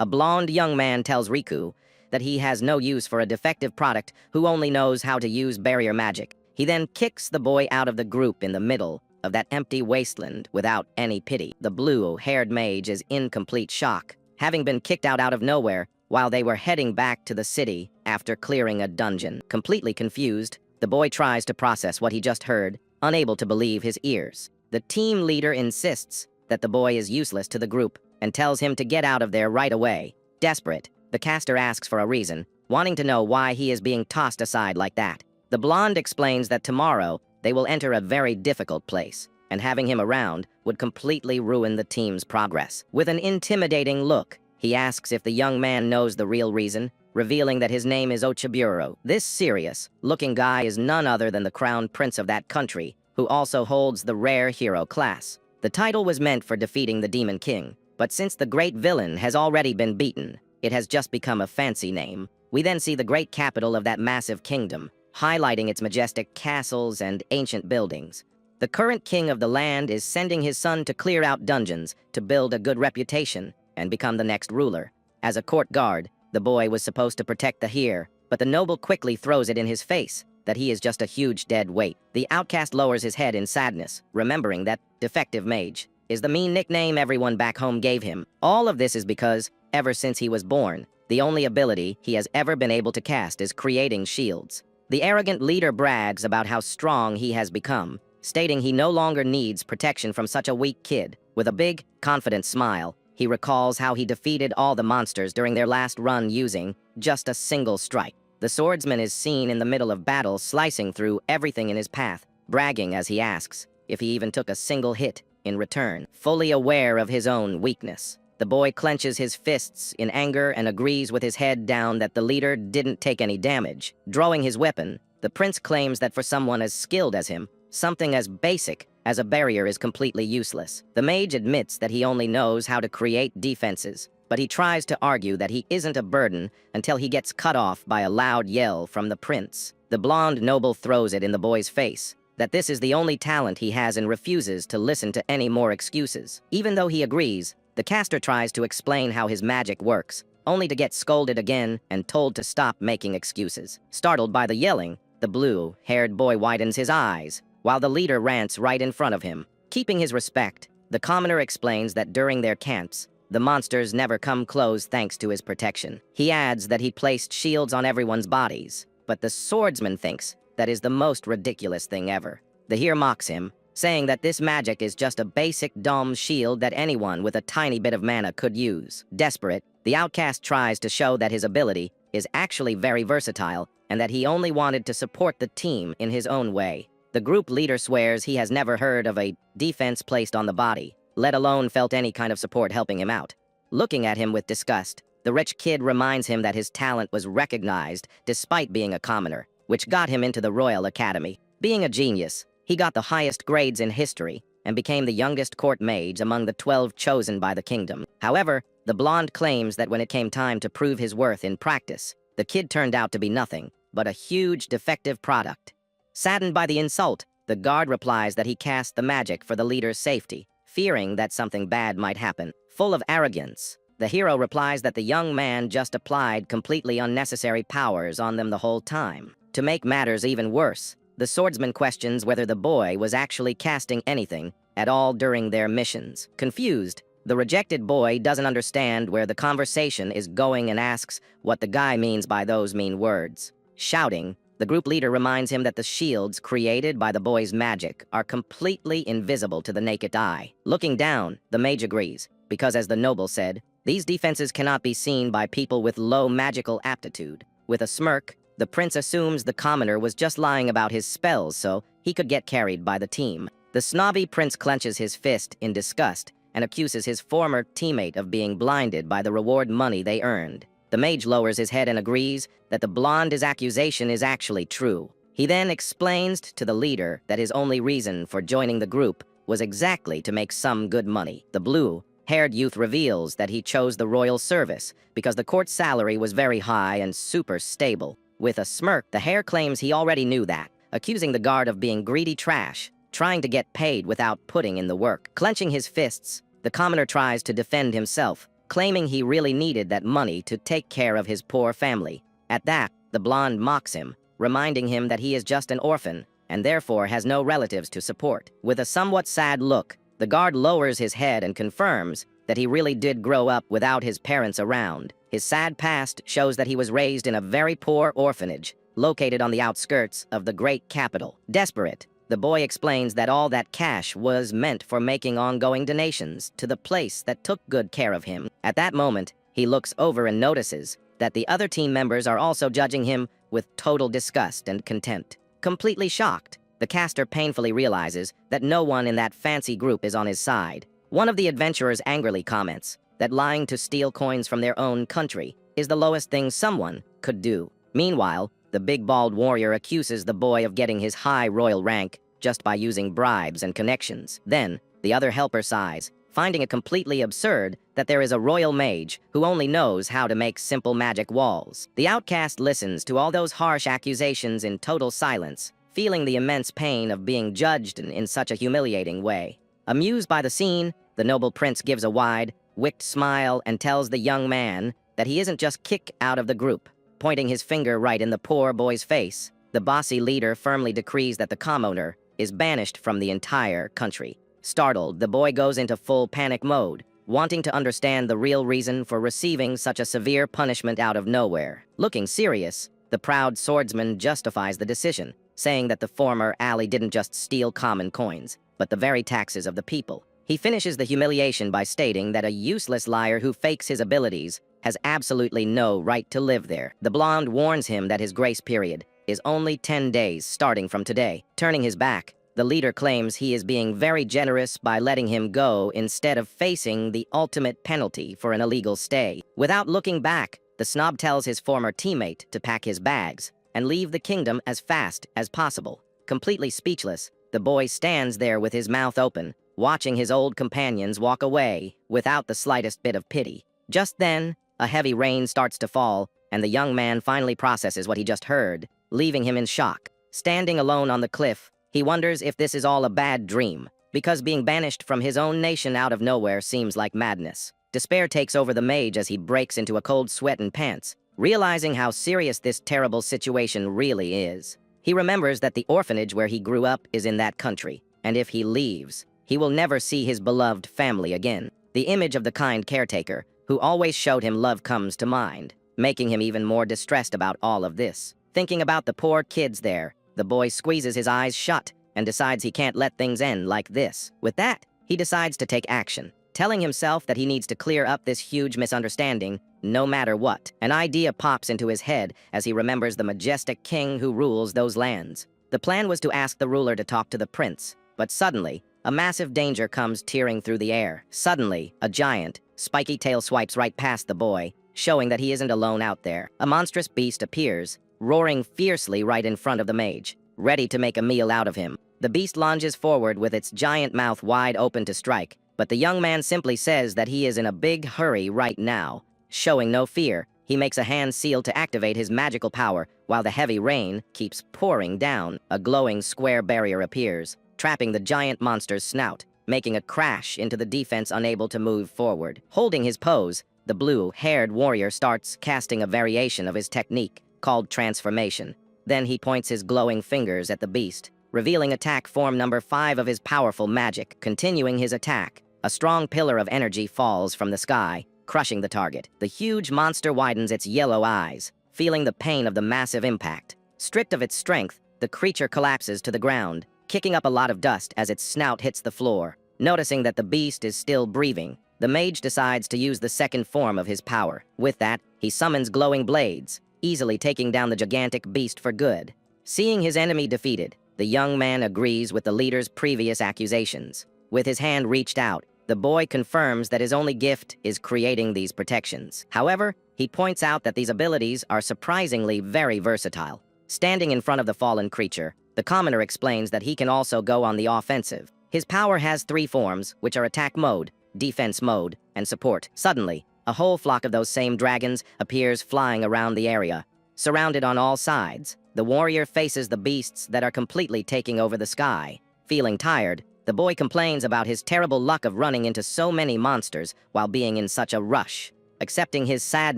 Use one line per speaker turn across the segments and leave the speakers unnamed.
A blonde young man tells Riku that he has no use for a defective product who only knows how to use barrier magic. He then kicks the boy out of the group in the middle of that empty wasteland without any pity. The blue-haired mage is in complete shock, having been kicked out of nowhere while they were heading back to the city after clearing a dungeon. Completely confused, the boy tries to process what he just heard, unable to believe his ears. The team leader insists that the boy is useless to the group and tells him to get out of there right away. Desperate, the caster asks for a reason, wanting to know why he is being tossed aside like that. The blonde explains that tomorrow they will enter a very difficult place, and having him around would completely ruin the team's progress. With an intimidating look, he asks if the young man knows the real reason, revealing that his name is Ochiburo. This serious-looking guy is none other than the crown prince of that country, who also holds the rare hero class. The title was meant for defeating the Demon King, but since the great villain has already been beaten, it has just become a fancy name. We then see the great capital of that massive kingdom, highlighting its majestic castles and ancient buildings. The current king of the land is sending his son to clear out dungeons to build a good reputation and become the next ruler. As a court guard, the boy was supposed to protect the heir, but the noble quickly throws it in his face that he is just a huge dead weight. The outcast lowers his head in sadness, remembering that defective mage is the mean nickname everyone back home gave him. All of this is because, ever since he was born, the only ability he has ever been able to cast is creating shields. The arrogant leader brags about how strong he has become, stating he no longer needs protection from such a weak kid. With a big, confident smile, he recalls how he defeated all the monsters during their last run using just a single strike. The swordsman is seen in the middle of battle slicing through everything in his path, bragging as he asks if he even took a single hit in return. Fully aware of his own weakness, the boy clenches his fists in anger and agrees with his head down that the leader didn't take any damage. Drawing his weapon, the prince claims that for someone as skilled as him, something as basic as a barrier is completely useless. The mage admits that he only knows how to create defenses, but he tries to argue that he isn't a burden until he gets cut off by a loud yell from the prince. The blonde noble throws it in the boy's face that this is the only talent he has and refuses to listen to any more excuses. Even though he agrees, the caster tries to explain how his magic works, only to get scolded again and told to stop making excuses. Startled by the yelling, the blue-haired boy widens his eyes, while the leader rants right in front of him. Keeping his respect, the commoner explains that during their camps, the monsters never come close thanks to his protection. He adds that he placed shields on everyone's bodies, but the swordsman thinks that is the most ridiculous thing ever. The heir mocks him, saying that this magic is just a basic dumb shield that anyone with a tiny bit of mana could use. Desperate, the outcast tries to show that his ability is actually very versatile and that he only wanted to support the team in his own way. The group leader swears he has never heard of a defense placed on the body, let alone felt any kind of support helping him out. Looking at him with disgust, the rich kid reminds him that his talent was recognized despite being a commoner, which got him into the Royal Academy. Being a genius, he got the highest grades in history and became the youngest court mage among the 12 chosen by the kingdom. However, the blonde claims that when it came time to prove his worth in practice, the kid turned out to be nothing but a huge defective product. Saddened by the insult, the guard replies that he cast the magic for the leader's safety, fearing that something bad might happen. Full of arrogance, the hero replies that the young man just applied completely unnecessary powers on them the whole time. To make matters even worse, the swordsman questions whether the boy was actually casting anything at all during their missions. Confused, the rejected boy doesn't understand where the conversation is going and asks what the guy means by those mean words. Shouting, the group leader reminds him that the shields created by the boy's magic are completely invisible to the naked eye. Looking down, the mage agrees, because as the noble said, these defenses cannot be seen by people with low magical aptitude. With a smirk, the prince assumes the commoner was just lying about his spells so he could get carried by the team. The snobby prince clenches his fist in disgust and accuses his former teammate of being blinded by the reward money they earned. The mage lowers his head and agrees that the blonde's accusation is actually true. He then explains to the leader that his only reason for joining the group was exactly to make some good money. The blue-haired youth reveals that he chose the royal service because the court salary was very high and super stable. With a smirk, the hare claims he already knew that, accusing the guard of being greedy trash, trying to get paid without putting in the work. Clenching his fists, the commoner tries to defend himself, claiming he really needed that money to take care of his poor family. At that, the blonde mocks him, reminding him that he is just an orphan and therefore has no relatives to support. With a somewhat sad look, the guard lowers his head and confirms that he really did grow up without his parents around. His sad past shows that he was raised in a very poor orphanage, located on the outskirts of the great capital. Desperate, the boy explains that all that cash was meant for making ongoing donations to the place that took good care of him. At that moment, he looks over and notices that the other team members are also judging him with total disgust and contempt. Completely shocked, the caster painfully realizes that no one in that fancy group is on his side. One of the adventurers angrily comments that lying to steal coins from their own country is the lowest thing someone could do. Meanwhile, the big bald warrior accuses the boy of getting his high royal rank just by using bribes and connections. Then, the other helper sighs, finding it completely absurd that there is a royal mage who only knows how to make simple magic walls. The outcast listens to all those harsh accusations in total silence, feeling the immense pain of being judged in such a humiliating way. Amused by the scene, the noble prince gives a wide, wicked smile and tells the young man that he isn't just kicked out of the group. Pointing his finger right in the poor boy's face, the bossy leader firmly decrees that the commoner is banished from the entire country. Startled, the boy goes into full panic mode, wanting to understand the real reason for receiving such a severe punishment out of nowhere. Looking serious, the proud swordsman justifies the decision, saying that the former ally didn't just steal common coins, but the very taxes of the people. He finishes the humiliation by stating that a useless liar who fakes his abilities has absolutely no right to live there. The blonde warns him that his grace period is only 10 days starting from today. Turning his back, the leader claims he is being very generous by letting him go instead of facing the ultimate penalty for an illegal stay. Without looking back, the snob tells his former teammate to pack his bags and leave the kingdom as fast as possible. Completely speechless, the boy stands there with his mouth open, watching his old companions walk away without the slightest bit of pity. Just then, a heavy rain starts to fall, and the young man finally processes what he just heard, leaving him in shock. Standing alone on the cliff, he wonders if this is all a bad dream, because being banished from his own nation out of nowhere seems like madness. Despair takes over the mage as he breaks into a cold sweat and pants, realizing how serious this terrible situation really is. He remembers that the orphanage where he grew up is in that country, and if he leaves, he will never see his beloved family again. The image of the kind caretaker, who always showed him love, comes to mind, making him even more distressed about all of this. Thinking about the poor kids there, the boy squeezes his eyes shut and decides he can't let things end like this. With that, he decides to take action, telling himself that he needs to clear up this huge misunderstanding no matter what. An idea pops into his head as he remembers the majestic king who rules those lands. The plan was to ask the ruler to talk to the prince, but suddenly, a massive danger comes tearing through the air. Suddenly, a giant, spiky tail swipes right past the boy, showing that he isn't alone out there. A monstrous beast appears, roaring fiercely right in front of the mage, ready to make a meal out of him. The beast lunges forward with its giant mouth wide open to strike, but the young man simply says that he is in a big hurry right now. Showing no fear, he makes a hand seal to activate his magical power while the heavy rain keeps pouring down. A glowing square barrier appears, trapping the giant monster's snout, making a crash into the defense unable to move forward. Holding his pose, the blue-haired warrior starts casting a variation of his technique, called transformation. Then he points his glowing fingers at the beast, revealing attack form number 5 of his powerful magic. Continuing his attack, a strong pillar of energy falls from the sky, crushing the target. The huge monster widens its yellow eyes, feeling the pain of the massive impact. Stripped of its strength, the creature collapses to the ground, kicking up a lot of dust as its snout hits the floor. Noticing that the beast is still breathing, the mage decides to use the second form of his power. With that, he summons glowing blades, easily taking down the gigantic beast for good. Seeing his enemy defeated, the young man agrees with the leader's previous accusations. With his hand reached out, the boy confirms that his only gift is creating these protections. However, he points out that these abilities are surprisingly very versatile. Standing in front of the fallen creature, the commoner explains that he can also go on the offensive. His power has 3 forms, which are attack mode, defense mode, and support. Suddenly, a whole flock of those same dragons appears flying around the area. Surrounded on all sides, the warrior faces the beasts that are completely taking over the sky. Feeling tired, the The boy complains about his terrible luck of running into so many monsters while being in such a rush. Accepting his sad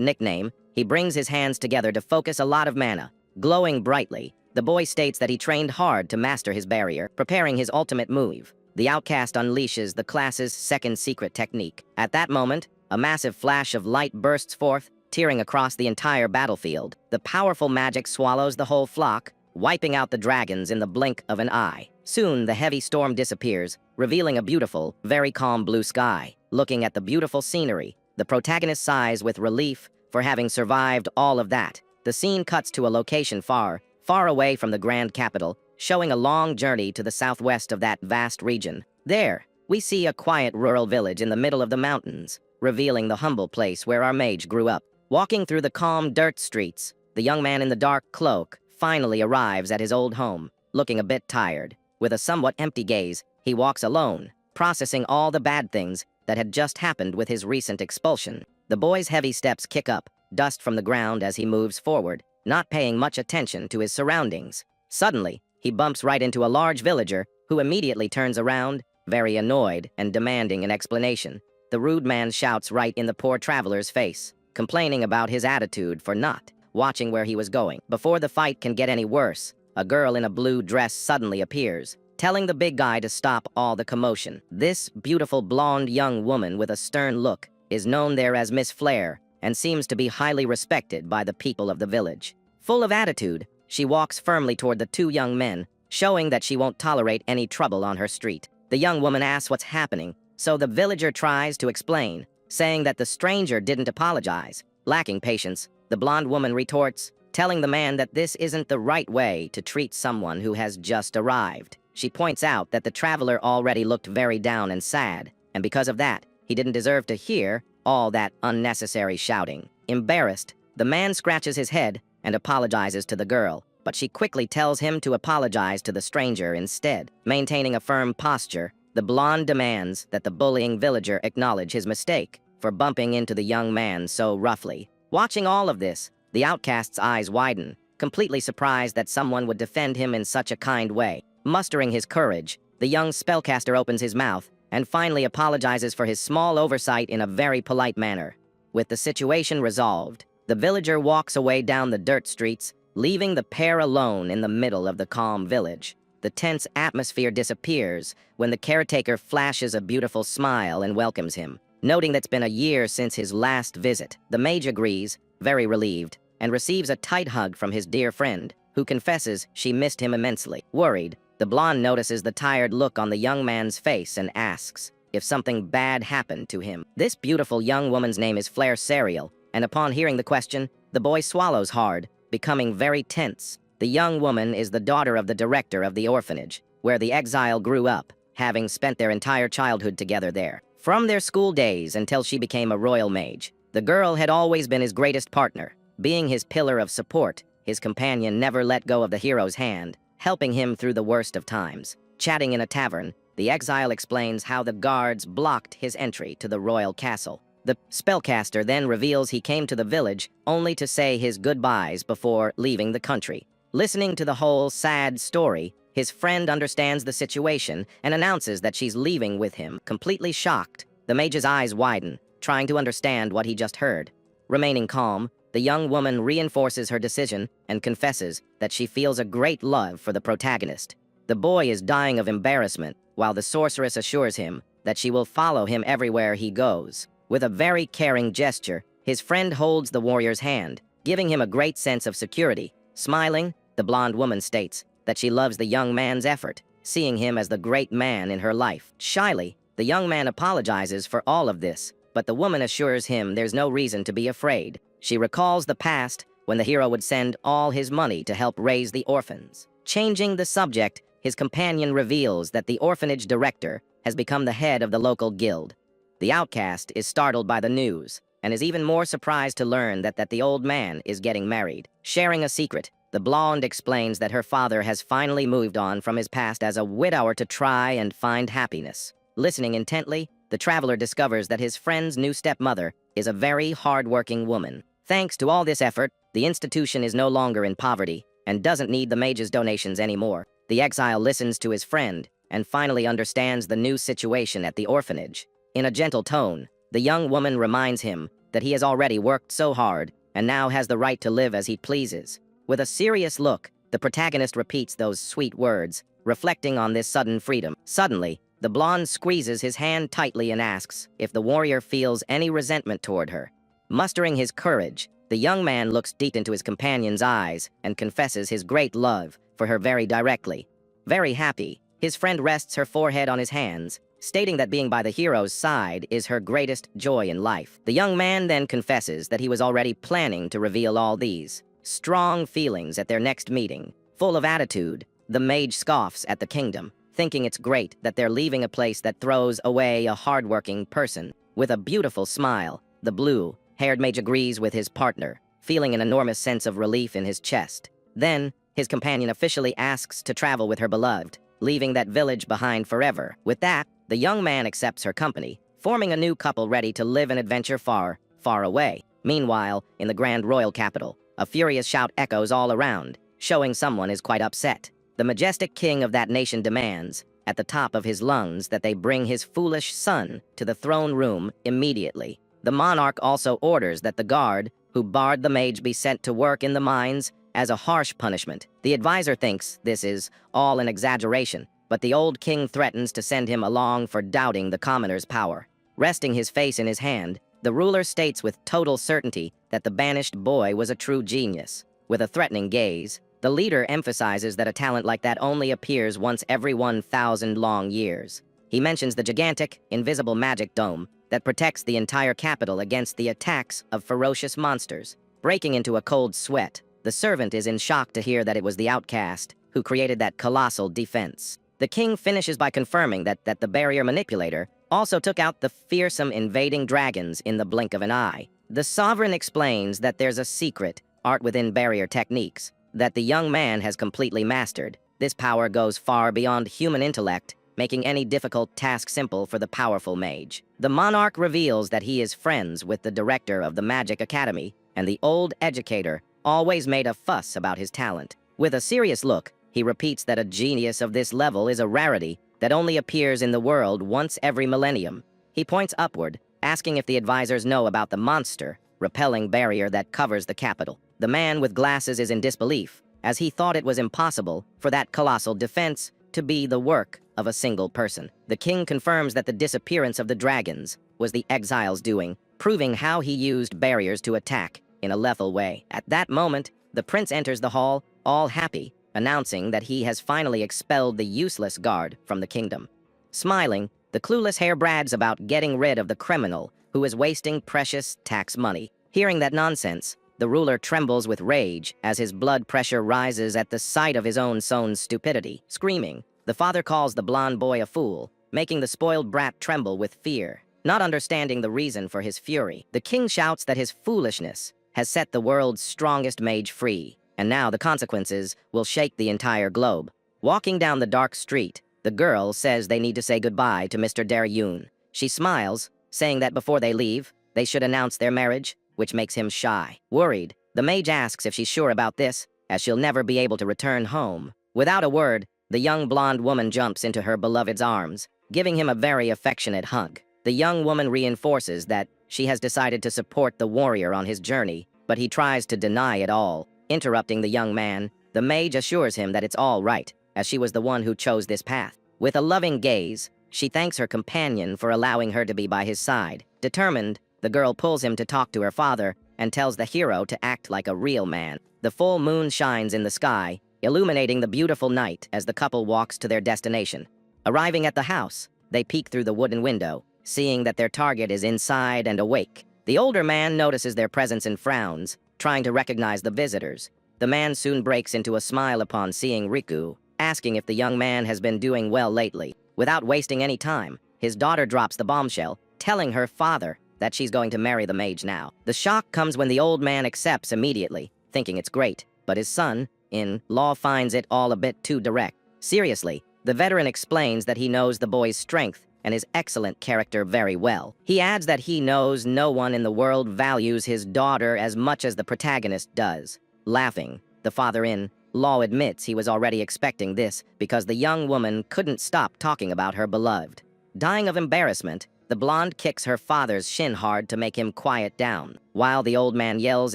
nickname, he brings his hands together to focus a lot of mana. Glowing brightly, the boy states that he trained hard to master his barrier, preparing his ultimate move. The outcast unleashes the class's second secret technique. At that moment, a massive flash of light bursts forth, tearing across the entire battlefield. The powerful magic swallows the whole flock, wiping out the dragons in the blink of an eye. Soon, the heavy storm disappears, revealing a beautiful, very calm blue sky. Looking at the beautiful scenery, the protagonist sighs with relief for having survived all of that. The scene cuts to a location far, far away from the grand capital, showing a long journey to the southwest of that vast region. There, we see a quiet rural village in the middle of the mountains, revealing the humble place where our mage grew up. Walking through the calm dirt streets, the young man in the dark cloak finally arrives at his old home, looking a bit tired. With a somewhat empty gaze, he walks alone, processing all the bad things that had just happened with his recent expulsion. The boy's heavy steps kick up dust from the ground as he moves forward, not paying much attention to his surroundings. Suddenly, he bumps right into a large villager who immediately turns around, very annoyed and demanding an explanation. The rude man shouts right in the poor traveler's face, complaining about his attitude for not watching where he was going. Before the fight can get any worse, a girl in a blue dress suddenly appears, telling the big guy to stop all the commotion. This beautiful blonde young woman with a stern look is known there as Miss Flair and seems to be highly respected by the people of the village. Full of attitude, she walks firmly toward the two young men, showing that she won't tolerate any trouble on her street. The young woman asks what's happening, so the villager tries to explain, saying that the stranger didn't apologize. Lacking patience, the blonde woman retorts, telling the man that this isn't the right way to treat someone who has just arrived. She points out that the traveler already looked very down and sad, and because of that, he didn't deserve to hear all that unnecessary shouting. Embarrassed, the man scratches his head and apologizes to the girl, but she quickly tells him to apologize to the stranger instead. Maintaining a firm posture, the blonde demands that the bullying villager acknowledge his mistake for bumping into the young man so roughly. Watching all of this, the outcast's eyes widen, completely surprised that someone would defend him in such a kind way. Mustering his courage, the young spellcaster opens his mouth and finally apologizes for his small oversight in a very polite manner. With the situation resolved, the villager walks away down the dirt streets, leaving the pair alone in the middle of the calm village. The tense atmosphere disappears when the caretaker flashes a beautiful smile and welcomes him. Noting that it's been a year since his last visit, the mage agrees, very relieved, and receives a tight hug from his dear friend, who confesses she missed him immensely. Worried, the blonde notices the tired look on the young man's face and asks if something bad happened to him. This beautiful young woman's name is Flair Serial, and upon hearing the question, the boy swallows hard, becoming very tense. The young woman is the daughter of the director of the orphanage, where the exile grew up, having spent their entire childhood together there. From their school days until she became a royal mage, the girl had always been his greatest partner. Being his pillar of support, his companion never let go of the hero's hand, helping him through the worst of times. Chatting in a tavern, the exile explains how the guards blocked his entry to the royal castle. The spellcaster then reveals he came to the village only to say his goodbyes before leaving the country. Listening to the whole sad story, his friend understands the situation and announces that she's leaving with him. Completely shocked, the mage's eyes widen, trying to understand what he just heard. Remaining calm, the young woman reinforces her decision and confesses that she feels a great love for the protagonist. The boy is dying of embarrassment, while the sorceress assures him that she will follow him everywhere he goes. With a very caring gesture, his friend holds the warrior's hand, giving him a great sense of security. Smiling, the blonde woman states that she loves the young man's effort, seeing him as the great man in her life. Shyly, the young man apologizes for all of this, but the woman assures him there's no reason to be afraid. She recalls the past when the hero would send all his money to help raise the orphans. Changing the subject, his companion reveals that the orphanage director has become the head of the local guild. The outcast is startled by the news and is even more surprised to learn that the old man is getting married. Sharing a secret, the blonde explains that her father has finally moved on from his past as a widower to try and find happiness. Listening intently, the traveler discovers that his friend's new stepmother is a very hard-working woman. Thanks to all this effort, the institution is no longer in poverty and doesn't need the mage's donations anymore. The exile listens to his friend and finally understands the new situation at the orphanage. In a gentle tone, the young woman reminds him that he has already worked so hard and now has the right to live as he pleases. With a serious look, the protagonist repeats those sweet words, reflecting on this sudden freedom. Suddenly, the blonde squeezes his hand tightly and asks if the warrior feels any resentment toward her. Mustering his courage, the young man looks deep into his companion's eyes and confesses his great love for her very directly. Very happy, his friend rests her forehead on his hands, stating that being by the hero's side is her greatest joy in life. The young man then confesses that he was already planning to reveal all these strong feelings at their next meeting. Full of attitude, the mage scoffs at the kingdom, thinking it's great that they're leaving a place that throws away a hardworking person. With a beautiful smile, the blue-haired mage agrees with his partner, feeling an enormous sense of relief in his chest. Then, his companion officially asks to travel with her beloved, leaving that village behind forever. With that, the young man accepts her company, forming a new couple ready to live an adventure far, far away. Meanwhile, in the grand royal capital, a furious shout echoes all around, showing someone is quite upset. The majestic king of that nation demands, at the top of his lungs, that they bring his foolish son to the throne room immediately. The monarch also orders that the guard who barred the mage be sent to work in the mines as a harsh punishment. The advisor thinks this is all an exaggeration, but the old king threatens to send him along for doubting the commoner's power. Resting his face in his hand, the ruler states with total certainty that the banished boy was a true genius. With a threatening gaze, the leader emphasizes that a talent like that only appears once every 1,000 long years. He mentions the gigantic, invisible magic dome that protects the entire capital against the attacks of ferocious monsters. Breaking into a cold sweat, the servant is in shock to hear that it was the outcast who created that colossal defense. The king finishes by confirming that the barrier manipulator also took out the fearsome invading dragons in the blink of an eye. The sovereign explains that there's a secret art within barrier techniques that the young man has completely mastered. This power goes far beyond human intellect, making any difficult task simple for the powerful mage. The monarch reveals that he is friends with the director of the Magic Academy, and the old educator always made a fuss about his talent. With a serious look, he repeats that a genius of this level is a rarity that only appears in the world once every millennium. He points upward, asking if the advisors know about the monster, repelling barrier that covers the capital. The man with glasses is in disbelief, as he thought it was impossible for that colossal defense to be the work of a single person. The king confirms that the disappearance of the dragons was the exile's doing, proving how he used barriers to attack in a lethal way. At that moment, the prince enters the hall, all happy, announcing that he has finally expelled the useless guard from the kingdom. Smiling, the clueless hare brags about getting rid of the criminal who is wasting precious tax money. Hearing that nonsense, the ruler trembles with rage as his blood pressure rises at the sight of his own son's stupidity. Screaming, the father calls the blonde boy a fool, making the spoiled brat tremble with fear. Not understanding the reason for his fury, the king shouts that his foolishness has set the world's strongest mage free, and now the consequences will shake the entire globe. Walking down the dark street, the girl says they need to say goodbye to Mr. Daryun. She smiles, saying that before they leave, they should announce their marriage, which makes him shy. Worried, the mage asks if she's sure about this, as she'll never be able to return home. Without a word, the young blonde woman jumps into her beloved's arms, giving him a very affectionate hug. The young woman reinforces that she has decided to support the warrior on his journey, but he tries to deny it all. Interrupting the young man, the mage assures him that it's all right, as she was the one who chose this path. With a loving gaze, she thanks her companion for allowing her to be by his side. Determined, the girl pulls him to talk to her father and tells the hero to act like a real man. The full moon shines in the sky, illuminating the beautiful night as the couple walks to their destination. Arriving at the house, they peek through the wooden window, seeing that their target is inside and awake. The older man notices their presence and frowns, trying to recognize the visitors. The man soon breaks into a smile upon seeing Riku, asking if the young man has been doing well lately. Without wasting any time, his daughter drops the bombshell, telling her father that she's going to marry the mage now. The shock comes when the old man accepts immediately, thinking it's great, but his son-in-law finds it all a bit too direct. Seriously, the veteran explains that he knows the boy's strength and his excellent character very well. He adds that he knows no one in the world values his daughter as much as the protagonist does. Laughing, the father-in Law admits he was already expecting this because the young woman couldn't stop talking about her beloved. Dying of embarrassment, the blonde kicks her father's shin hard to make him quiet down. While the old man yells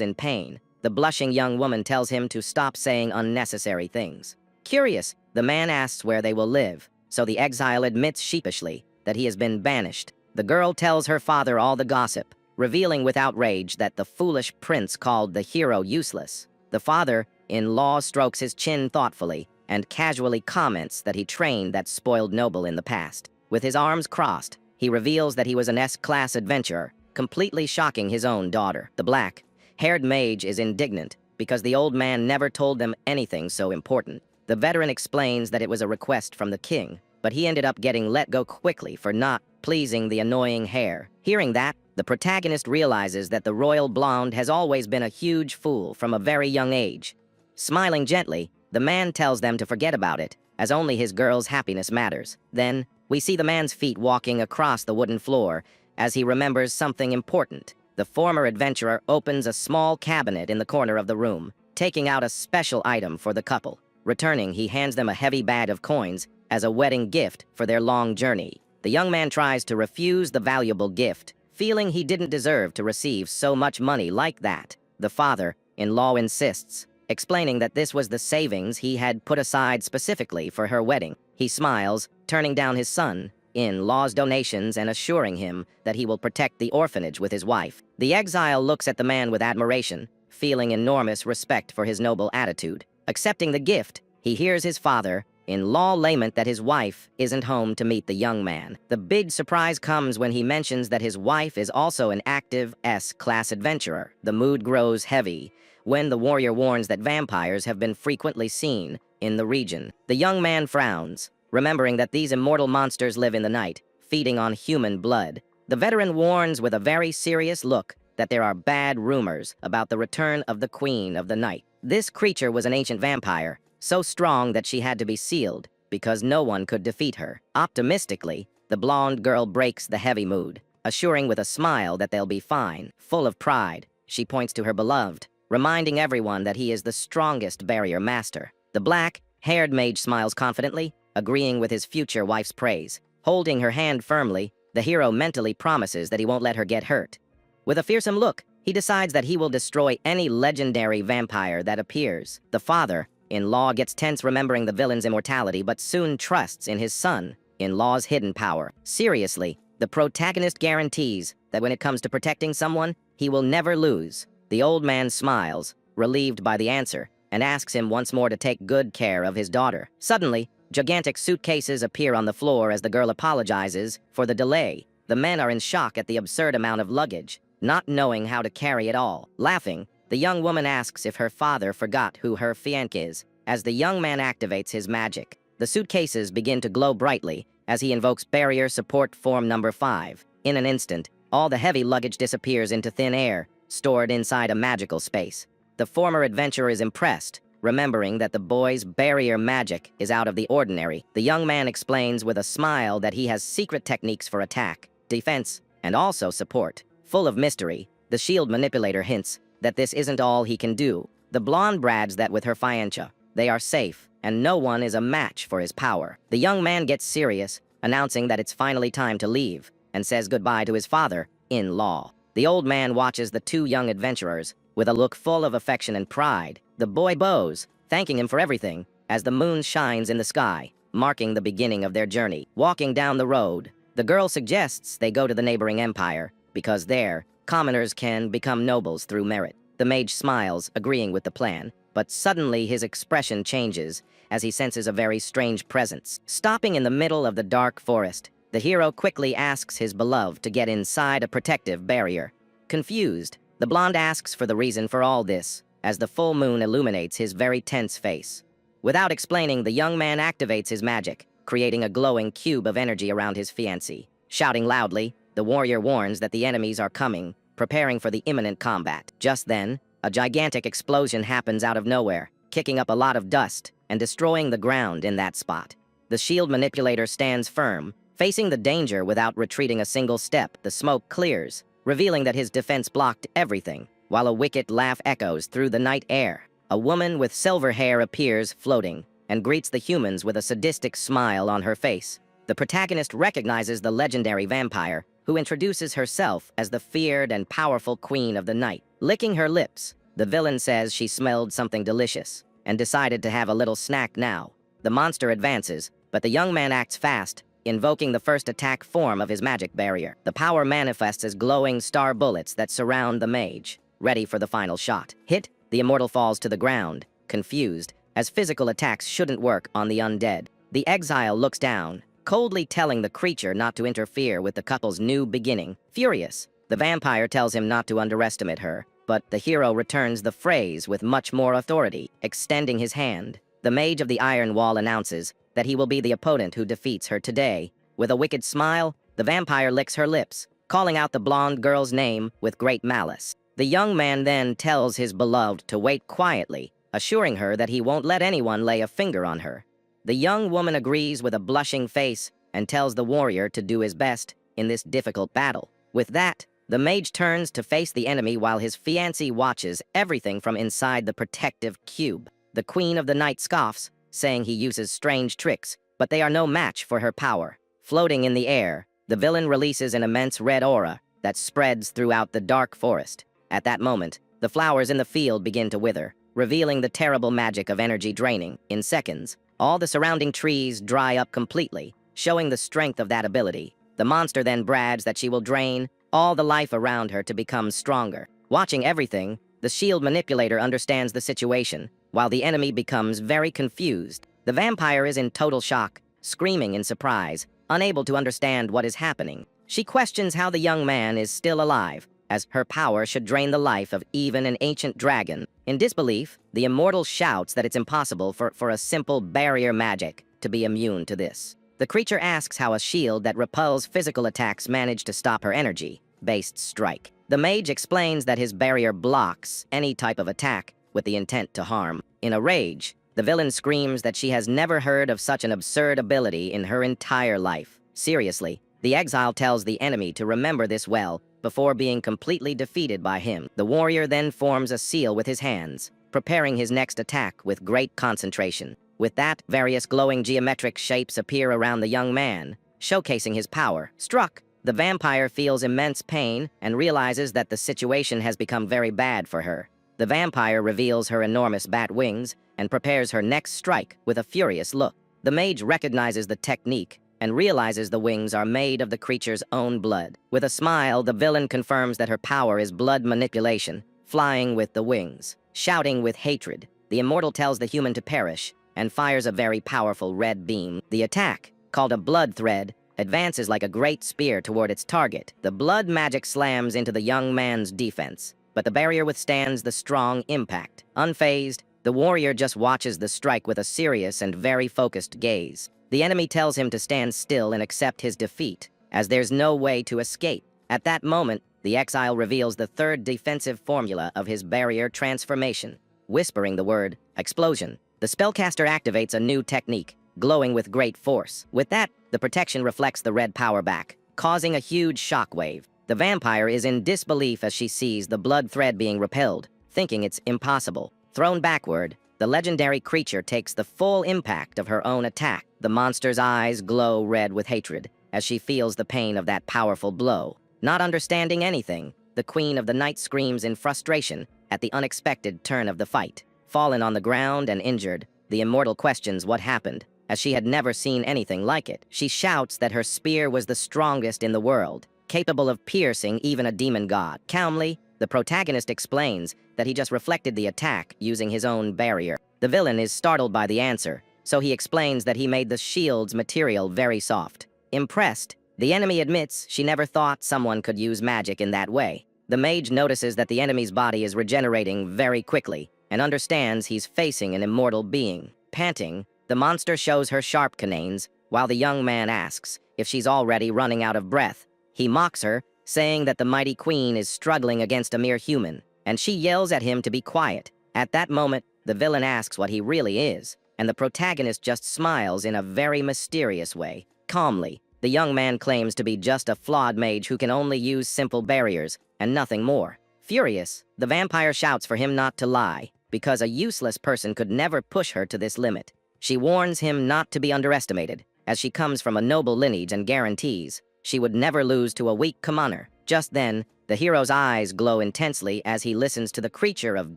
in pain, the blushing young woman tells him to stop saying unnecessary things. Curious, the man asks where they will live, so the exile admits sheepishly that he has been banished. The girl tells her father all the gossip, revealing with outrage that the foolish prince called the hero useless. The father-in-law strokes his chin thoughtfully and casually comments that he trained that spoiled noble in the past. With his arms crossed, he reveals that he was an S-class adventurer, completely shocking his own daughter. The black-haired mage is indignant because the old man never told them anything so important. The veteran explains that it was a request from the king, but he ended up getting let go quickly for not pleasing the annoying hare. Hearing that, the protagonist realizes that the royal blonde has always been a huge fool from a very young age. Smiling gently, the man tells them to forget about it, as only his girl's happiness matters. Then, we see the man's feet walking across the wooden floor as he remembers something important. The former adventurer opens a small cabinet in the corner of the room, taking out a special item for the couple. Returning, he hands them a heavy bag of coins as a wedding gift for their long journey. The young man tries to refuse the valuable gift, feeling he didn't deserve to receive so much money like that. The father-in-law insists, explaining that this was the savings he had put aside specifically for her wedding. He smiles, turning down his son-in-law's donations and assuring him that he will protect the orphanage with his wife. The exile looks at the man with admiration, feeling enormous respect for his noble attitude. Accepting the gift, he hears his father-in-law lament that his wife isn't home to meet the young man. The big surprise comes when he mentions that his wife is also an active S-class adventurer. The mood grows heavy when the warrior warns that vampires have been frequently seen in the region. The young man frowns, remembering that these immortal monsters live in the night, feeding on human blood. The veteran warns with a very serious look that there are bad rumors about the return of the Queen of the Night. This creature was an ancient vampire, so strong that she had to be sealed because no one could defeat her. Optimistically, the blonde girl breaks the heavy mood, assuring with a smile that they'll be fine. Full of pride, she points to her beloved, reminding everyone that he is the strongest barrier master. The black-haired mage smiles confidently, agreeing with his future wife's praise. Holding her hand firmly, the hero mentally promises that he won't let her get hurt. With a fearsome look, he decides that he will destroy any legendary vampire that appears. The father-in-law gets tense remembering the villain's immortality but soon trusts in his son-in-law's hidden power. Seriously, the protagonist guarantees that when it comes to protecting someone, he will never lose. The old man smiles, relieved by the answer, and asks him once more to take good care of his daughter. Suddenly, gigantic suitcases appear on the floor as the girl apologizes for the delay. The men are in shock at the absurd amount of luggage, not knowing how to carry it all. Laughing, the young woman asks if her father forgot who her fiancé is. As the young man activates his magic, the suitcases begin to glow brightly as he invokes barrier support form number 5. In an instant, all the heavy luggage disappears into thin air, stored inside a magical space. The former adventurer is impressed, remembering that the boy's barrier magic is out of the ordinary. The young man explains with a smile that he has secret techniques for attack, defense, and also support. Full of mystery, the shield manipulator hints that this isn't all he can do. The blonde brags that with her fiancé, they are safe, and no one is a match for his power. The young man gets serious, announcing that it's finally time to leave, and says goodbye to his father-in-law. The old man watches the two young adventurers with a look full of affection and pride. The boy bows, thanking him for everything, as the moon shines in the sky, marking the beginning of their journey. Walking down the road, the girl suggests they go to the neighboring empire, because there, commoners can become nobles through merit. The mage smiles, agreeing with the plan, but suddenly his expression changes as he senses a very strange presence. Stopping in the middle of the dark forest, the hero quickly asks his beloved to get inside a protective barrier. Confused, the blonde asks for the reason for all this, as the full moon illuminates his very tense face. Without explaining, the young man activates his magic, creating a glowing cube of energy around his fiancée. Shouting loudly, the warrior warns that the enemies are coming, preparing for the imminent combat. Just then, a gigantic explosion happens out of nowhere, kicking up a lot of dust and destroying the ground in that spot. The shield manipulator stands firm, facing the danger without retreating a single step. The smoke clears, revealing that his defense blocked everything, while a wicked laugh echoes through the night air. a woman with silver hair appears floating and greets the humans with a sadistic smile on her face. The protagonist recognizes the legendary vampire, who introduces herself as the feared and powerful queen of the night. Licking her lips, the villain says she smelled something delicious and decided to have a little snack now. The monster advances, but the young man acts fast, invoking the first attack form of his magic barrier. The power manifests as glowing star bullets that surround the mage, ready for the final shot. Hit, the immortal falls to the ground, confused, as physical attacks shouldn't work on the undead. The exile looks down, coldly telling the creature not to interfere with the couple's new beginning. Furious, the vampire tells him not to underestimate her, but the hero returns the phrase with much more authority, extending his hand. The mage of the Iron Wall announces that he will be the opponent who defeats her today. With a wicked smile, the vampire licks her lips, calling out the blonde girl's name with great malice. The young man then tells his beloved to wait quietly, assuring her that he won't let anyone lay a finger on her. The young woman agrees with a blushing face and tells the warrior to do his best in this difficult battle. With that, the mage turns to face the enemy while his fiancée watches everything from inside the protective cube. The queen of the night scoffs, saying he uses strange tricks, but they are no match for her power. Floating in the air, the villain releases an immense red aura that spreads throughout the dark forest. At that moment, the flowers in the field begin to wither, revealing the terrible magic of energy draining. In seconds, all the surrounding trees dry up completely, showing the strength of that ability. The monster then brags that she will drain all the life around her to become stronger. Watching everything, the shield manipulator understands the situation, while the enemy becomes very confused. The vampire is in total shock, screaming in surprise, unable to understand what is happening. She questions how the young man is still alive, as her power should drain the life of even an ancient dragon. In disbelief, the immortal shouts that it's impossible for a simple barrier magic to be immune to this. The creature asks how a shield that repels physical attacks managed to stop her energy-based strike. The mage explains that his barrier blocks any type of attack with the intent to harm. In a rage, the villain screams that she has never heard of such an absurd ability in her entire life. Seriously, the exile tells the enemy to remember this well before being completely defeated by him. The warrior then forms a seal with his hands, preparing his next attack with great concentration. With that, various glowing geometric shapes appear around the young man, showcasing his power. Struck, the vampire feels immense pain and realizes that the situation has become very bad for her. The vampire reveals her enormous bat wings and prepares her next strike with a furious look. The mage recognizes the technique and realizes the wings are made of the creature's own blood. With a smile, the villain confirms that her power is blood manipulation, flying with the wings. Shouting with hatred, the immortal tells the human to perish and fires a very powerful red beam. The attack, called a blood thread, advances like a great spear toward its target. The blood magic slams into the young man's defense, but the barrier withstands the strong impact. Unfazed, the warrior just watches the strike with a serious and very focused gaze. The enemy tells him to stand still and accept his defeat, as there's no way to escape. At that moment, the exile reveals the third defensive formula of his barrier transformation. Whispering the word, explosion, the spellcaster activates a new technique, glowing with great force. With that, the protection reflects the red power back, causing a huge shockwave. The vampire is in disbelief as she sees the blood thread being repelled, thinking it's impossible. Thrown backward, the legendary creature takes the full impact of her own attack. The monster's eyes glow red with hatred as she feels the pain of that powerful blow. Not understanding anything, the queen of the night screams in frustration at the unexpected turn of the fight. Fallen on the ground and injured, the immortal questions what happened, as she had never seen anything like it. She shouts that her spear was the strongest in the world, capable of piercing even a demon god. Calmly, the protagonist explains that he just reflected the attack using his own barrier. The villain is startled by the answer, so he explains that he made the shield's material very soft. Impressed, the enemy admits she never thought someone could use magic in that way. The mage notices that the enemy's body is regenerating very quickly, and understands he's facing an immortal being. Panting, the monster shows her sharp canines, while the young man asks if she's already running out of breath. He mocks her, saying that the mighty queen is struggling against a mere human, and she yells at him to be quiet. At that moment, the villain asks what he really is, and the protagonist just smiles in a very mysterious way. Calmly, the young man claims to be just a flawed mage who can only use simple barriers, and nothing more. Furious, the vampire shouts for him not to lie, because a useless person could never push her to this limit. She warns him not to be underestimated, as she comes from a noble lineage and guarantees she would never lose to a weak commoner. Just then, the hero's eyes glow intensely as he listens to the creature of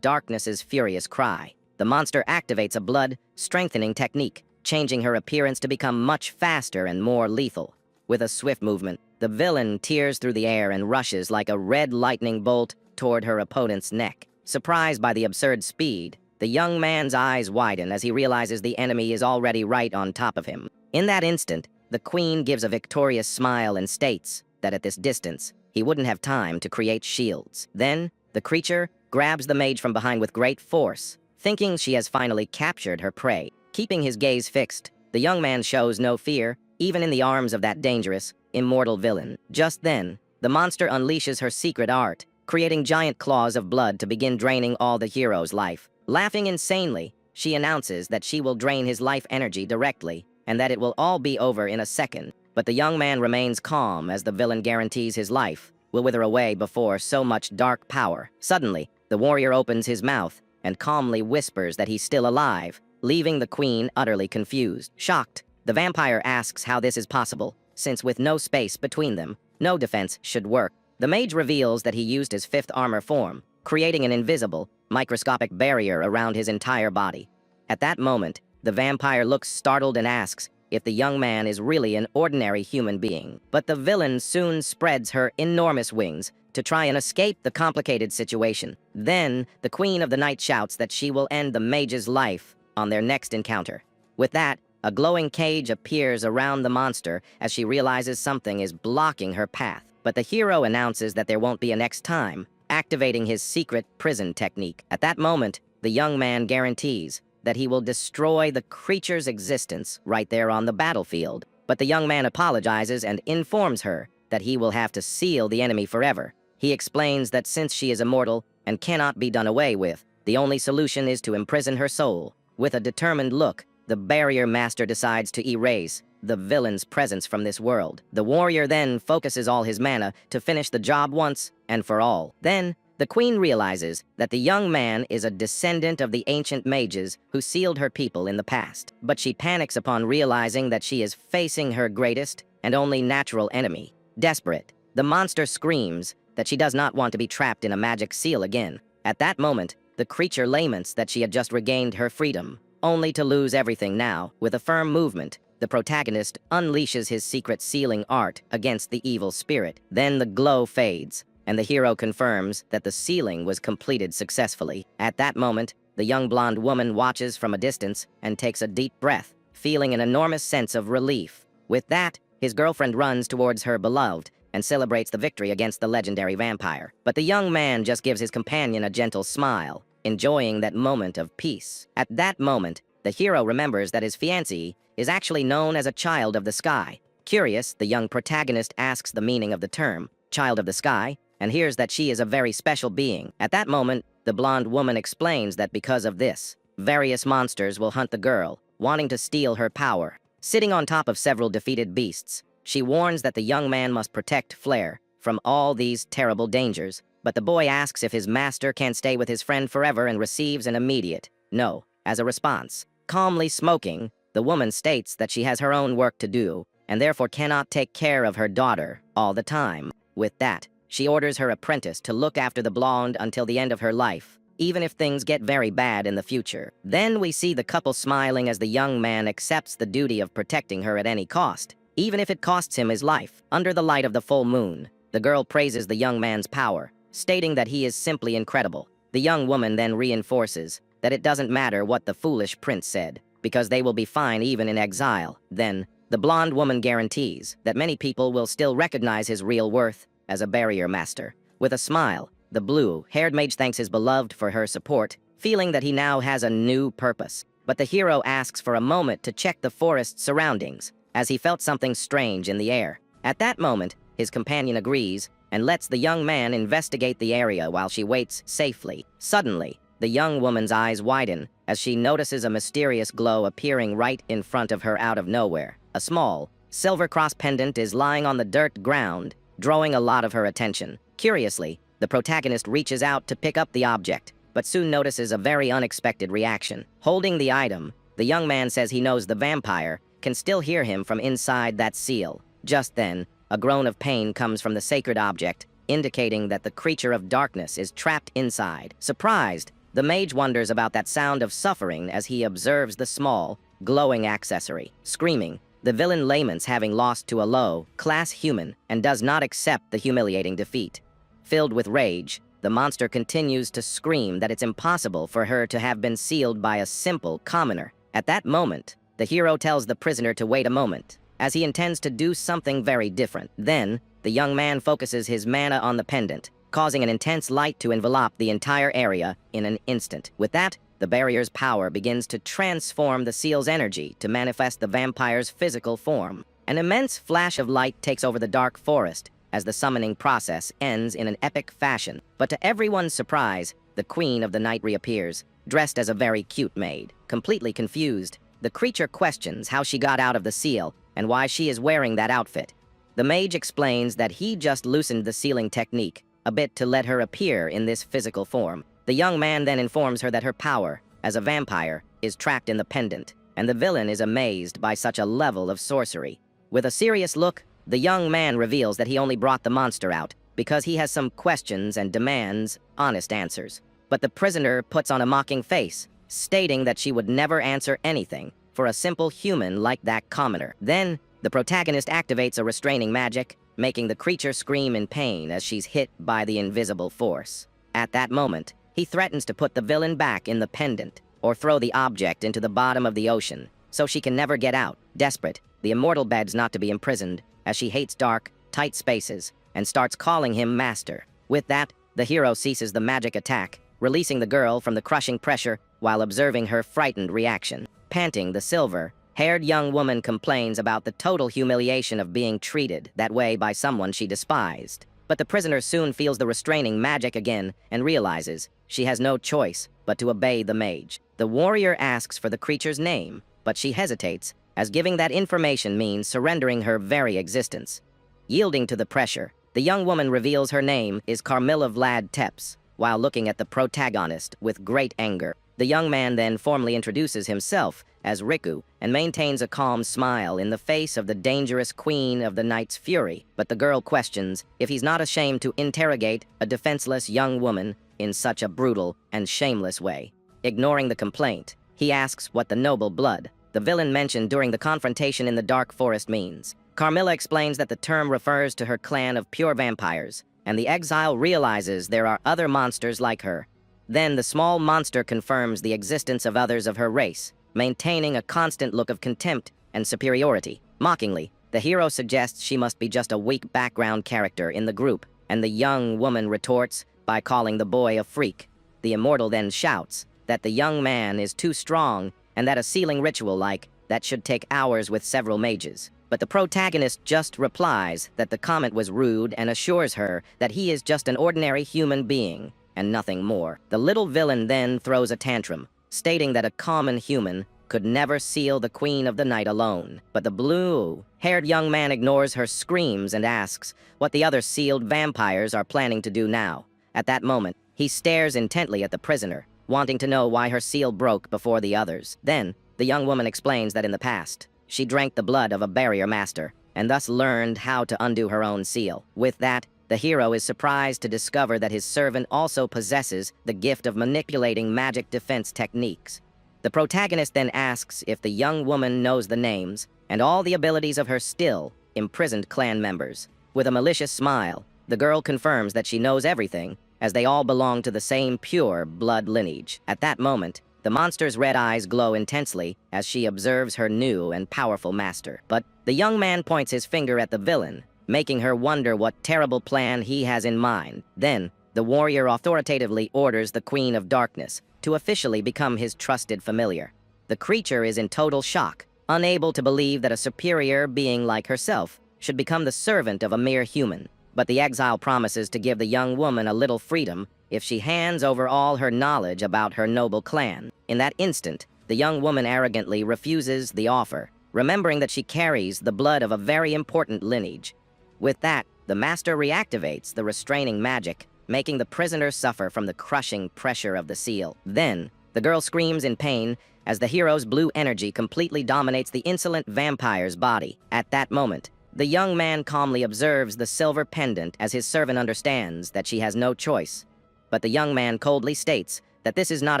darkness's furious cry. The monster activates a blood-strengthening technique, changing her appearance to become much faster and more lethal. With a swift movement, the villain tears through the air and rushes like a red lightning bolt toward her opponent's neck. Surprised by the absurd speed, the young man's eyes widen as he realizes the enemy is already right on top of him. In that instant, the queen gives a victorious smile and states that at this distance, he wouldn't have time to create shields. Then, the creature grabs the mage from behind with great force, thinking she has finally captured her prey. Keeping his gaze fixed, the young man shows no fear, even in the arms of that dangerous, immortal villain. Just then, the monster unleashes her secret art, creating giant claws of blood to begin draining all the hero's life. Laughing insanely, she announces that she will drain his life energy directly, and that it will all be over in a second. But the young man remains calm as the villain guarantees his life will wither away before so much dark power. Suddenly, the warrior opens his mouth and calmly whispers that he's still alive, leaving the queen utterly confused. Shocked, the vampire asks how this is possible, since with no space between them, no defense should work. The mage reveals that he used his fifth armor form, creating an invisible, microscopic barrier around his entire body. At that moment, the vampire looks startled and asks if the young man is really an ordinary human being. But the villain soon spreads her enormous wings to try and escape the complicated situation. Then, the Queen of the Night shouts that she will end the mage's life on their next encounter. With that, a glowing cage appears around the monster as she realizes something is blocking her path. But the hero announces that there won't be a next time, activating his secret prison technique. At that moment, the young man guarantees that he will destroy the creature's existence right there on the battlefield. But the young man apologizes and informs her that he will have to seal the enemy forever. He explains that since she is immortal and cannot be done away with, the only solution is to imprison her soul. With a determined look, the barrier master decides to erase the villain's presence from this world. The warrior then focuses all his mana to finish the job once and for all. Then, the queen realizes that the young man is a descendant of the ancient mages who sealed her people in the past. But she panics upon realizing that she is facing her greatest and only natural enemy. Desperate, the monster screams that she does not want to be trapped in a magic seal again. At that moment, the creature laments that she had just regained her freedom, only to lose everything now. With a firm movement, the protagonist unleashes his secret sealing art against the evil spirit. Then the glow fades, and the hero confirms that the sealing was completed successfully. At that moment, the young blonde woman watches from a distance and takes a deep breath, feeling an enormous sense of relief. With that, his girlfriend runs towards her beloved and celebrates the victory against the legendary vampire. But the young man just gives his companion a gentle smile, enjoying that moment of peace. At that moment, the hero remembers that his fiancée is actually known as a child of the sky. Curious, the young protagonist asks the meaning of the term, child of the sky, and hears that she is a very special being. At that moment, the blonde woman explains that because of this, various monsters will hunt the girl, wanting to steal her power. Sitting on top of several defeated beasts, she warns that the young man must protect Flair from all these terrible dangers, but the boy asks if his master can stay with his friend forever and receives an immediate no as a response. Calmly smoking, the woman states that she has her own work to do, and therefore cannot take care of her daughter all the time. With that, she orders her apprentice to look after the blonde until the end of her life, even if things get very bad in the future. Then we see the couple smiling as the young man accepts the duty of protecting her at any cost, even if it costs him his life. Under the light of the full moon, the girl praises the young man's power, stating that he is simply incredible. The young woman then reinforces that it doesn't matter what the foolish prince said, because they will be fine even in exile. Then, the blonde woman guarantees that many people will still recognize his real worth as a barrier master. With a smile, the blue-haired mage thanks his beloved for her support, feeling that he now has a new purpose. But the hero asks for a moment to check the forest's surroundings, as he felt something strange in the air. At that moment, his companion agrees and lets the young man investigate the area while she waits safely. Suddenly, the young woman's eyes widen as she notices a mysterious glow appearing right in front of her out of nowhere. A small, silver cross pendant is lying on the dirt ground, drawing a lot of her attention. Curiously, the protagonist reaches out to pick up the object, but soon notices a very unexpected reaction. Holding the item, the young man says he knows the vampire can still hear him from inside that seal. Just then, a groan of pain comes from the sacred object, indicating that the creature of darkness is trapped inside. Surprised, the mage wonders about that sound of suffering as he observes the small, glowing accessory. Screaming, the villain laments having lost to a low-class human and does not accept the humiliating defeat. Filled with rage, the monster continues to scream that it's impossible for her to have been sealed by a simple commoner. At that moment, the hero tells the prisoner to wait a moment, as he intends to do something very different. Then, the young man focuses his mana on the pendant, causing an intense light to envelop the entire area in an instant. With that, the barrier's power begins to transform the seal's energy to manifest the vampire's physical form. An immense flash of light takes over the dark forest as the summoning process ends in an epic fashion. But to everyone's surprise, the Queen of the Night reappears, dressed as a very cute maid. Completely confused, the creature questions how she got out of the seal and why she is wearing that outfit. The mage explains that he just loosened the sealing technique a bit to let her appear in this physical form. The young man then informs her that her power, as a vampire, is trapped in the pendant, and the villain is amazed by such a level of sorcery. With a serious look, the young man reveals that he only brought the monster out because he has some questions and demands honest answers. But the prisoner puts on a mocking face, stating that she would never answer anything for a simple human like that commoner. Then, the protagonist activates a restraining magic, making the creature scream in pain as she's hit by the invisible force. At that moment, he threatens to put the villain back in the pendant, or throw the object into the bottom of the ocean, so she can never get out. Desperate, the immortal begs not to be imprisoned, as she hates dark, tight spaces, and starts calling him master. With that, the hero ceases the magic attack, releasing the girl from the crushing pressure while observing her frightened reaction. Panting, the silver-haired young woman complains about the total humiliation of being treated that way by someone she despised. But the prisoner soon feels the restraining magic again and realizes she has no choice but to obey the mage. The warrior asks for the creature's name, but she hesitates, as giving that information means surrendering her very existence. Yielding to the pressure, the young woman reveals her name is Carmilla Vlad Tepes, while looking at the protagonist with great anger. The young man then formally introduces himself as Riku and maintains a calm smile in the face of the dangerous Queen of the Night's fury, but the girl questions if he's not ashamed to interrogate a defenseless young woman in such a brutal and shameless way. Ignoring the complaint, he asks what the noble blood the villain mentioned during the confrontation in the dark forest means. Carmilla explains that the term refers to her clan of pure vampires, and the exile realizes there are other monsters like her. Then the small monster confirms the existence of others of her race, maintaining a constant look of contempt and superiority. Mockingly, the hero suggests she must be just a weak background character in the group, and the young woman retorts by calling the boy a freak. The immortal then shouts that the young man is too strong and that a sealing ritual like that should take hours with several mages. But the protagonist just replies that the comment was rude and assures her that he is just an ordinary human being and nothing more. The little villain then throws a tantrum, stating that a common human could never seal the Queen of the Night alone. But the blue-haired young man ignores her screams and asks what the other sealed vampires are planning to do now. At that moment, he stares intently at the prisoner, wanting to know why her seal broke before the others. Then, the young woman explains that in the past, she drank the blood of a barrier master, and thus learned how to undo her own seal. With that, the hero is surprised to discover that his servant also possesses the gift of manipulating magic defense techniques. The protagonist then asks if the young woman knows the names and all the abilities of her still imprisoned clan members. With a malicious smile, the girl confirms that she knows everything, as they all belong to the same pure blood lineage. At that moment, the monster's red eyes glow intensely as she observes her new and powerful master. But the young man points his finger at the villain, making her wonder what terrible plan he has in mind. Then, the warrior authoritatively orders the Queen of Darkness to officially become his trusted familiar. The creature is in total shock, unable to believe that a superior being like herself should become the servant of a mere human. But the exile promises to give the young woman a little freedom if she hands over all her knowledge about her noble clan. In that instant, the young woman arrogantly refuses the offer, remembering that she carries the blood of a very important lineage. With that, the master reactivates the restraining magic, making the prisoner suffer from the crushing pressure of the seal. Then, the girl screams in pain as the hero's blue energy completely dominates the insolent vampire's body. At that moment, the young man calmly observes the silver pendant as his servant understands that she has no choice. But the young man coldly states that this is not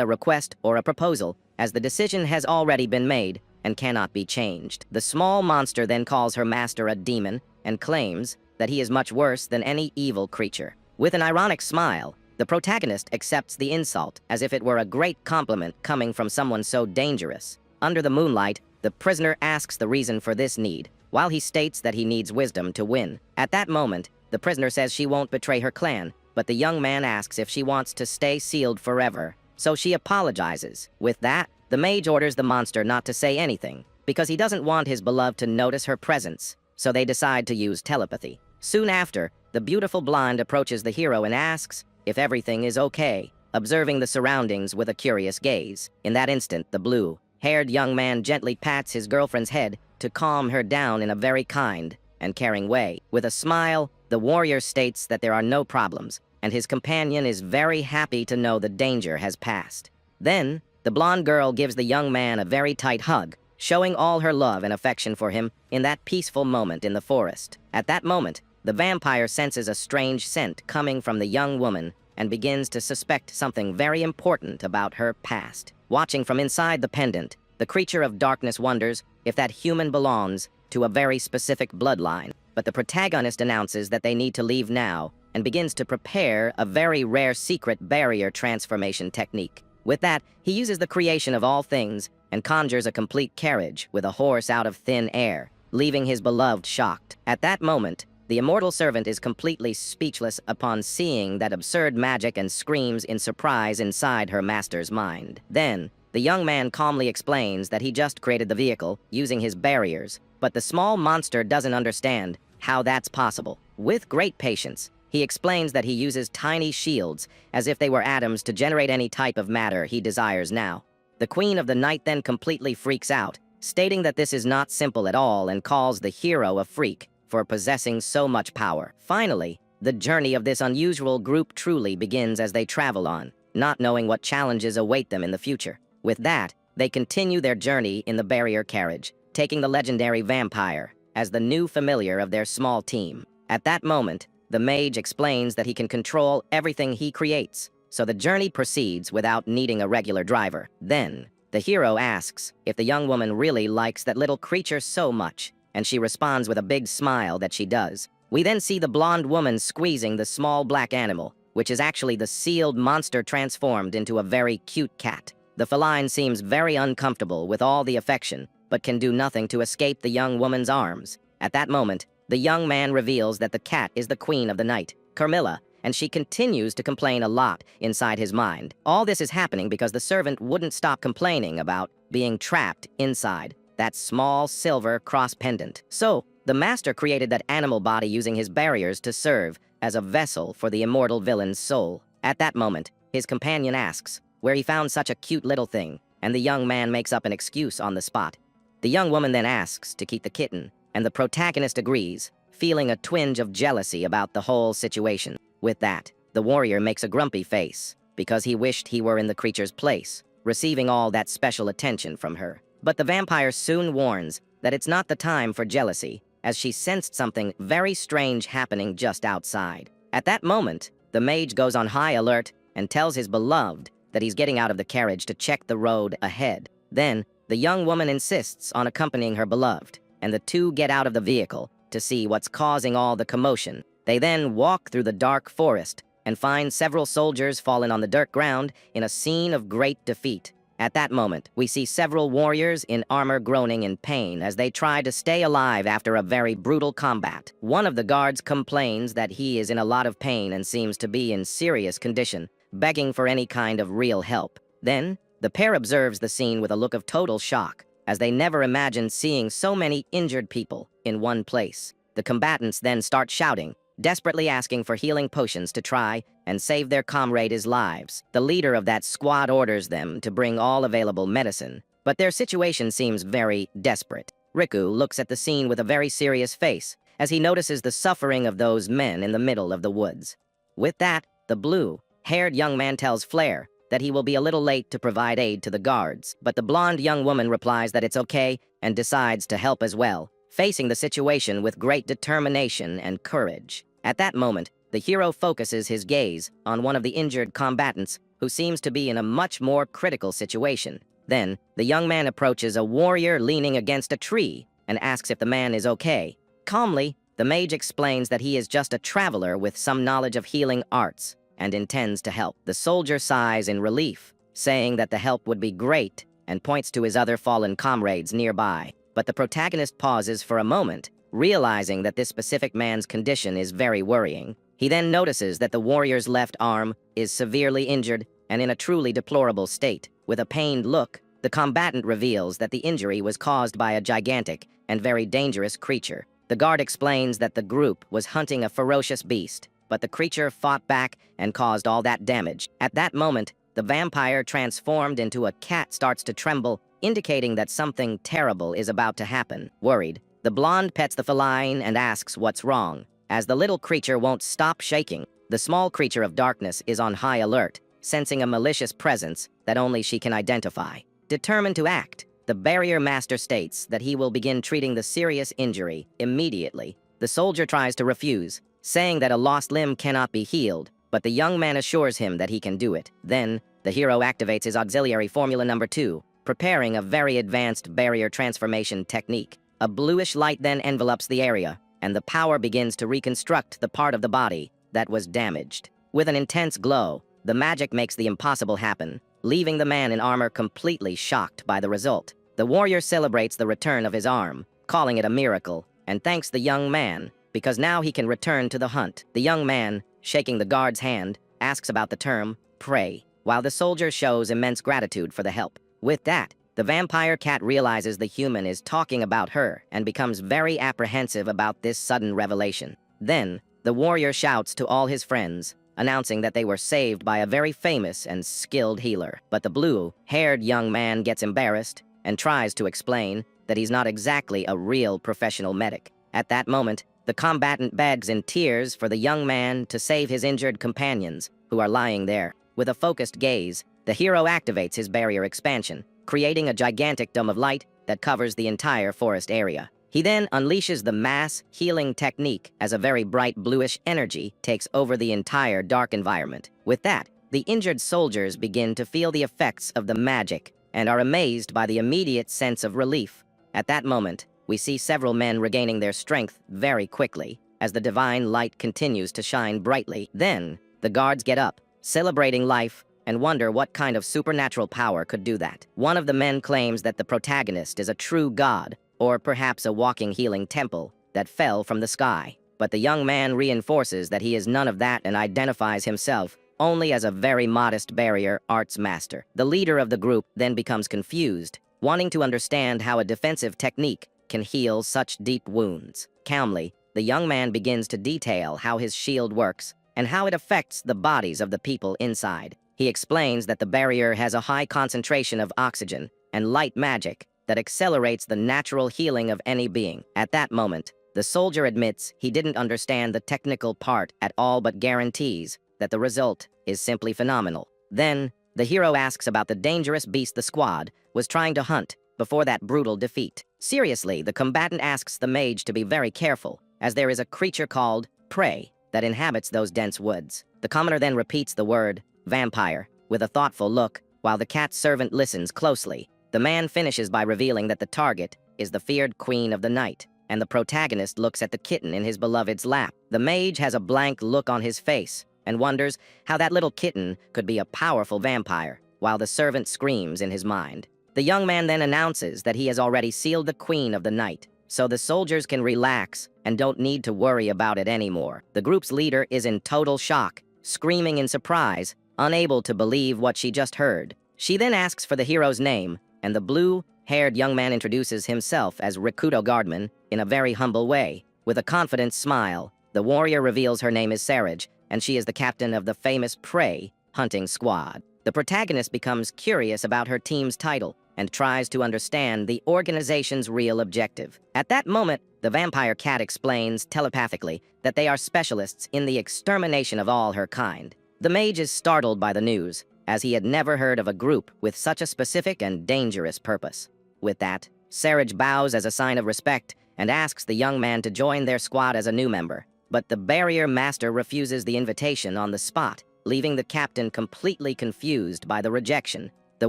a request or a proposal, as the decision has already been made and cannot be changed. The small monster then calls her master a demon and claims that he is much worse than any evil creature. With an ironic smile, the protagonist accepts the insult as if it were a great compliment coming from someone so dangerous. Under the moonlight, the prisoner asks the reason for this need, while he states that he needs wisdom to win. At that moment, the prisoner says she won't betray her clan, but the young man asks if she wants to stay sealed forever, so she apologizes. With that, the mage orders the monster not to say anything, because he doesn't want his beloved to notice her presence, so they decide to use telepathy. Soon after, the beautiful blonde approaches the hero and asks if everything is okay, observing the surroundings with a curious gaze. In that instant, the blue-haired young man gently pats his girlfriend's head to calm her down in a very kind and caring way. With a smile, the warrior states that there are no problems, and his companion is very happy to know the danger has passed. Then, the blonde girl gives the young man a very tight hug, showing all her love and affection for him in that peaceful moment in the forest. At that moment, the vampire senses a strange scent coming from the young woman and begins to suspect something very important about her past. Watching from inside the pendant, the creature of darkness wonders if that human belongs to a very specific bloodline. But the protagonist announces that they need to leave now and begins to prepare a very rare secret barrier transformation technique. With that, he uses the creation of all things and conjures a complete carriage with a horse out of thin air, leaving his beloved shocked. At that moment, the immortal servant is completely speechless upon seeing that absurd magic and screams in surprise inside her master's mind. Then, the young man calmly explains that he just created the vehicle using his barriers, but the small monster doesn't understand how that's possible. With great patience, he explains that he uses tiny shields as if they were atoms to generate any type of matter he desires now. The Queen of the Night then completely freaks out, stating that this is not simple at all and calls the hero a freak for possessing so much power. Finally, the journey of this unusual group truly begins as they travel on, not knowing what challenges await them in the future. With that, they continue their journey in the barrier carriage, taking the legendary vampire as the new familiar of their small team. At that moment, the mage explains that he can control everything he creates, so the journey proceeds without needing a regular driver. Then, the hero asks if the young woman really likes that little creature so much, and she responds with a big smile that she does. We then see the blonde woman squeezing the small black animal, which is actually the sealed monster transformed into a very cute cat. The feline seems very uncomfortable with all the affection, but can do nothing to escape the young woman's arms. At that moment, the young man reveals that the cat is the Queen of the Night, Carmilla, and she continues to complain a lot inside his mind. All this is happening because the servant wouldn't stop complaining about being trapped inside that small silver cross pendant. So, the master created that animal body using his barriers to serve as a vessel for the immortal villain's soul. At that moment, his companion asks where he found such a cute little thing, and the young man makes up an excuse on the spot. The young woman then asks to keep the kitten, and the protagonist agrees, feeling a twinge of jealousy about the whole situation. With that, the warrior makes a grumpy face, because he wished he were in the creature's place, receiving all that special attention from her. But the vampire soon warns that it's not the time for jealousy, as she sensed something very strange happening just outside. At that moment, the mage goes on high alert and tells his beloved that he's getting out of the carriage to check the road ahead. Then, the young woman insists on accompanying her beloved, and the two get out of the vehicle to see what's causing all the commotion. They then walk through the dark forest and find several soldiers fallen on the dirt ground in a scene of great defeat. At that moment, we see several warriors in armor groaning in pain as they try to stay alive after a very brutal combat. One of the guards complains that he is in a lot of pain and seems to be in serious condition, begging for any kind of real help. Then, the pair observes the scene with a look of total shock, as they never imagined seeing so many injured people in one place. The combatants then start shouting, desperately asking for healing potions to try and save their comrades' lives. The leader of that squad orders them to bring all available medicine, but their situation seems very desperate. Riku looks at the scene with a very serious face as he notices the suffering of those men in the middle of the woods. With that, the blue-haired young man tells Flair that he will be a little late to provide aid to the guards, but the blonde young woman replies that it's okay and decides to help as well, facing the situation with great determination and courage. At that moment, the hero focuses his gaze on one of the injured combatants who seems to be in a much more critical situation. Then, the young man approaches a warrior leaning against a tree and asks if the man is okay. Calmly, the mage explains that he is just a traveler with some knowledge of healing arts and intends to help. The soldier sighs in relief, saying that the help would be great and points to his other fallen comrades nearby. But the protagonist pauses for a moment, realizing that this specific man's condition is very worrying. He then notices that the warrior's left arm is severely injured and in a truly deplorable state. With a pained look, the combatant reveals that the injury was caused by a gigantic and very dangerous creature. The guard explains that the group was hunting a ferocious beast, but the creature fought back and caused all that damage. At that moment, the vampire transformed into a cat starts to tremble, indicating that something terrible is about to happen. Worried, the blonde pets the feline and asks what's wrong. As the little creature won't stop shaking, the small creature of darkness is on high alert, sensing a malicious presence that only she can identify. Determined to act, the barrier master states that he will begin treating the serious injury immediately. The soldier tries to refuse, saying that a lost limb cannot be healed, but the young man assures him that he can do it. Then, the hero activates his auxiliary formula number 2, preparing a very advanced barrier transformation technique. A bluish light then envelops the area, and the power begins to reconstruct the part of the body that was damaged. With an intense glow, the magic makes the impossible happen, leaving the man in armor completely shocked by the result. The warrior celebrates the return of his arm, calling it a miracle, and thanks the young man, because now he can return to the hunt. The young man, shaking the guard's hand, asks about the term, prey, while the soldier shows immense gratitude for the help. With that, the vampire cat realizes the human is talking about her and becomes very apprehensive about this sudden revelation. Then, the warrior shouts to all his friends, announcing that they were saved by a very famous and skilled healer. But the blue-haired young man gets embarrassed and tries to explain that he's not exactly a real professional medic. At that moment, the combatant begs in tears for the young man to save his injured companions, who are lying there. With a focused gaze, the hero activates his barrier expansion, creating a gigantic dome of light that covers the entire forest area. He then unleashes the mass healing technique as a very bright bluish energy takes over the entire dark environment. With that, the injured soldiers begin to feel the effects of the magic and are amazed by the immediate sense of relief. At that moment, we see several men regaining their strength very quickly as the divine light continues to shine brightly. Then, the guards get up, celebrating life, and wonder what kind of supernatural power could do that. One of the men claims that the protagonist is a true god, or perhaps a walking healing temple that fell from the sky. But the young man reinforces that he is none of that and identifies himself only as a very modest barrier arts master. The leader of the group then becomes confused, wanting to understand how a defensive technique can heal such deep wounds. Calmly, the young man begins to detail how his shield works and how it affects the bodies of the people inside. He explains that the barrier has a high concentration of oxygen and light magic that accelerates the natural healing of any being. At that moment, the soldier admits he didn't understand the technical part at all but guarantees that the result is simply phenomenal. Then, the hero asks about the dangerous beast the squad was trying to hunt before that brutal defeat. Seriously, the combatant asks the mage to be very careful, as there is a creature called prey that inhabits those dense woods. The commoner then repeats the word vampire with a thoughtful look, while the cat servant listens closely. The man finishes by revealing that the target is the feared queen of the night, and the protagonist looks at the kitten in his beloved's lap. The mage has a blank look on his face and wonders how that little kitten could be a powerful vampire, while the servant screams in his mind. The young man then announces that he has already sealed the queen of the night, so the soldiers can relax and don't need to worry about it anymore. The group's leader is in total shock, screaming in surprise, unable to believe what she just heard. She then asks for the hero's name, and the blue-haired young man introduces himself as Rikuto Guardman in a very humble way. With a confident smile, the warrior reveals her name is Saraj, and she is the captain of the famous prey hunting squad. The protagonist becomes curious about her team's title and tries to understand the organization's real objective. At that moment, the vampire cat explains telepathically that they are specialists in the extermination of all her kind. The mage is startled by the news, as he had never heard of a group with such a specific and dangerous purpose. With that, Saraj bows as a sign of respect and asks the young man to join their squad as a new member. But the barrier master refuses the invitation on the spot, leaving the captain completely confused by the rejection. The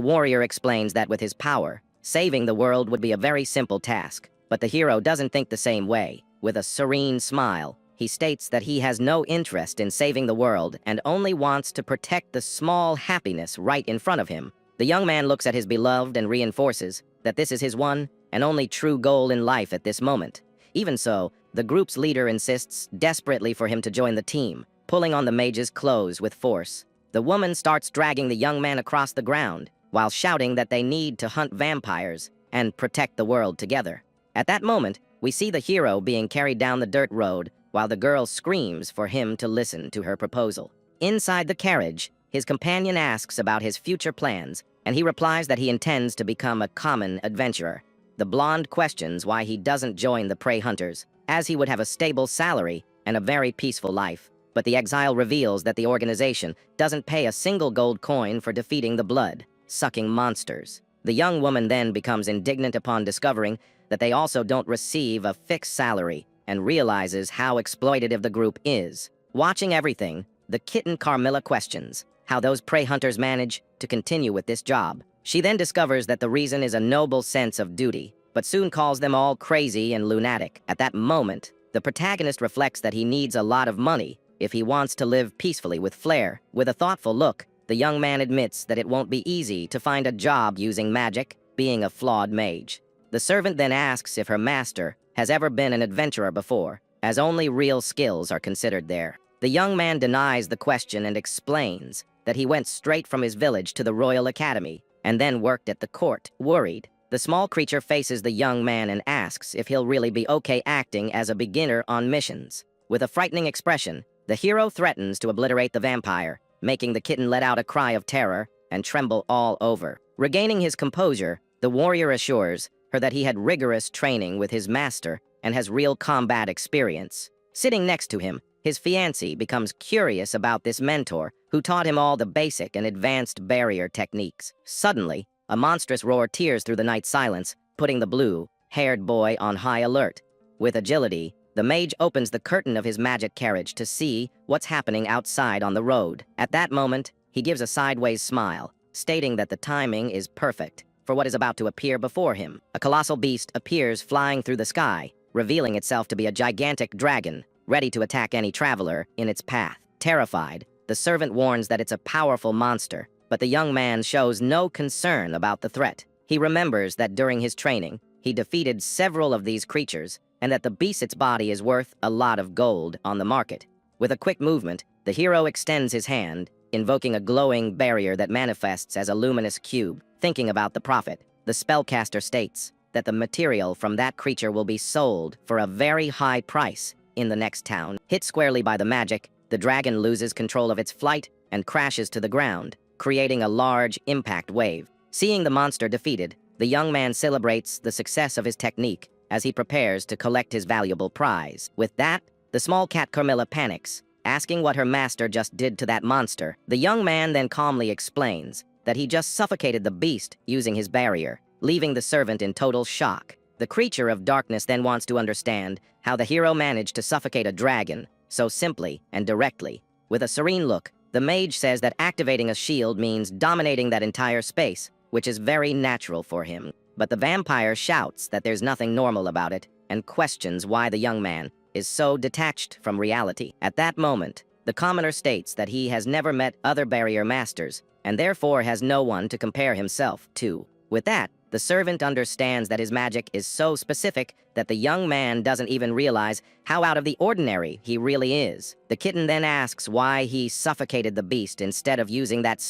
warrior explains that with his power, saving the world would be a very simple task. But the hero doesn't think the same way. With a serene smile, he states that he has no interest in saving the world and only wants to protect the small happiness right in front of him. The young man looks at his beloved and reinforces that this is his one and only true goal in life at this moment. Even so, the group's leader insists desperately for him to join the team, pulling on the mage's clothes with force. The woman starts dragging the young man across the ground, while shouting that they need to hunt vampires and protect the world together. At that moment, we see the hero being carried down the dirt road, while the girl screams for him to listen to her proposal. Inside the carriage, his companion asks about his future plans, and he replies that he intends to become a common adventurer. The blonde questions why he doesn't join the prey hunters, as he would have a stable salary and a very peaceful life. But the exile reveals that the organization doesn't pay a single gold coin for defeating the blood-sucking monsters. The young woman then becomes indignant upon discovering that they also don't receive a fixed salary and realizes how exploitative the group is. Watching everything, the kitten Carmilla questions how those prey hunters manage to continue with this job. She then discovers that the reason is a noble sense of duty, but soon calls them all crazy and lunatic. At that moment, the protagonist reflects that he needs a lot of money if he wants to live peacefully with flair. With a thoughtful look, the young man admits that it won't be easy to find a job using magic, being a flawed mage. The servant then asks if her master has ever been an adventurer before, as only real skills are considered there. The young man denies the question and explains that he went straight from his village to the Royal Academy and then worked at the court. Worried, the small creature faces the young man and asks if he'll really be okay acting as a beginner on missions. With a frightening expression, the hero threatens to obliterate the vampire, making the kitten let out a cry of terror and tremble all over. Regaining his composure, the warrior assures her that he had rigorous training with his master and has real combat experience. Sitting next to him, his fiancée becomes curious about this mentor who taught him all the basic and advanced barrier techniques. Suddenly, a monstrous roar tears through the night silence, putting the blue-haired boy on high alert. With agility, the mage opens the curtain of his magic carriage to see what's happening outside on the road. At that moment, he gives a sideways smile, stating that the timing is perfect for what is about to appear before him. A colossal beast appears flying through the sky, revealing itself to be a gigantic dragon, ready to attack any traveler in its path. Terrified, the servant warns that it's a powerful monster, but the young man shows no concern about the threat. He remembers that during his training, he defeated several of these creatures, and that the beast's body is worth a lot of gold on the market. With a quick movement, the hero extends his hand, invoking a glowing barrier that manifests as a luminous cube. Thinking about the profit, the spellcaster states that the material from that creature will be sold for a very high price in the next town. Hit squarely by the magic, the dragon loses control of its flight and crashes to the ground, creating a large impact wave. Seeing the monster defeated, the young man celebrates the success of his technique as he prepares to collect his valuable prize. With that, the small cat Carmilla panics, asking what her master just did to that monster. The young man then calmly explains that he just suffocated the beast using his barrier, leaving the servant in total shock. The creature of darkness then wants to understand how the hero managed to suffocate a dragon so simply and directly. With a serene look, the mage says that activating a shield means dominating that entire space, which is very natural for him. But the vampire shouts that there's nothing normal about it and questions why the young man is so detached from reality. At that moment, the commoner states that he has never met other barrier masters and therefore has no one to compare himself to. With that, the servant understands that his magic is so specific that the young man doesn't even realize how out of the ordinary he really is. The kitten then asks why he suffocated the beast instead of using that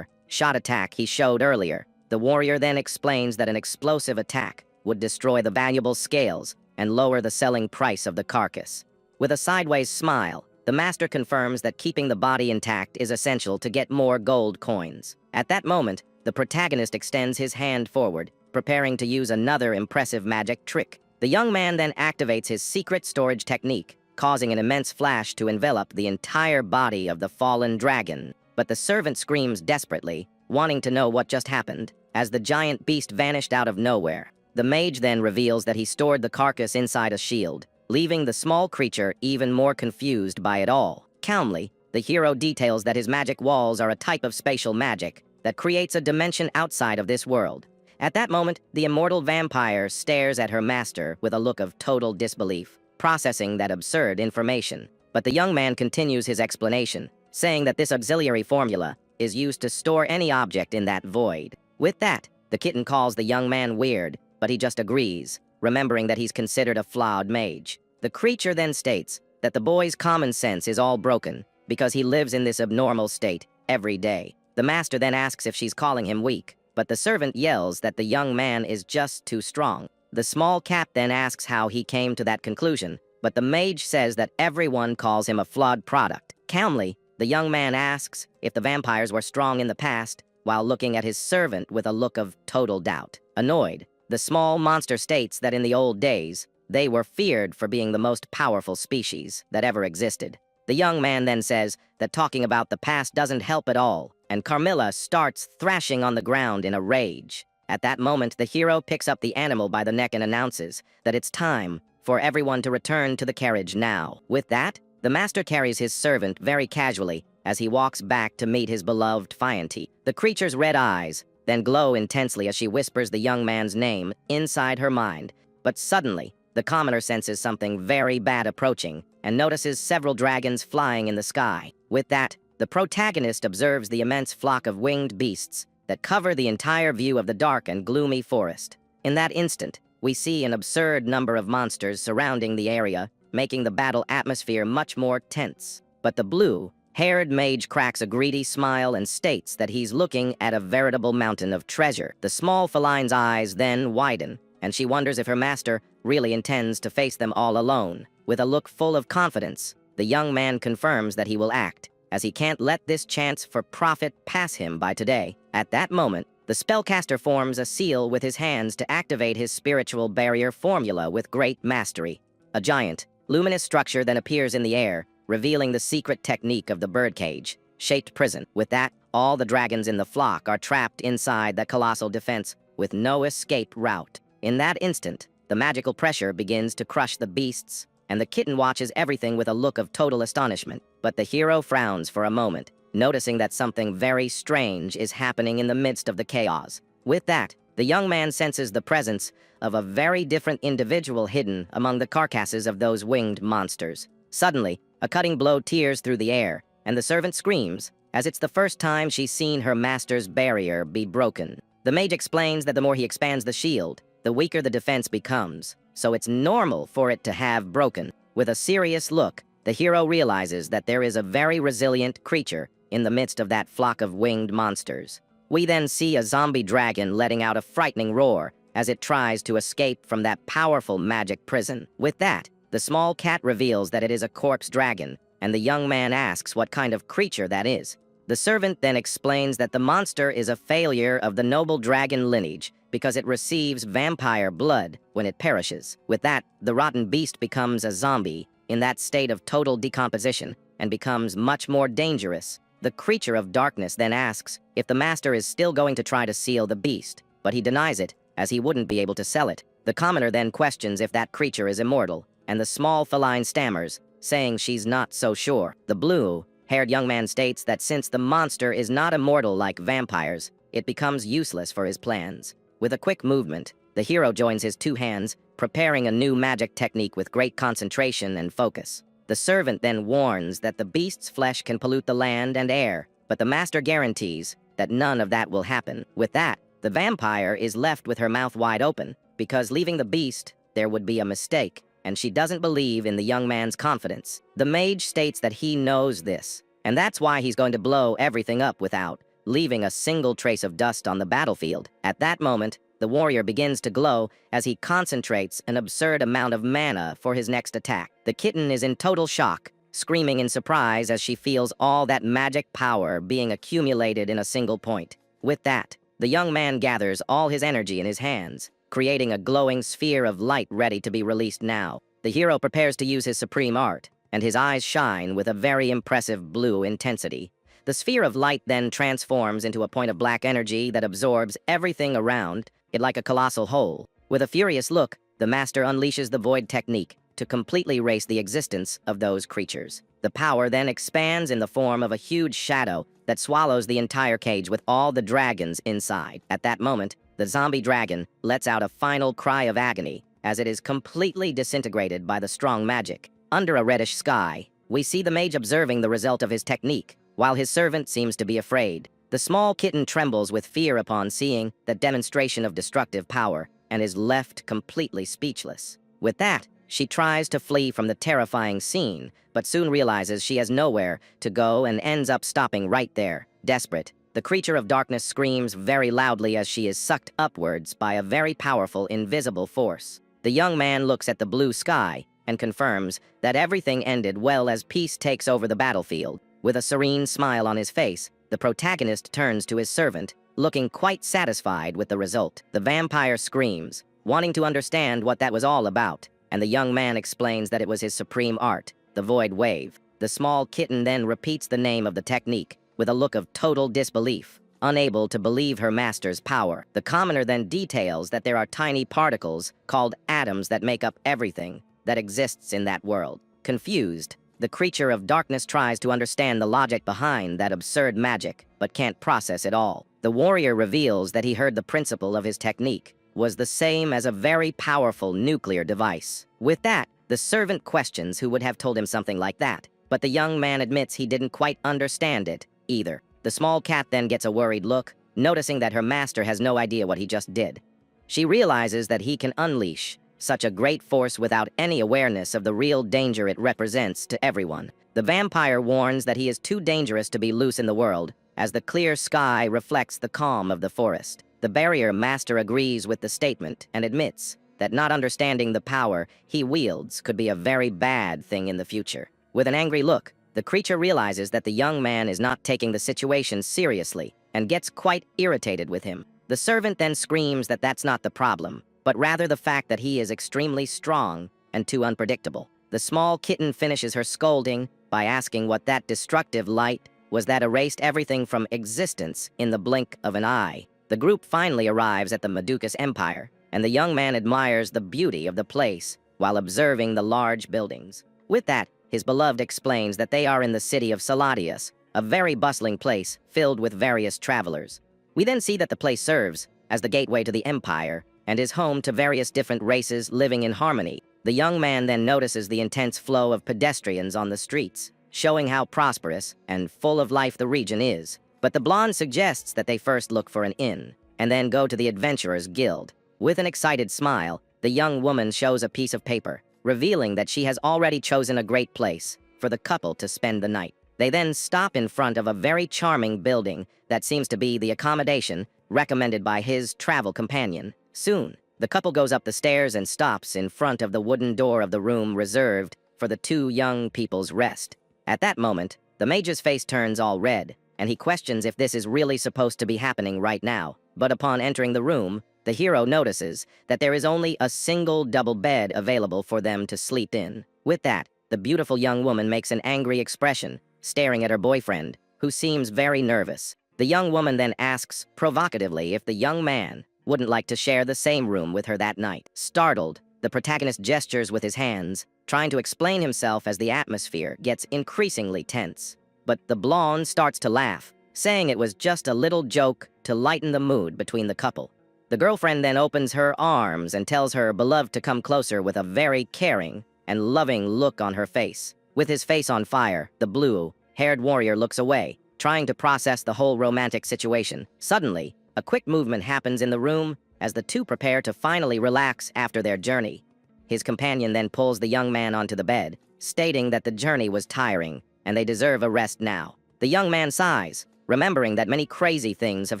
shot attack he showed earlier. The warrior then explains that an explosive attack would destroy the valuable scales and lower the selling price of the carcass. With a sideways smile, the master confirms that keeping the body intact is essential to get more gold coins. At that moment, the protagonist extends his hand forward, preparing to use another impressive magic trick. The young man then activates his secret storage technique, causing an immense flash to envelop the entire body of the fallen dragon. But the servant screams desperately, wanting to know what just happened, as the giant beast vanished out of nowhere. The mage then reveals that he stored the carcass inside a shield, leaving the small creature even more confused by it all. Calmly, the hero details that his magic walls are a type of spatial magic that creates a dimension outside of this world. At that moment, the immortal vampire stares at her master with a look of total disbelief, processing that absurd information. But the young man continues his explanation, saying that this auxiliary formula is used to store any object in that void. With that, the kitten calls the young man weird, but he just agrees, remembering that he's considered a flawed mage. The creature then states that the boy's common sense is all broken because he lives in this abnormal state every day. The master then asks if she's calling him weak, but the servant yells that the young man is just too strong. The small cat then asks how he came to that conclusion, but the mage says that everyone calls him a flawed product. Calmly, the young man asks if the vampires were strong in the past, while looking at his servant with a look of total doubt. Annoyed, the small monster states that in the old days, they were feared for being the most powerful species that ever existed. The young man then says that talking about the past doesn't help at all, and Carmilla starts thrashing on the ground in a rage. At that moment, the hero picks up the animal by the neck and announces that it's time for everyone to return to the carriage now. With that, the master carries his servant very casually as he walks back to meet his beloved Fianti. The creature's red eyes then glow intensely as she whispers the young man's name inside her mind. But suddenly, the commoner senses something very bad approaching and notices several dragons flying in the sky. With that, the protagonist observes the immense flock of winged beasts that cover the entire view of the dark and gloomy forest. In that instant, we see an absurd number of monsters surrounding the area, making the battle atmosphere much more tense. But the blue-haired mage cracks a greedy smile and states that he's looking at a veritable mountain of treasure. The small feline's eyes then widen, and she wonders if her master really intends to face them all alone. With a look full of confidence, the young man confirms that he will act, as he can't let this chance for profit pass him by today. At that moment, the spellcaster forms a seal with his hands to activate his spiritual barrier formula with great mastery. A giant, luminous structure then appears in the air, revealing the secret technique of the birdcage-shaped prison. With that, all the dragons in the flock are trapped inside the colossal defense with no escape route. In that instant, the magical pressure begins to crush the beasts, and the kitten watches everything with a look of total astonishment. But the hero frowns for a moment, noticing that something very strange is happening in the midst of the chaos. With that, the young man senses the presence of a very different individual hidden among the carcasses of those winged monsters. Suddenly, a cutting blow tears through the air, and the servant screams, as it's the first time she's seen her master's barrier be broken. The mage explains that the more he expands the shield, the weaker the defense becomes, so it's normal for it to have broken. With a serious look, the hero realizes that there is a very resilient creature in the midst of that flock of winged monsters. We then see a zombie dragon letting out a frightening roar as it tries to escape from that powerful magic prison. With that, the small cat reveals that it is a corpse dragon, and the young man asks what kind of creature that is. The servant then explains that the monster is a failure of the noble dragon lineage because it receives vampire blood when it perishes. With that, the rotten beast becomes a zombie in that state of total decomposition and becomes much more dangerous. The creature of darkness then asks if the master is still going to try to seal the beast, but he denies it, as he wouldn't be able to sell it. The commoner then questions if that creature is immortal, and the small feline stammers, saying she's not so sure. The blue-haired young man states that since the monster is not immortal like vampires, it becomes useless for his plans. With a quick movement, the hero joins his two hands, preparing a new magic technique with great concentration and focus. The servant then warns that the beast's flesh can pollute the land and air, but the master guarantees that none of that will happen. With that, the vampire is left with her mouth wide open, because leaving the beast, there would be a mistake, and she doesn't believe in the young man's confidence. The mage states that he knows this, and that's why he's going to blow everything up without leaving a single trace of dust on the battlefield. At that moment, the warrior begins to glow as he concentrates an absurd amount of mana for his next attack. The kitten is in total shock, screaming in surprise as she feels all that magic power being accumulated in a single point. With that, the young man gathers all his energy in his hands, creating a glowing sphere of light ready to be released now. The hero prepares to use his supreme art, and his eyes shine with a very impressive blue intensity. The sphere of light then transforms into a point of black energy that absorbs everything around it like a colossal whole. With a furious look, the master unleashes the void technique to completely erase the existence of those creatures. The power then expands in the form of a huge shadow that swallows the entire cage with all the dragons inside. At that moment, the zombie dragon lets out a final cry of agony as it is completely disintegrated by the strong magic. Under a reddish sky, we see the mage observing the result of his technique, while his servant seems to be afraid. The small kitten trembles with fear upon seeing that demonstration of destructive power and is left completely speechless. With that, she tries to flee from the terrifying scene, but soon realizes she has nowhere to go and ends up stopping right there. Desperate, the creature of darkness screams very loudly as she is sucked upwards by a very powerful invisible force. The young man looks at the blue sky and confirms that everything ended well as peace takes over the battlefield. With a serene smile on his face, the protagonist turns to his servant, looking quite satisfied with the result. The vampire screams, wanting to understand what that was all about, and the young man explains that it was his supreme art, the void wave. The small kitten then repeats the name of the technique with a look of total disbelief, unable to believe her master's power. The commoner then details that there are tiny particles called atoms that make up everything that exists in that world. Confused, the creature of darkness tries to understand the logic behind that absurd magic, but can't process it all. The warrior reveals that he heard the principle of his technique was the same as a very powerful nuclear device. With that, the servant questions who would have told him something like that, but the young man admits he didn't quite understand it either. The small cat then gets a worried look, noticing that her master has no idea what he just did. She realizes that he can unleash such a great force without any awareness of the real danger it represents to everyone. The vampire warns that he is too dangerous to be loose in the world, as the clear sky reflects the calm of the forest. The barrier master agrees with the statement and admits that not understanding the power he wields could be a very bad thing in the future. With an angry look, the creature realizes that the young man is not taking the situation seriously and gets quite irritated with him. The servant then screams that that's not the problem, but rather the fact that he is extremely strong and too unpredictable. The small kitten finishes her scolding by asking what that destructive light was that erased everything from existence in the blink of an eye. The group finally arrives at the Madukas Empire, and the young man admires the beauty of the place while observing the large buildings. With that, his beloved explains that they are in the city of Saladius, a very bustling place filled with various travelers. We then see that the place serves as the gateway to the empire and is home to various different races living in harmony. The young man then notices the intense flow of pedestrians on the streets, showing how prosperous and full of life the region is. But the blonde suggests that they first look for an inn, and then go to the Adventurers Guild. With an excited smile, the young woman shows a piece of paper, revealing that she has already chosen a great place for the couple to spend the night. They then stop in front of a very charming building that seems to be the accommodation recommended by his travel companion. Soon, the couple goes up the stairs and stops in front of the wooden door of the room reserved for the two young people's rest. At that moment, the mage's face turns all red, and he questions if this is really supposed to be happening right now. But upon entering the room, the hero notices that there is only a single double bed available for them to sleep in. With that, the beautiful young woman makes an angry expression, staring at her boyfriend, who seems very nervous. The young woman then asks provocatively if the young man wouldn't like to share the same room with her that night. Startled, the protagonist gestures with his hands, trying to explain himself as the atmosphere gets increasingly tense. But the blonde starts to laugh, saying it was just a little joke to lighten the mood between the couple. The girlfriend then opens her arms and tells her beloved to come closer with a very caring and loving look on her face. With his face on fire, the blue-haired warrior looks away, trying to process the whole romantic situation. Suddenly, a quick movement happens in the room as the two prepare to finally relax after their journey. His companion then pulls the young man onto the bed, stating that the journey was tiring and they deserve a rest now. The young man sighs, remembering that many crazy things have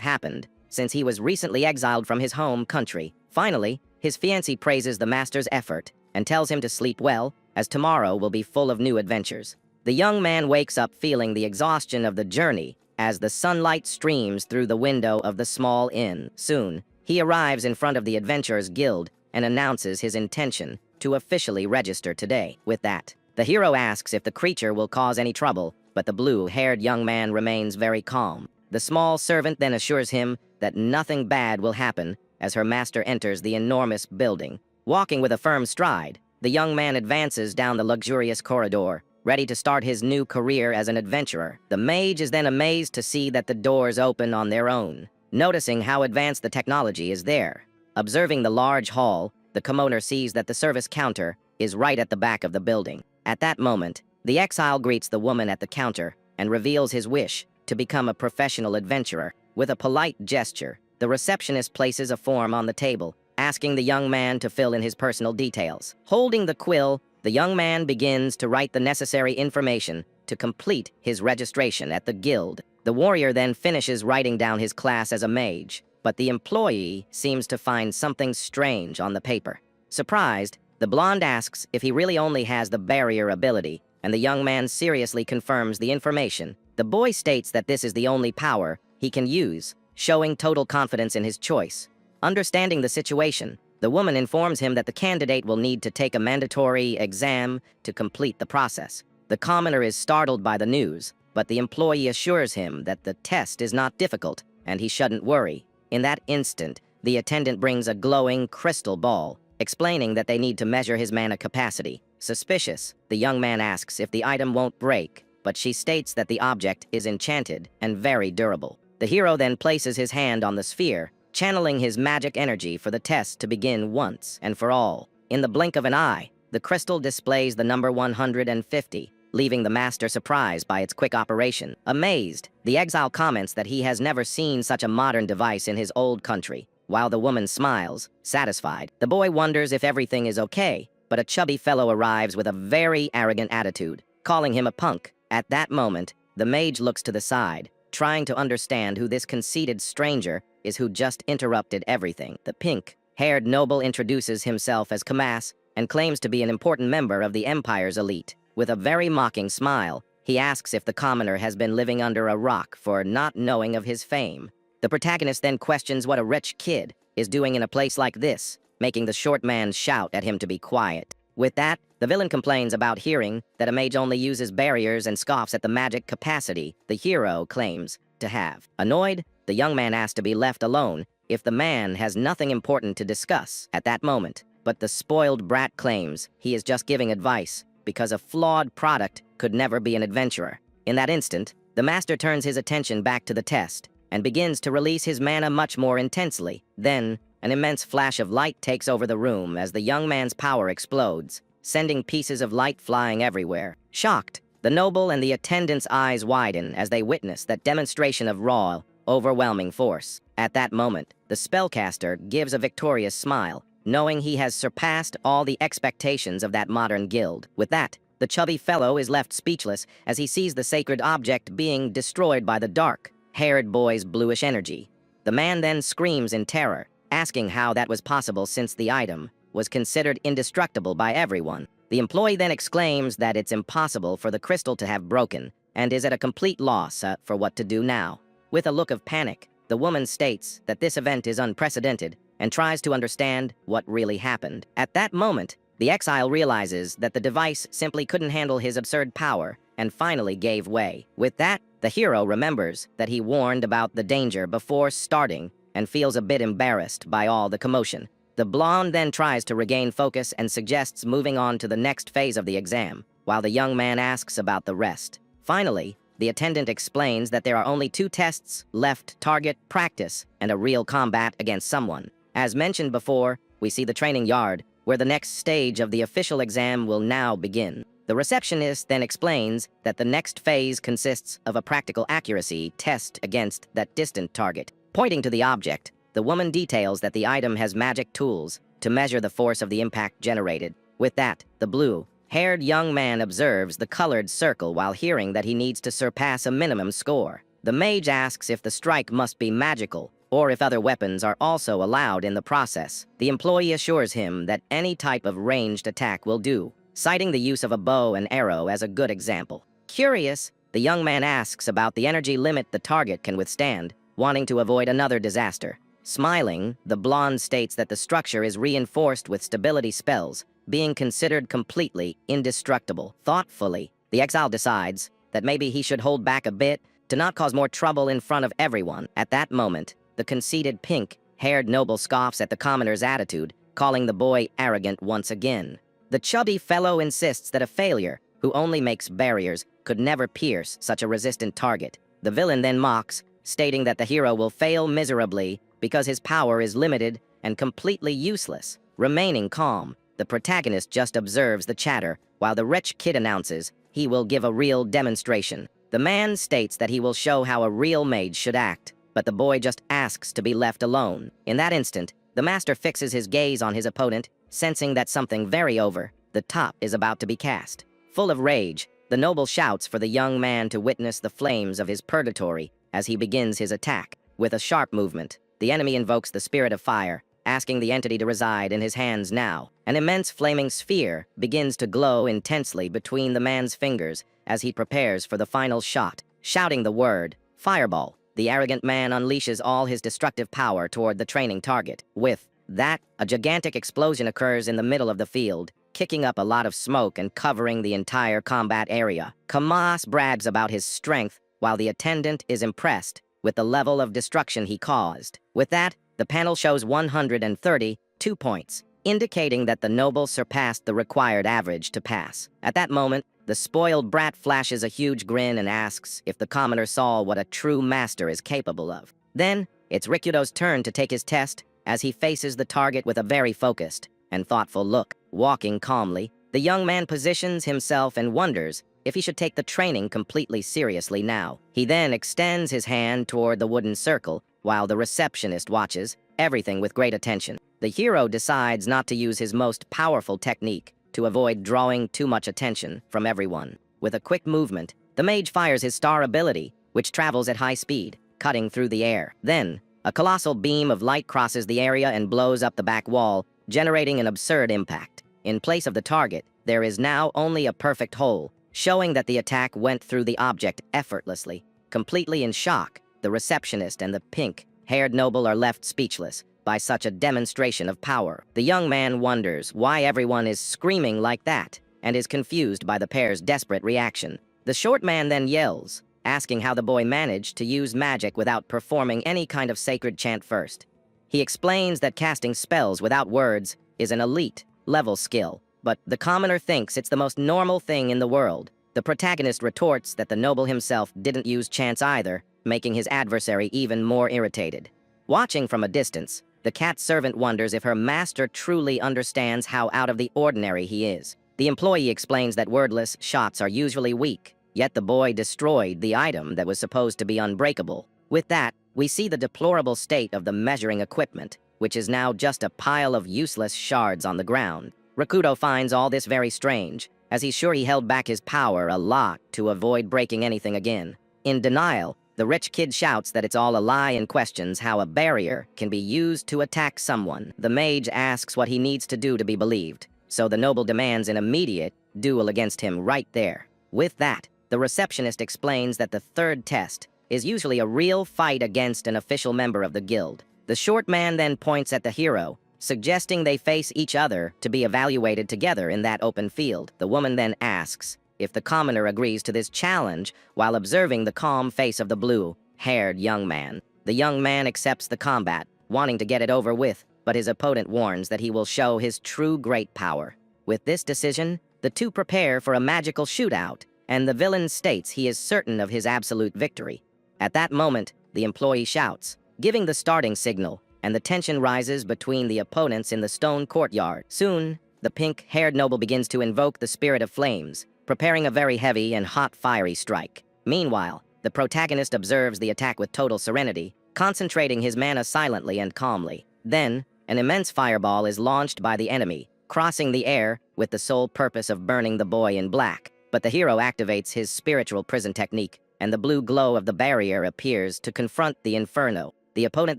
happened since he was recently exiled from his home country. Finally, his fiancée praises the master's effort and tells him to sleep well, as tomorrow will be full of new adventures. The young man wakes up feeling the exhaustion of the journey as the sunlight streams through the window of the small inn. Soon, he arrives in front of the Adventurers Guild and announces his intention to officially register today. With that, the hero asks if the creature will cause any trouble, but the blue-haired young man remains very calm. The small servant then assures him that nothing bad will happen as her master enters the enormous building. Walking with a firm stride, the young man advances down the luxurious corridor, ready to start his new career as an adventurer. The mage is then amazed to see that the doors open on their own, noticing how advanced the technology is there. Observing the large hall, the commoner sees that the service counter is right at the back of the building. At that moment, the exile greets the woman at the counter and reveals his wish to become a professional adventurer. With a polite gesture, the receptionist places a form on the table, asking the young man to fill in his personal details. Holding the quill, the young man begins to write the necessary information to complete his registration at the guild. The warrior then finishes writing down his class as a mage, but the employee seems to find something strange on the paper. Surprised, the blonde asks if he really only has the barrier ability, and the young man seriously confirms the information. The boy states that this is the only power he can use, showing total confidence in his choice. Understanding the situation, the woman informs him that the candidate will need to take a mandatory exam to complete the process. The commoner is startled by the news, but the employee assures him that the test is not difficult and he shouldn't worry. In that instant, the attendant brings a glowing crystal ball, explaining that they need to measure his mana capacity. Suspicious, the young man asks if the item won't break, but she states that the object is enchanted and very durable. The hero then places his hand on the sphere, channeling his magic energy for the test to begin once and for all. In the blink of an eye, the crystal displays the number 150, leaving the master surprised by its quick operation. Amazed, the exile comments that he has never seen such a modern device in his old country. While the woman smiles, satisfied, the boy wonders if everything is okay, but a chubby fellow arrives with a very arrogant attitude, calling him a punk. At that moment, the mage looks to the side, trying to understand who this conceited stranger is who just interrupted everything. The pink-haired noble introduces himself as Kamas and claims to be an important member of the Empire's elite. With a very mocking smile, he asks if the commoner has been living under a rock for not knowing of his fame. The protagonist then questions what a rich kid is doing in a place like this, making the short man shout at him to be quiet. With that, the villain complains about hearing that a mage only uses barriers and scoffs at the magic capacity the hero claims to have. Annoyed, the young man asks to be left alone if the man has nothing important to discuss at that moment. But the spoiled brat claims he is just giving advice because a flawed product could never be an adventurer. In that instant, the master turns his attention back to the test and begins to release his mana much more intensely. Then, an immense flash of light takes over the room as the young man's power explodes, sending pieces of light flying everywhere. Shocked, the noble and the attendant's eyes widen as they witness that demonstration of raw, overwhelming force. At that moment, the spellcaster gives a victorious smile, knowing he has surpassed all the expectations of that modern guild. With that, the chubby fellow is left speechless as he sees the sacred object being destroyed by the dark-haired boy's bluish energy. The man then screams in terror, asking how that was possible since the item was considered indestructible by everyone. The employee then exclaims that it's impossible for the crystal to have broken and is at a complete loss for what to do now. With a look of panic, the woman states that this event is unprecedented and tries to understand what really happened. At that moment, the exile realizes that the device simply couldn't handle his absurd power and finally gave way. With that, the hero remembers that he warned about the danger before starting and feels a bit embarrassed by all the commotion. The blonde then tries to regain focus and suggests moving on to the next phase of the exam, while the young man asks about the rest. Finally, the attendant explains that there are only 2 tests left: target practice and a real combat against someone. As mentioned before, we see the training yard, where the next stage of the official exam will now begin. The receptionist then explains that the next phase consists of a practical accuracy test against that distant target. Pointing to the object, the woman details that the item has magic tools to measure the force of the impact generated. With that, the blue-haired young man observes the colored circle while hearing that he needs to surpass a minimum score. The mage asks if the strike must be magical, or if other weapons are also allowed in the process. The employee assures him that any type of ranged attack will do, citing the use of a bow and arrow as a good example. Curious, the young man asks about the energy limit the target can withstand, wanting to avoid another disaster. Smiling, the blonde states that the structure is reinforced with stability spells, being considered completely indestructible. Thoughtfully, the exile decides that maybe he should hold back a bit to not cause more trouble in front of everyone. At that moment, the conceited pink-haired noble scoffs at the commoner's attitude, calling the boy arrogant once again. The chubby fellow insists that a failure, who only makes barriers, could never pierce such a resistant target. The villain then mocks, stating that the hero will fail miserably because his power is limited and completely useless. Remaining calm, the protagonist just observes the chatter, while the rich kid announces he will give a real demonstration. The man states that he will show how a real mage should act, but the boy just asks to be left alone. In that instant, the master fixes his gaze on his opponent, sensing that something very over the top is about to be cast. Full of rage, the noble shouts for the young man to witness the flames of his purgatory as he begins his attack. With a sharp movement, the enemy invokes the spirit of fire, asking the entity to reside in his hands now. An immense flaming sphere begins to glow intensely between the man's fingers as he prepares for the final shot. Shouting the word, "Fireball," the arrogant man unleashes all his destructive power toward the training target. With that, a gigantic explosion occurs in the middle of the field, kicking up a lot of smoke and covering the entire combat area. Kamas brags about his strength, while the attendant is impressed with the level of destruction he caused. With that, the panel shows 132 points, indicating that the noble surpassed the required average to pass. At that moment, the spoiled brat flashes a huge grin and asks if the commoner saw what a true master is capable of. Then, it's Rikudo's turn to take his test as he faces the target with a very focused and thoughtful look. Walking calmly, the young man positions himself and wonders if he should take the training completely seriously now. He then extends his hand toward the wooden circle, while the receptionist watches everything with great attention. The hero decides not to use his most powerful technique to avoid drawing too much attention from everyone. With a quick movement, the mage fires his star ability, which travels at high speed, cutting through the air. Then, a colossal beam of light crosses the area and blows up the back wall, generating an absurd impact. In place of the target, there is now only a perfect hole, showing that the attack went through the object effortlessly. Completely in shock, the receptionist and the pink-haired noble are left speechless by such a demonstration of power. The young man wonders why everyone is screaming like that and is confused by the pair's desperate reaction. The short man then yells, asking how the boy managed to use magic without performing any kind of sacred chant first. He explains that casting spells without words is an elite-level skill, but the commoner thinks it's the most normal thing in the world. The protagonist retorts that the noble himself didn't use chants either, making his adversary even more irritated. Watching from a distance, the cat servant wonders if her master truly understands how out of the ordinary he is. The employee explains that wordless shots are usually weak, yet the boy destroyed the item that was supposed to be unbreakable. With that, we see the deplorable state of the measuring equipment, which is now just a pile of useless shards on the ground. Rikudo finds all this very strange, as he's sure he held back his power a lot to avoid breaking anything again. In denial, the rich kid shouts that it's all a lie and questions how a barrier can be used to attack someone. The mage asks what he needs to do to be believed, so the noble demands an immediate duel against him right there. With that, the receptionist explains that the third test is usually a real fight against an official member of the guild. The short man then points at the hero, suggesting they face each other to be evaluated together in that open field. The woman then asks if the commoner agrees to this challenge while observing the calm face of the blue-haired young man. The young man accepts the combat, wanting to get it over with, but his opponent warns that he will show his true great power. With this decision, the two prepare for a magical shootout, and the villain states he is certain of his absolute victory. At that moment, the employee shouts, giving the starting signal, and the tension rises between the opponents in the stone courtyard. Soon, the pink-haired noble begins to invoke the spirit of flames, preparing a very heavy and hot fiery strike. Meanwhile, the protagonist observes the attack with total serenity, concentrating his mana silently and calmly. Then, an immense fireball is launched by the enemy, crossing the air with the sole purpose of burning the boy in black. But the hero activates his spiritual prison technique, and the blue glow of the barrier appears to confront the inferno. The opponent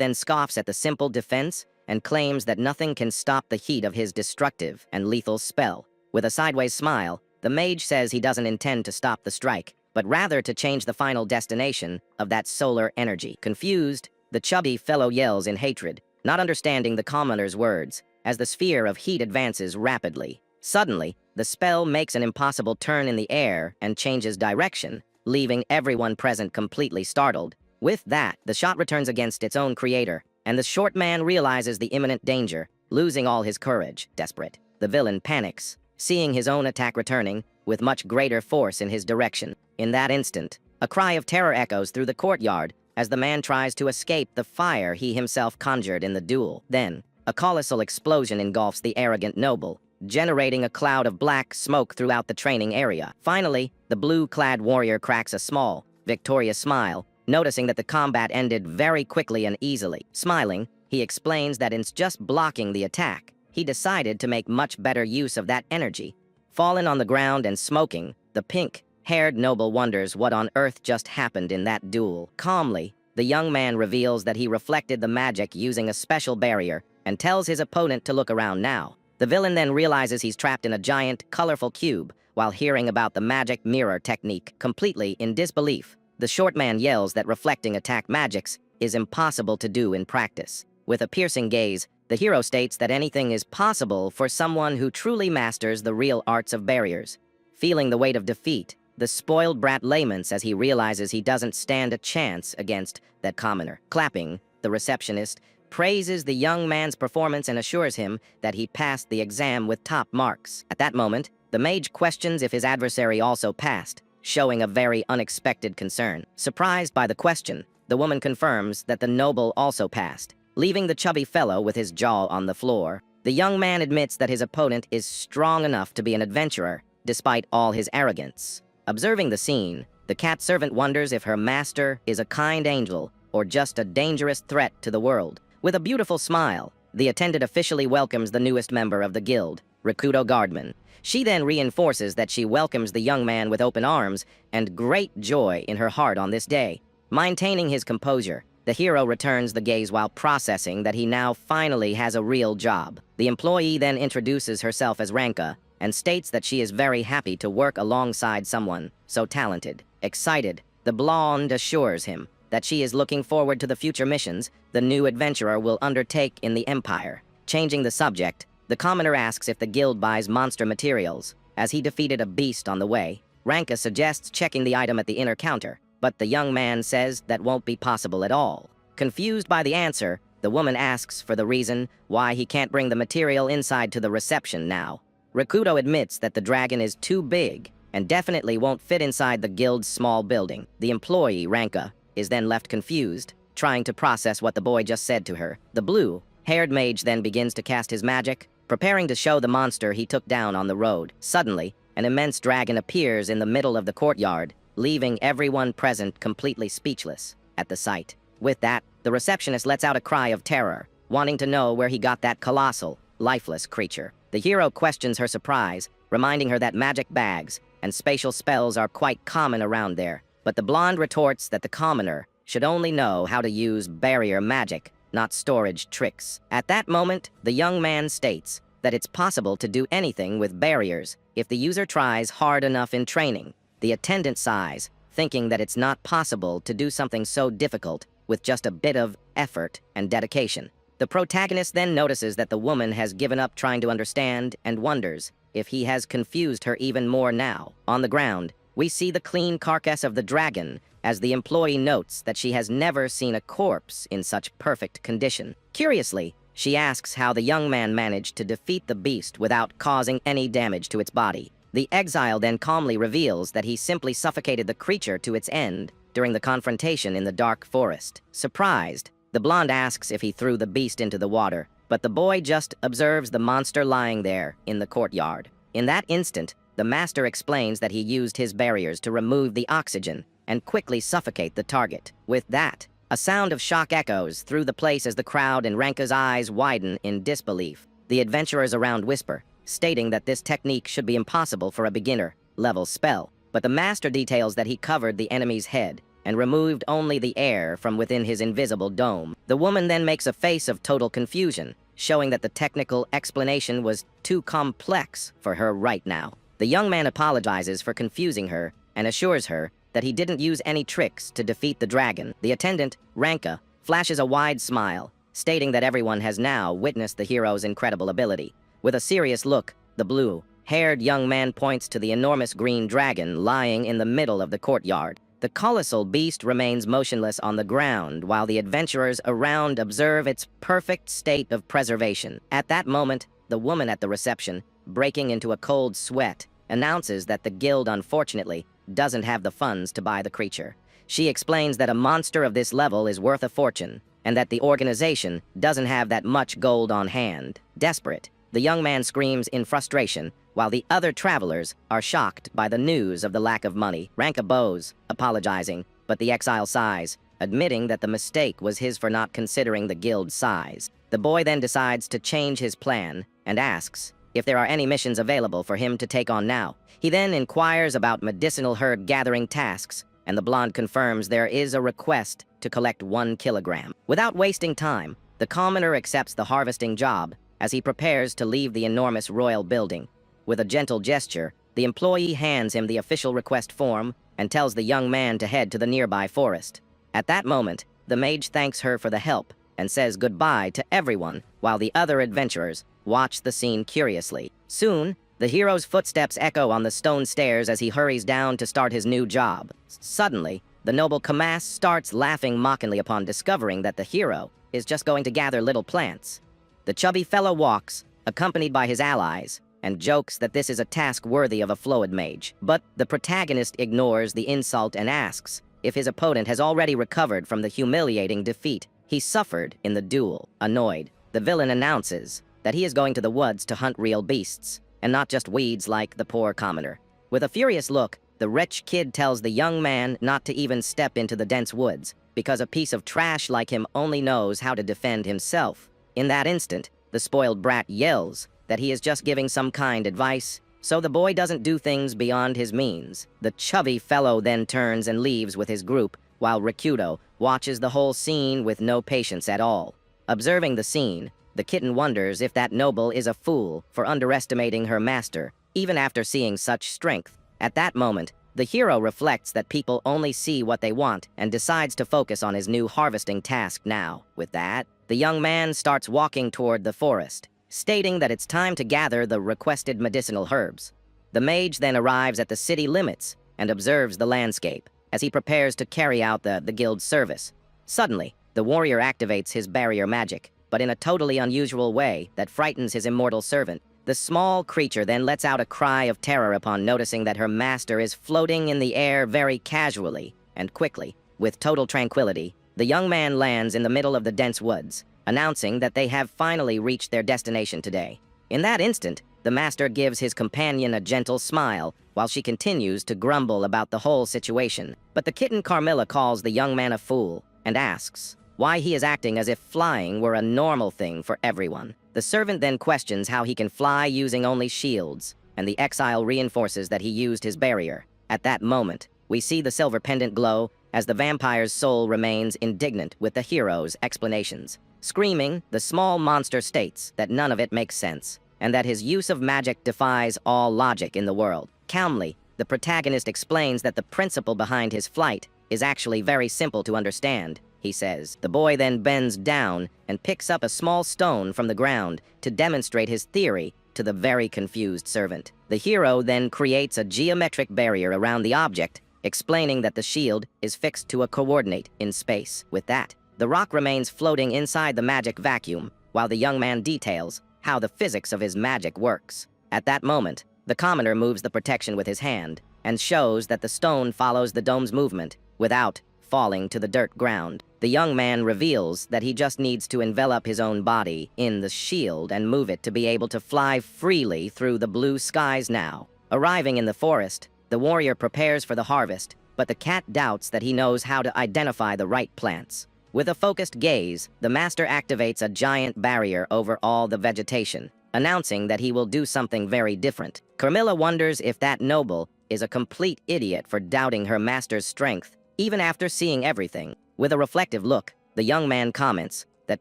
then scoffs at the simple defense and claims that nothing can stop the heat of his destructive and lethal spell. With a sideways smile, the mage says he doesn't intend to stop the strike, but rather to change the final destination of that solar energy. Confused, the chubby fellow yells in hatred, not understanding the commoner's words, as the sphere of heat advances rapidly. Suddenly, the spell makes an impossible turn in the air and changes direction, leaving everyone present completely startled. With that, the shot returns against its own creator, and the short man realizes the imminent danger, losing all his courage. Desperate, the villain panics, seeing his own attack returning with much greater force in his direction. In that instant, a cry of terror echoes through the courtyard as the man tries to escape the fire he himself conjured in the duel. Then, a colossal explosion engulfs the arrogant noble, generating a cloud of black smoke throughout the training area. Finally, the blue-clad warrior cracks a small, victorious smile, noticing that the combat ended very quickly and easily. Smiling, he explains that in just blocking the attack, he decided to make much better use of that energy. Fallen on the ground and smoking, the pink-haired noble wonders what on earth just happened in that duel. Calmly, the young man reveals that he reflected the magic using a special barrier and tells his opponent to look around now. The villain then realizes he's trapped in a giant, colorful cube while hearing about the magic mirror technique. Completely in disbelief, the short man yells that reflecting attack magics is impossible to do in practice. With a piercing gaze, the hero states that anything is possible for someone who truly masters the real arts of barriers. Feeling the weight of defeat, the spoiled brat laments as he realizes he doesn't stand a chance against that commoner. Clapping, the receptionist praises the young man's performance and assures him that he passed the exam with top marks. At that moment, the mage questions if his adversary also passed, showing a very unexpected concern. Surprised by the question, the woman confirms that the noble also passed, leaving the chubby fellow with his jaw on the floor. The young man admits that his opponent is strong enough to be an adventurer, despite all his arrogance. Observing the scene, the cat servant wonders if her master is a kind angel or just a dangerous threat to the world. With a beautiful smile, the attendant officially welcomes the newest member of the guild, Rakuto Guardman. She then reinforces that she welcomes the young man with open arms and great joy in her heart on this day. Maintaining his composure, the hero returns the gaze while processing that he now finally has a real job. The employee then introduces herself as Ranka and states that she is very happy to work alongside someone so talented. Excited, the blonde assures him that she is looking forward to the future missions the new adventurer will undertake in the Empire. Changing the subject, the commoner asks if the guild buys monster materials, as he defeated a beast on the way. Ranka suggests checking the item at the inner counter, but the young man says that won't be possible at all. Confused by the answer, the woman asks for the reason why he can't bring the material inside to the reception now. Rakuto admits that the dragon is too big and definitely won't fit inside the guild's small building. The employee, Ranka, is then left confused, trying to process what the boy just said to her. The blue-haired mage then begins to cast his magic, preparing to show the monster he took down on the road. Suddenly, an immense dragon appears in the middle of the courtyard, leaving everyone present completely speechless at the sight. With that, the receptionist lets out a cry of terror, wanting to know where he got that colossal, lifeless creature. The hero questions her surprise, reminding her that magic bags and spatial spells are quite common around there. But the blonde retorts that the commoner should only know how to use barrier magic, not storage tricks. At that moment, the young man states that it's possible to do anything with barriers if the user tries hard enough in training. The attendant sighs, thinking that it's not possible to do something so difficult with just a bit of effort and dedication. The protagonist then notices that the woman has given up trying to understand and wonders if he has confused her even more now. On the ground, we see the clean carcass of the dragon as the employee notes that she has never seen a corpse in such perfect condition. Curiously, she asks how the young man managed to defeat the beast without causing any damage to its body. The exile then calmly reveals that he simply suffocated the creature to its end during the confrontation in the dark forest. Surprised, the blonde asks if he threw the beast into the water, but the boy just observes the monster lying there in the courtyard. In that instant, the master explains that he used his barriers to remove the oxygen and quickly suffocate the target. With that, a sound of shock echoes through the place as the crowd and Ranka's eyes widen in disbelief. The adventurers around whisper, stating that this technique should be impossible for a beginner-level spell, but the master details that he covered the enemy's head and removed only the air from within his invisible dome. The woman then makes a face of total confusion, showing that the technical explanation was too complex for her right now. The young man apologizes for confusing her and assures her that he didn't use any tricks to defeat the dragon. The attendant, Ranka, flashes a wide smile, stating that everyone has now witnessed the hero's incredible ability. With a serious look, the blue blue-haired young man points to the enormous green dragon lying in the middle of the courtyard. The colossal beast remains motionless on the ground while the adventurers around observe its perfect state of preservation. At that moment, the woman at the reception, breaking into a cold sweat, announces that the guild, unfortunately, doesn't have the funds to buy the creature. She explains that a monster of this level is worth a fortune, and that the organization doesn't have that much gold on hand. Desperate, the young man screams in frustration, while the other travelers are shocked by the news of the lack of money. Ranka bows, apologizing, but the exile sighs, admitting that the mistake was his for not considering the guild's size. The boy then decides to change his plan and asks if there are any missions available for him to take on now. He then inquires about medicinal herb gathering tasks, and the blonde confirms there is a request to collect 1 kilogram. Without wasting time, the commoner accepts the harvesting job as he prepares to leave the enormous royal building. With a gentle gesture, the employee hands him the official request form and tells the young man to head to the nearby forest. At that moment, the mage thanks her for the help and says goodbye to everyone while the other adventurers watch the scene curiously. Soon, the hero's footsteps echo on the stone stairs as he hurries down to start his new job. Suddenly, the noble Kamas starts laughing mockingly upon discovering that the hero is just going to gather little plants. The chubby fellow walks, accompanied by his allies, and jokes that this is a task worthy of a Floyd mage. But the protagonist ignores the insult and asks if his opponent has already recovered from the humiliating defeat he suffered in the duel. Annoyed, the villain announces that he is going to the woods to hunt real beasts, and not just weeds like the poor commoner. With a furious look, the rich kid tells the young man not to even step into the dense woods, because a piece of trash like him only knows how to defend himself. In that instant, the spoiled brat yells that he is just giving some kind advice, so the boy doesn't do things beyond his means. The chubby fellow then turns and leaves with his group, while Rikudo watches the whole scene with no patience at all. Observing the scene, the kitten wonders if that noble is a fool for underestimating her master, even after seeing such strength. At that moment, the hero reflects that people only see what they want and decides to focus on his new harvesting task now. With that, the young man starts walking toward the forest, stating that it's time to gather the requested medicinal herbs. The mage then arrives at the city limits and observes the landscape as he prepares to carry out the guild's service. Suddenly, the warrior activates his barrier magic, but in a totally unusual way that frightens his immortal servant. The small creature then lets out a cry of terror upon noticing that her master is floating in the air very casually and quickly. With total tranquility, the young man lands in the middle of the dense woods, announcing that they have finally reached their destination today. In that instant, the master gives his companion a gentle smile while she continues to grumble about the whole situation. But the kitten Carmilla calls the young man a fool and asks why he is acting as if flying were a normal thing for everyone. The servant then questions how he can fly using only shields, and the exile reinforces that he used his barrier. At that moment, we see the silver pendant glow as the vampire's soul remains indignant with the hero's explanations. Screaming, the small monster states that none of it makes sense, and that his use of magic defies all logic in the world. Calmly, the protagonist explains that the principle behind his flight is actually very simple to understand, he says. The boy then bends down and picks up a small stone from the ground to demonstrate his theory to the very confused servant. The hero then creates a geometric barrier around the object, explaining that the shield is fixed to a coordinate in space. With that, the rock remains floating inside the magic vacuum, while the young man details how the physics of his magic works. At that moment, the commoner moves the protection with his hand and shows that the stone follows the dome's movement without falling to the dirt ground. The young man reveals that he just needs to envelop his own body in the shield and move it to be able to fly freely through the blue skies now. Arriving in the forest, the warrior prepares for the harvest, but the cat doubts that he knows how to identify the right plants. With a focused gaze, the master activates a giant barrier over all the vegetation, announcing that he will do something very different. Carmilla wonders if that noble is a complete idiot for doubting her master's strength, even after seeing everything. With a reflective look, the young man comments that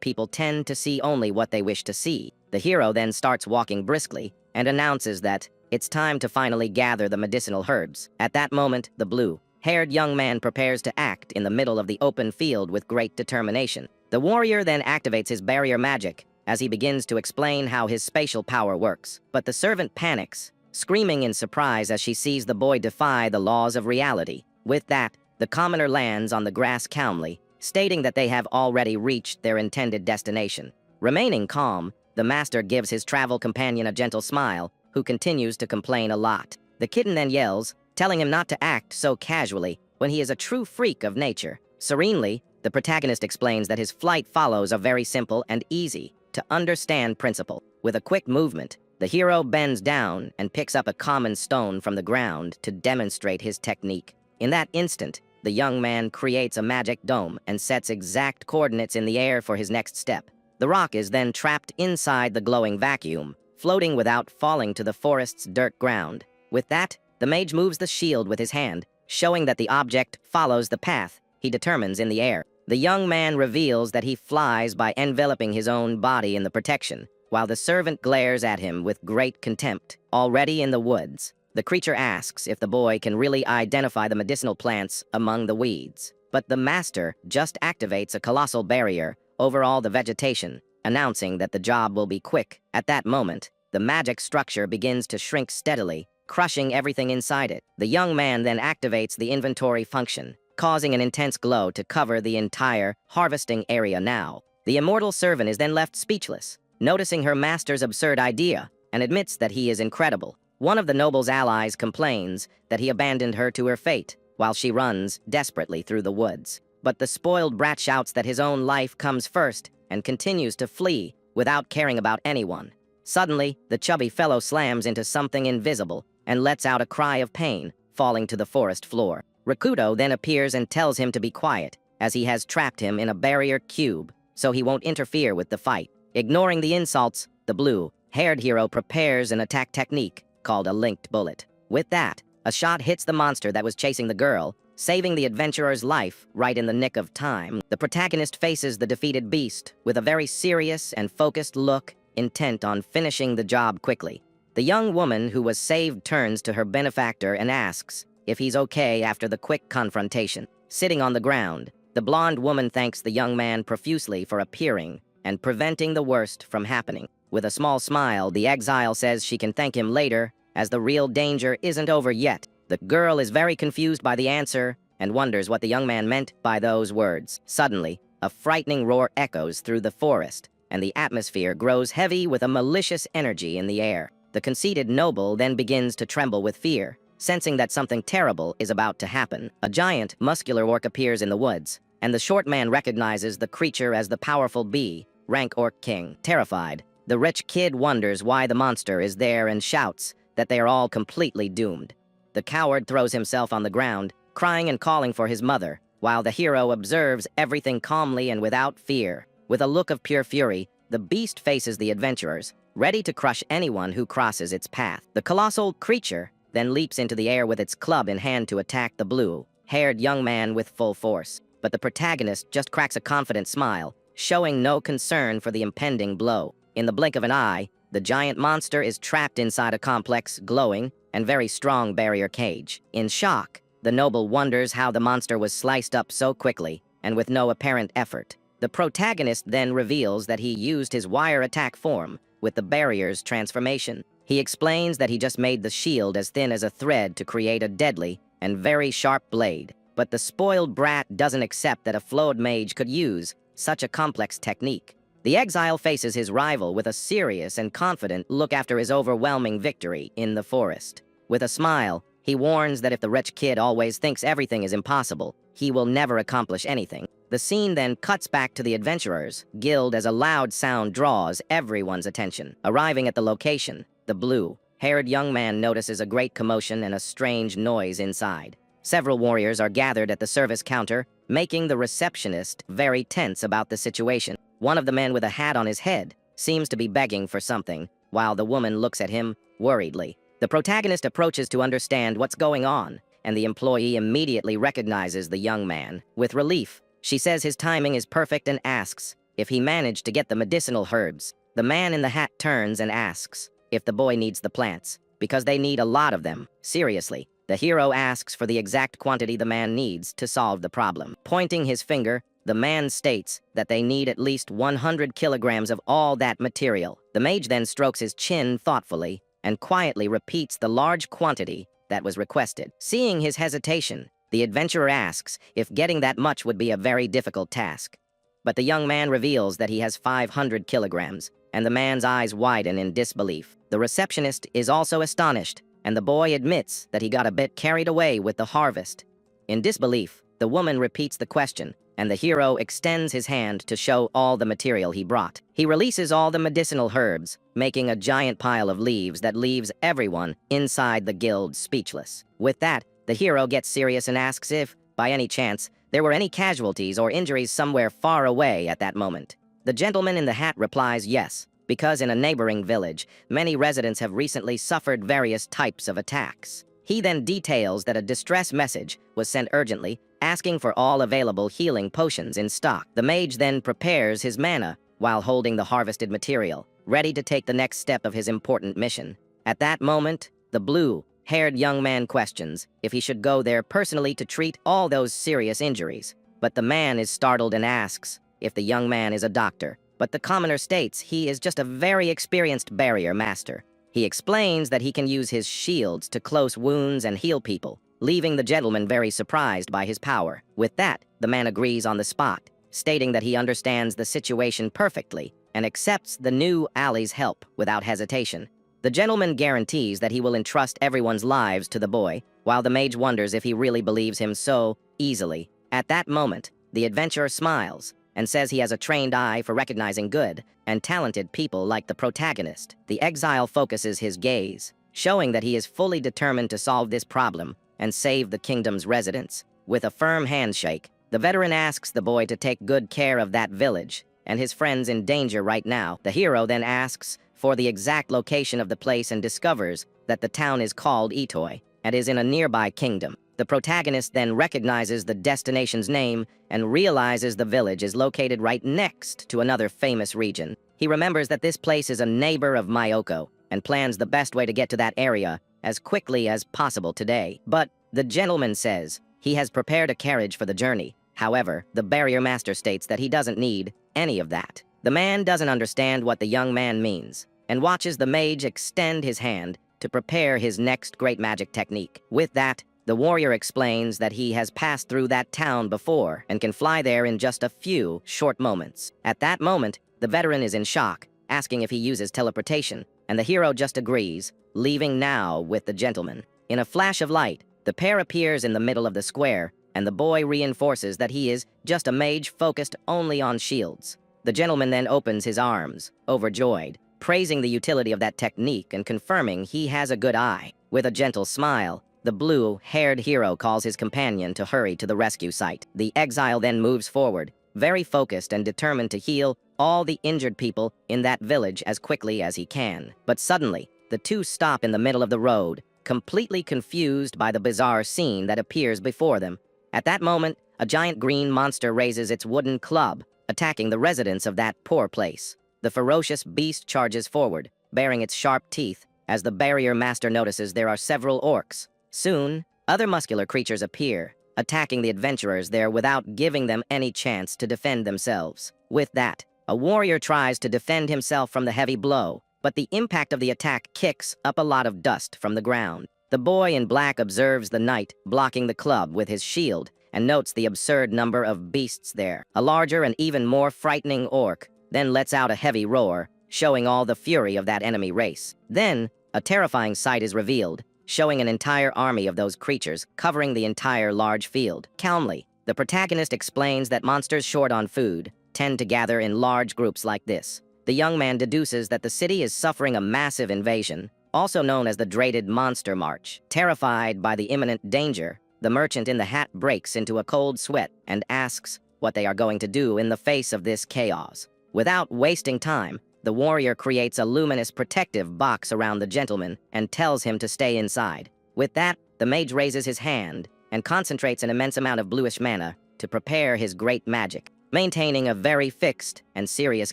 people tend to see only what they wish to see. The hero then starts walking briskly and announces that it's time to finally gather the medicinal herbs. At that moment, the blue-haired young man prepares to act in the middle of the open field with great determination. The warrior then activates his barrier magic as he begins to explain how his spatial power works. But the servant panics screaming in surprise as she sees the boy defy the laws of reality. With that, the commoner lands on the grass calmly, stating that they have already reached their intended destination. Remaining calm, the master gives his travel companion a gentle smile, who continues to complain a lot. The kitten then yells, telling him not to act so casually when he is a true freak of nature. Serenely, the protagonist explains that his flight follows a very simple and easy to understand principle. With a quick movement, the hero bends down and picks up a common stone from the ground to demonstrate his technique. In that instant, the young man creates a magic dome and sets exact coordinates in the air for his next step. The rock is then trapped inside the glowing vacuum, floating without falling to the forest's dirt ground. With that, the mage moves the shield with his hand, showing that the object follows the path he determines in the air. The young man reveals that he flies by enveloping his own body in the protection, while the servant glares at him with great contempt. Already in the woods, the creature asks if the boy can really identify the medicinal plants among the weeds. But the master just activates a colossal barrier over all the vegetation, announcing that the job will be quick. At that moment, the magic structure begins to shrink steadily, crushing everything inside it. The young man then activates the inventory function, causing an intense glow to cover the entire harvesting area now. The immortal servant is then left speechless, noticing her master's absurd idea, and admits that he is incredible. One of the noble's allies complains that he abandoned her to her fate, while she runs desperately through the woods. But the spoiled brat shouts that his own life comes first and continues to flee without caring about anyone. Suddenly, the chubby fellow slams into something invisible and lets out a cry of pain, falling to the forest floor. Rakuto then appears and tells him to be quiet, as he has trapped him in a barrier cube, so he won't interfere with the fight. Ignoring the insults, the blue-haired hero prepares an attack technique called a linked bullet. With that, a shot hits the monster that was chasing the girl, saving the adventurer's life right in the nick of time. The protagonist faces the defeated beast with a very serious and focused look, intent on finishing the job quickly. The young woman who was saved turns to her benefactor and asks if he's okay after the quick confrontation. Sitting on the ground, the blonde woman thanks the young man profusely for appearing and preventing the worst from happening. With a small smile, the exile says she can thank him later, as the real danger isn't over yet. The girl is very confused by the answer and wonders what the young man meant by those words. Suddenly, a frightening roar echoes through the forest, and the atmosphere grows heavy with a malicious energy in the air. The conceited noble then begins to tremble with fear, sensing that something terrible is about to happen. A giant, muscular orc appears in the woods, and the short man recognizes the creature as the powerful bee, rank orc king. Terrified, the rich kid wonders why the monster is there and shouts that they are all completely doomed. The coward throws himself on the ground, crying and calling for his mother, while the hero observes everything calmly and without fear. With a look of pure fury, the beast faces the adventurers, ready to crush anyone who crosses its path. The colossal creature then leaps into the air with its club in hand to attack the blue-haired young man with full force. But the protagonist just cracks a confident smile, showing no concern for the impending blow. In the blink of an eye, the giant monster is trapped inside a complex, glowing, and very strong barrier cage. In shock, the noble wonders how the monster was sliced up so quickly, and with no apparent effort. The protagonist then reveals that he used his wire attack form with the barrier's transformation. He explains that he just made the shield as thin as a thread to create a deadly and very sharp blade. But the spoiled brat doesn't accept that a flawed mage could use such a complex technique. The exile faces his rival with a serious and confident look after his overwhelming victory in the forest. With a smile, he warns that if the rich kid always thinks everything is impossible, he will never accomplish anything. The scene then cuts back to the adventurers' guild as a loud sound draws everyone's attention. Arriving at the location, the blue-haired young man notices a great commotion and a strange noise inside. Several warriors are gathered at the service counter, making the receptionist very tense about the situation. One of the men with a hat on his head seems to be begging for something, while the woman looks at him worriedly. The protagonist approaches to understand what's going on, and the employee immediately recognizes the young man. With relief, she says his timing is perfect and asks if he managed to get the medicinal herbs. The man in the hat turns and asks if the boy needs the plants, because they need a lot of them. Seriously, the hero asks for the exact quantity the man needs to solve the problem. Pointing his finger, the man states that they need at least 100 kilograms of all that material. The mage then strokes his chin thoughtfully, and quietly repeats the large quantity that was requested. Seeing his hesitation, the adventurer asks if getting that much would be a very difficult task. But the young man reveals that he has 500 kilograms, and the man's eyes widen in disbelief. The receptionist is also astonished, and the boy admits that he got a bit carried away with the harvest. In disbelief, the woman repeats the question, and the hero extends his hand to show all the material he brought. He releases all the medicinal herbs, making a giant pile of leaves that leaves everyone inside the guild speechless. With that, the hero gets serious and asks if, by any chance, there were any casualties or injuries somewhere far away at that moment. The gentleman in the hat replies yes, because in a neighboring village, many residents have recently suffered various types of attacks. He then details that a distress message was sent urgently, asking for all available healing potions in stock. The mage then prepares his mana while holding the harvested material, ready to take the next step of his important mission. At that moment, the blue-haired young man questions if he should go there personally to treat all those serious injuries. But the man is startled and asks if the young man is a doctor. But the commoner states he is just a very experienced barrier master. He explains that he can use his shields to close wounds and heal people, leaving the gentleman very surprised by his power. With that, the man agrees on the spot, stating that he understands the situation perfectly and accepts the new Ali's help without hesitation. The gentleman guarantees that he will entrust everyone's lives to the boy, while the mage wonders if he really believes him so easily. At that moment, the adventurer smiles and says he has a trained eye for recognizing good and talented people like the protagonist. The exile focuses his gaze, showing that he is fully determined to solve this problem and save the kingdom's residents. With a firm handshake, the veteran asks the boy to take good care of that village and his friends in danger right now. The hero then asks for the exact location of the place and discovers that the town is called Itoi and is in a nearby kingdom. The protagonist then recognizes the destination's name and realizes the village is located right next to another famous region. He remembers that this place is a neighbor of Myoko and plans the best way to get to that area as quickly as possible today. But the gentleman says he has prepared a carriage for the journey. However, the barrier master states that he doesn't need any of that. The man doesn't understand what the young man means and watches the mage extend his hand to prepare his next great magic technique. With that, the warrior explains that he has passed through that town before and can fly there in just a few short moments. At that moment, the veteran is in shock, asking if he uses teleportation, and the hero just agrees, leaving now with the gentleman. In a flash of light, the pair appears in the middle of the square, and the boy reinforces that he is just a mage focused only on shields. The gentleman then opens his arms, overjoyed, praising the utility of that technique and confirming he has a good eye. With a gentle smile, the blue-haired hero calls his companion to hurry to the rescue site. The exile then moves forward, very focused and determined to heal all the injured people in that village as quickly as he can. But suddenly, the two stop in the middle of the road, completely confused by the bizarre scene that appears before them. At that moment, a giant green monster raises its wooden club, attacking the residents of that poor place. The ferocious beast charges forward, baring its sharp teeth, as the barrier master notices there are several orcs. Soon, other muscular creatures appear, attacking the adventurers there without giving them any chance to defend themselves. With that, a warrior tries to defend himself from the heavy blow, but the impact of the attack kicks up a lot of dust from the ground. The boy in black observes the knight blocking the club with his shield and notes the absurd number of beasts there. A larger and even more frightening orc then lets out a heavy roar, showing all the fury of that enemy race. Then, a terrifying sight is revealed, showing an entire army of those creatures covering the entire large field. Calmly, the protagonist explains that monsters short on food tend to gather in large groups like this. The young man deduces that the city is suffering a massive invasion, also known as the dreaded Monster March. Terrified by the imminent danger, the merchant in the hat breaks into a cold sweat and asks what they are going to do in the face of this chaos. Without wasting time, the warrior creates a luminous protective box around the gentleman and tells him to stay inside. With that, the mage raises his hand and concentrates an immense amount of bluish mana to prepare his great magic. Maintaining a very fixed and serious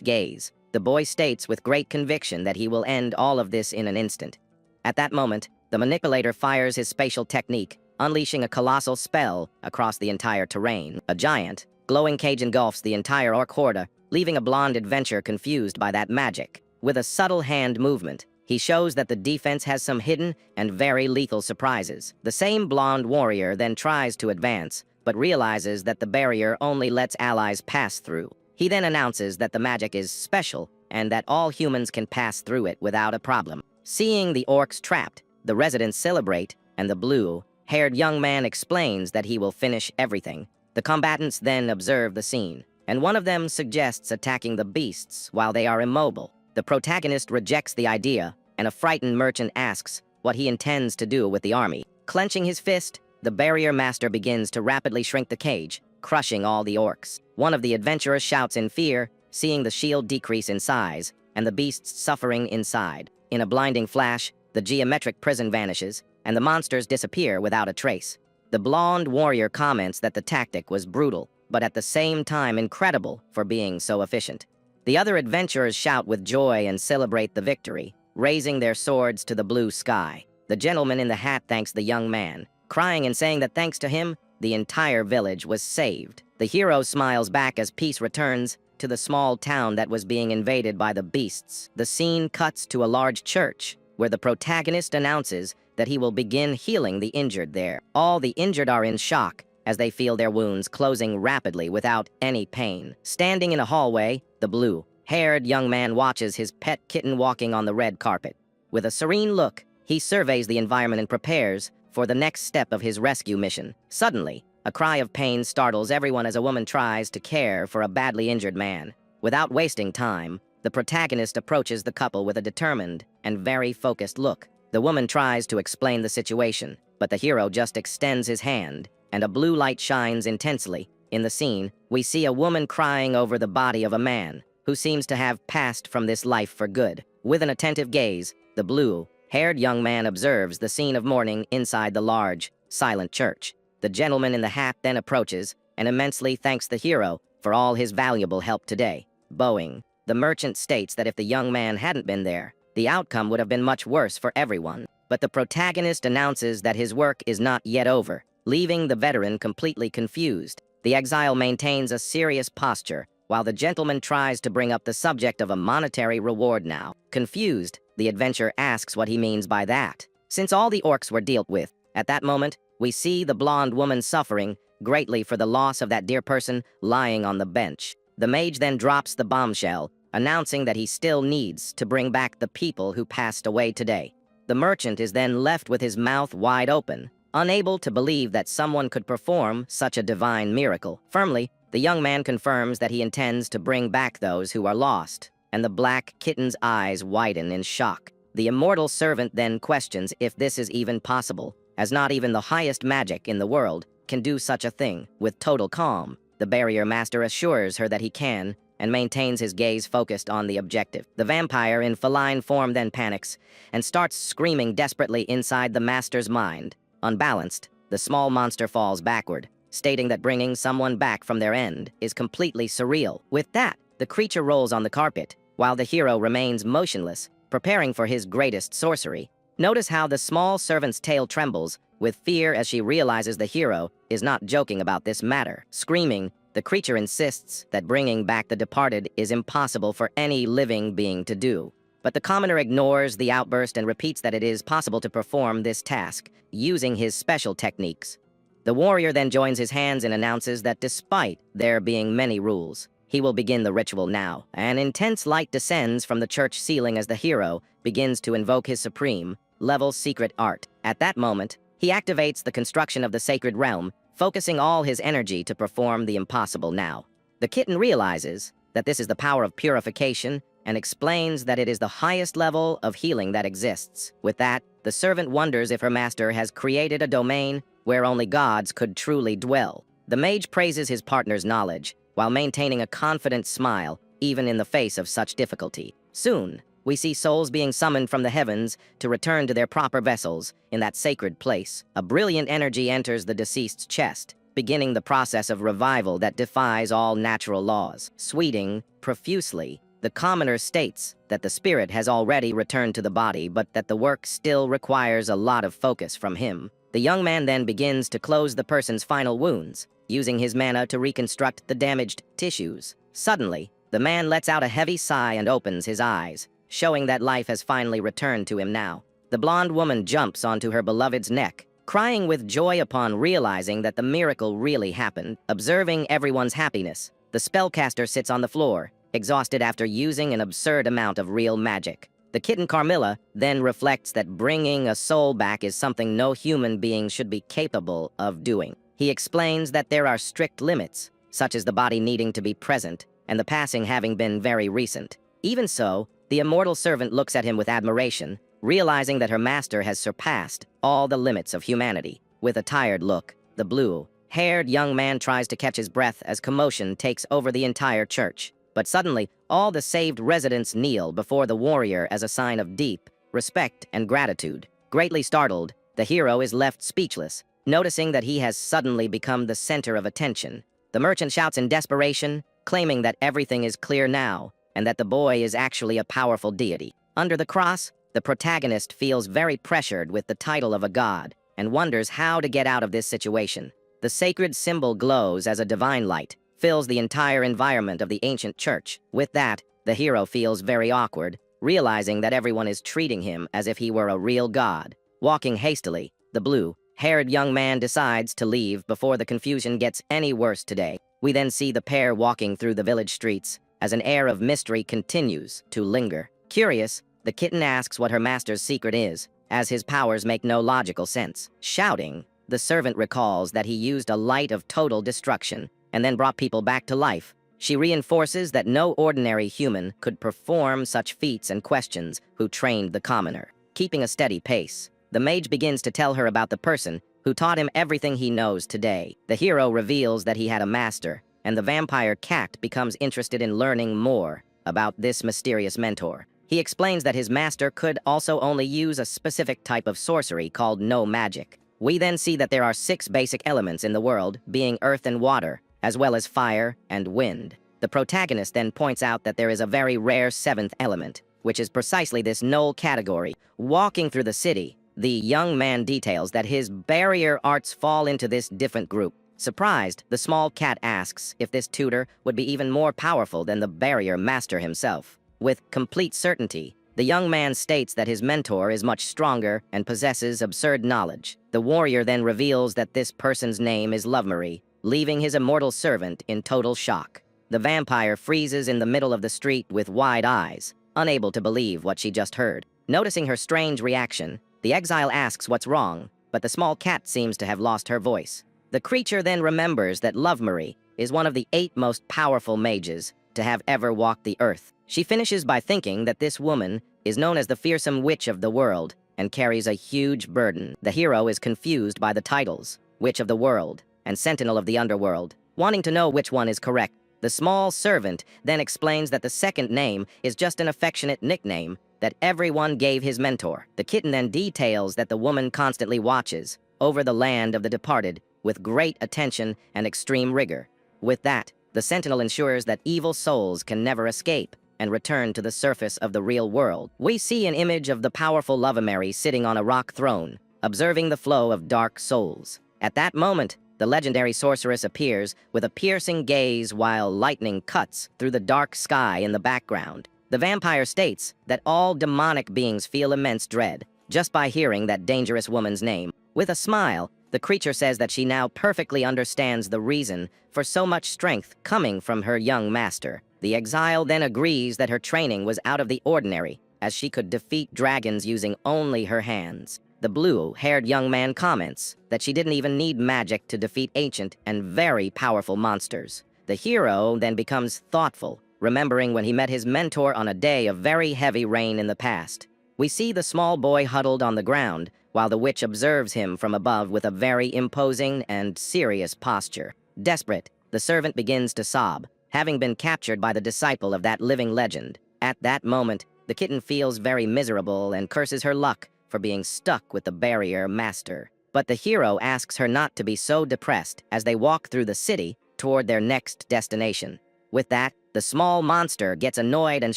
gaze, the boy states with great conviction that he will end all of this in an instant. At that moment, the manipulator fires his spatial technique, unleashing a colossal spell across the entire terrain. A giant, glowing cage engulfs the entire orc horde, leaving a blonde adventurer confused by that magic. With a subtle hand movement, He shows that the defense has some hidden and very lethal surprises. The same blonde warrior then tries to advance, but realizes that the barrier only lets allies pass through. He then announces that the magic is special and that all humans can pass through it without a problem. Seeing the orcs trapped, the residents celebrate, and the blue-haired young man explains that he will finish everything. The combatants then observe the scene, and one of them suggests attacking the beasts while they are immobile. The protagonist rejects the idea, and a frightened merchant asks what he intends to do with the army. Clenching his fist, the barrier master begins to rapidly shrink the cage, crushing all the orcs. One of the adventurers shouts in fear, seeing the shield decrease in size, and the beasts suffering inside. In a blinding flash, the geometric prison vanishes, and the monsters disappear without a trace. The blonde warrior comments that the tactic was brutal, but at the same time incredible for being so efficient. The other adventurers shout with joy and celebrate the victory, raising their swords to the blue sky. The gentleman in the hat thanks the young man, crying and saying that thanks to him, the entire village was saved. The hero smiles back as peace returns to the small town that was being invaded by the beasts. The scene cuts to a large church, where the protagonist announces that he will begin healing the injured there. All the injured are in shock as they feel their wounds closing rapidly without any pain. Standing in a hallway, the blue-haired young man watches his pet kitten walking on the red carpet. With a serene look, he surveys the environment and prepares for the next step of his rescue mission. Suddenly, a cry of pain startles everyone as a woman tries to care for a badly injured man. Without wasting time, the protagonist approaches the couple with a determined and very focused look. The woman tries to explain the situation, but the hero just extends his hand, and a blue light shines intensely. In the scene, we see a woman crying over the body of a man who seems to have passed from this life for good. With an attentive gaze, the blue-haired young man observes the scene of mourning inside the large, silent church. The gentleman in the hat then approaches and immensely thanks the hero for all his valuable help today. Bowing, the merchant states that if the young man hadn't been there, the outcome would have been much worse for everyone. But the protagonist announces that his work is not yet over, leaving the veteran completely confused. The exile maintains a serious posture, while the gentleman tries to bring up the subject of a monetary reward now. Confused, the adventurer asks what he means by that. Since all the orcs were dealt with, at that moment, we see the blonde woman suffering greatly for the loss of that dear person lying on the bench. The mage then drops the bombshell, announcing that he still needs to bring back the people who passed away today. The merchant is then left with his mouth wide open, unable to believe that someone could perform such a divine miracle. Firmly, the young man confirms that he intends to bring back those who are lost, and the black kitten's eyes widen in shock. The immortal servant then questions if this is even possible, as not even the highest magic in the world can do such a thing. With total calm, the barrier master assures her that he can, and maintains his gaze focused on the objective. The vampire in feline form then panics, and starts screaming desperately inside the master's mind. Unbalanced, the small monster falls backward, stating that bringing someone back from their end is completely surreal. With that, the creature rolls on the carpet, while the hero remains motionless, preparing for his greatest sorcery. Notice how the small servant's tail trembles with fear as she realizes the hero is not joking about this matter. Screaming, the creature insists that bringing back the departed is impossible for any living being to do. But the commoner ignores the outburst and repeats that it is possible to perform this task using his special techniques. The warrior then joins his hands and announces that despite there being many rules, he will begin the ritual now. An intense light descends from the church ceiling as the hero begins to invoke his supreme-level secret art. At that moment, he activates the construction of the sacred realm, focusing all his energy to perform the impossible now. The kitten realizes that this is the power of purification and explains that it is the highest level of healing that exists. With that, the servant wonders if her master has created a domain where only gods could truly dwell. The mage praises his partner's knowledge, while maintaining a confident smile, even in the face of such difficulty. Soon, we see souls being summoned from the heavens to return to their proper vessels in that sacred place. A brilliant energy enters the deceased's chest, beginning the process of revival that defies all natural laws. Sweeting profusely, the commoner states that the spirit has already returned to the body, but that the work still requires a lot of focus from him. The young man then begins to close the person's final wounds, using his mana to reconstruct the damaged tissues. Suddenly, the man lets out a heavy sigh and opens his eyes, showing that life has finally returned to him now. The blonde woman jumps onto her beloved's neck, crying with joy upon realizing that the miracle really happened. Observing everyone's happiness, the spellcaster sits on the floor, exhausted after using an absurd amount of real magic. The kitten Carmilla then reflects that bringing a soul back is something no human being should be capable of doing. He explains that there are strict limits, such as the body needing to be present, and the passing having been very recent. Even so, the immortal servant looks at him with admiration, realizing that her master has surpassed all the limits of humanity. With a tired look, the blue-haired young man tries to catch his breath as commotion takes over the entire church. But suddenly, all the saved residents kneel before the warrior as a sign of deep respect and gratitude. Greatly startled, the hero is left speechless, noticing that he has suddenly become the center of attention. The merchant shouts in desperation, claiming that everything is clear now, and that the boy is actually a powerful deity. Under the cross, the protagonist feels very pressured with the title of a god, and wonders how to get out of this situation. The sacred symbol glows as a divine light, fills the entire environment of the ancient church. With that, the hero feels very awkward, realizing that everyone is treating him as if he were a real god. Walking hastily, the blue-haired young man decides to leave before the confusion gets any worse today. We then see the pair walking through the village streets, as an air of mystery continues to linger. Curious, the kitten asks what her master's secret is, as his powers make no logical sense. Shouting, the servant recalls that he used a light of total destruction, and then brought people back to life. She reinforces that no ordinary human could perform such feats and questions who trained the commoner. Keeping a steady pace, the mage begins to tell her about the person who taught him everything he knows today. The hero reveals that he had a master, and the vampire cat becomes interested in learning more about this mysterious mentor. He explains that his master could also only use a specific type of sorcery called no magic. We then see that there are 6 basic elements in the world, being earth and water, as well as fire and wind. The protagonist then points out that there is a very rare 7th element, which is precisely this null category. Walking through the city, the young man details that his barrier arts fall into this different group. Surprised, the small cat asks if this tutor would be even more powerful than the barrier master himself. With complete certainty, the young man states that his mentor is much stronger and possesses absurd knowledge. The warrior then reveals that this person's name is Lovemarie, leaving his immortal servant in total shock. The vampire freezes in the middle of the street with wide eyes, unable to believe what she just heard. Noticing her strange reaction, the exile asks what's wrong, but the small cat seems to have lost her voice. The creature then remembers that Lovemarie is one of the 8 most powerful mages to have ever walked the earth. She finishes by thinking that this woman is known as the fearsome witch of the world and carries a huge burden. The hero is confused by the titles, Witch of the World and Sentinel of the Underworld, wanting to know which one is correct. The small servant then explains that the second name is just an affectionate nickname that everyone gave his mentor. The kitten then details that the woman constantly watches over the land of the departed with great attention and extreme rigor. With that, the sentinel ensures that evil souls can never escape and return to the surface of the real world. We see an image of the powerful Lovemarie sitting on a rock throne, observing the flow of dark souls. At that moment, the legendary sorceress appears with a piercing gaze while lightning cuts through the dark sky in the background. The vampire states that all demonic beings feel immense dread just by hearing that dangerous woman's name. With a smile, the creature says that she now perfectly understands the reason for so much strength coming from her young master. The exile then agrees that her training was out of the ordinary, as she could defeat dragons using only her hands. The blue-haired young man comments that she didn't even need magic to defeat ancient and very powerful monsters. The hero then becomes thoughtful, remembering when he met his mentor on a day of very heavy rain in the past. We see the small boy huddled on the ground, while the witch observes him from above with a very imposing and serious posture. Desperate, the servant begins to sob, having been captured by the disciple of that living legend. At that moment, the kitten feels very miserable and curses her luck for being stuck with the barrier master. But the hero asks her not to be so depressed as they walk through the city toward their next destination. With that, the small monster gets annoyed and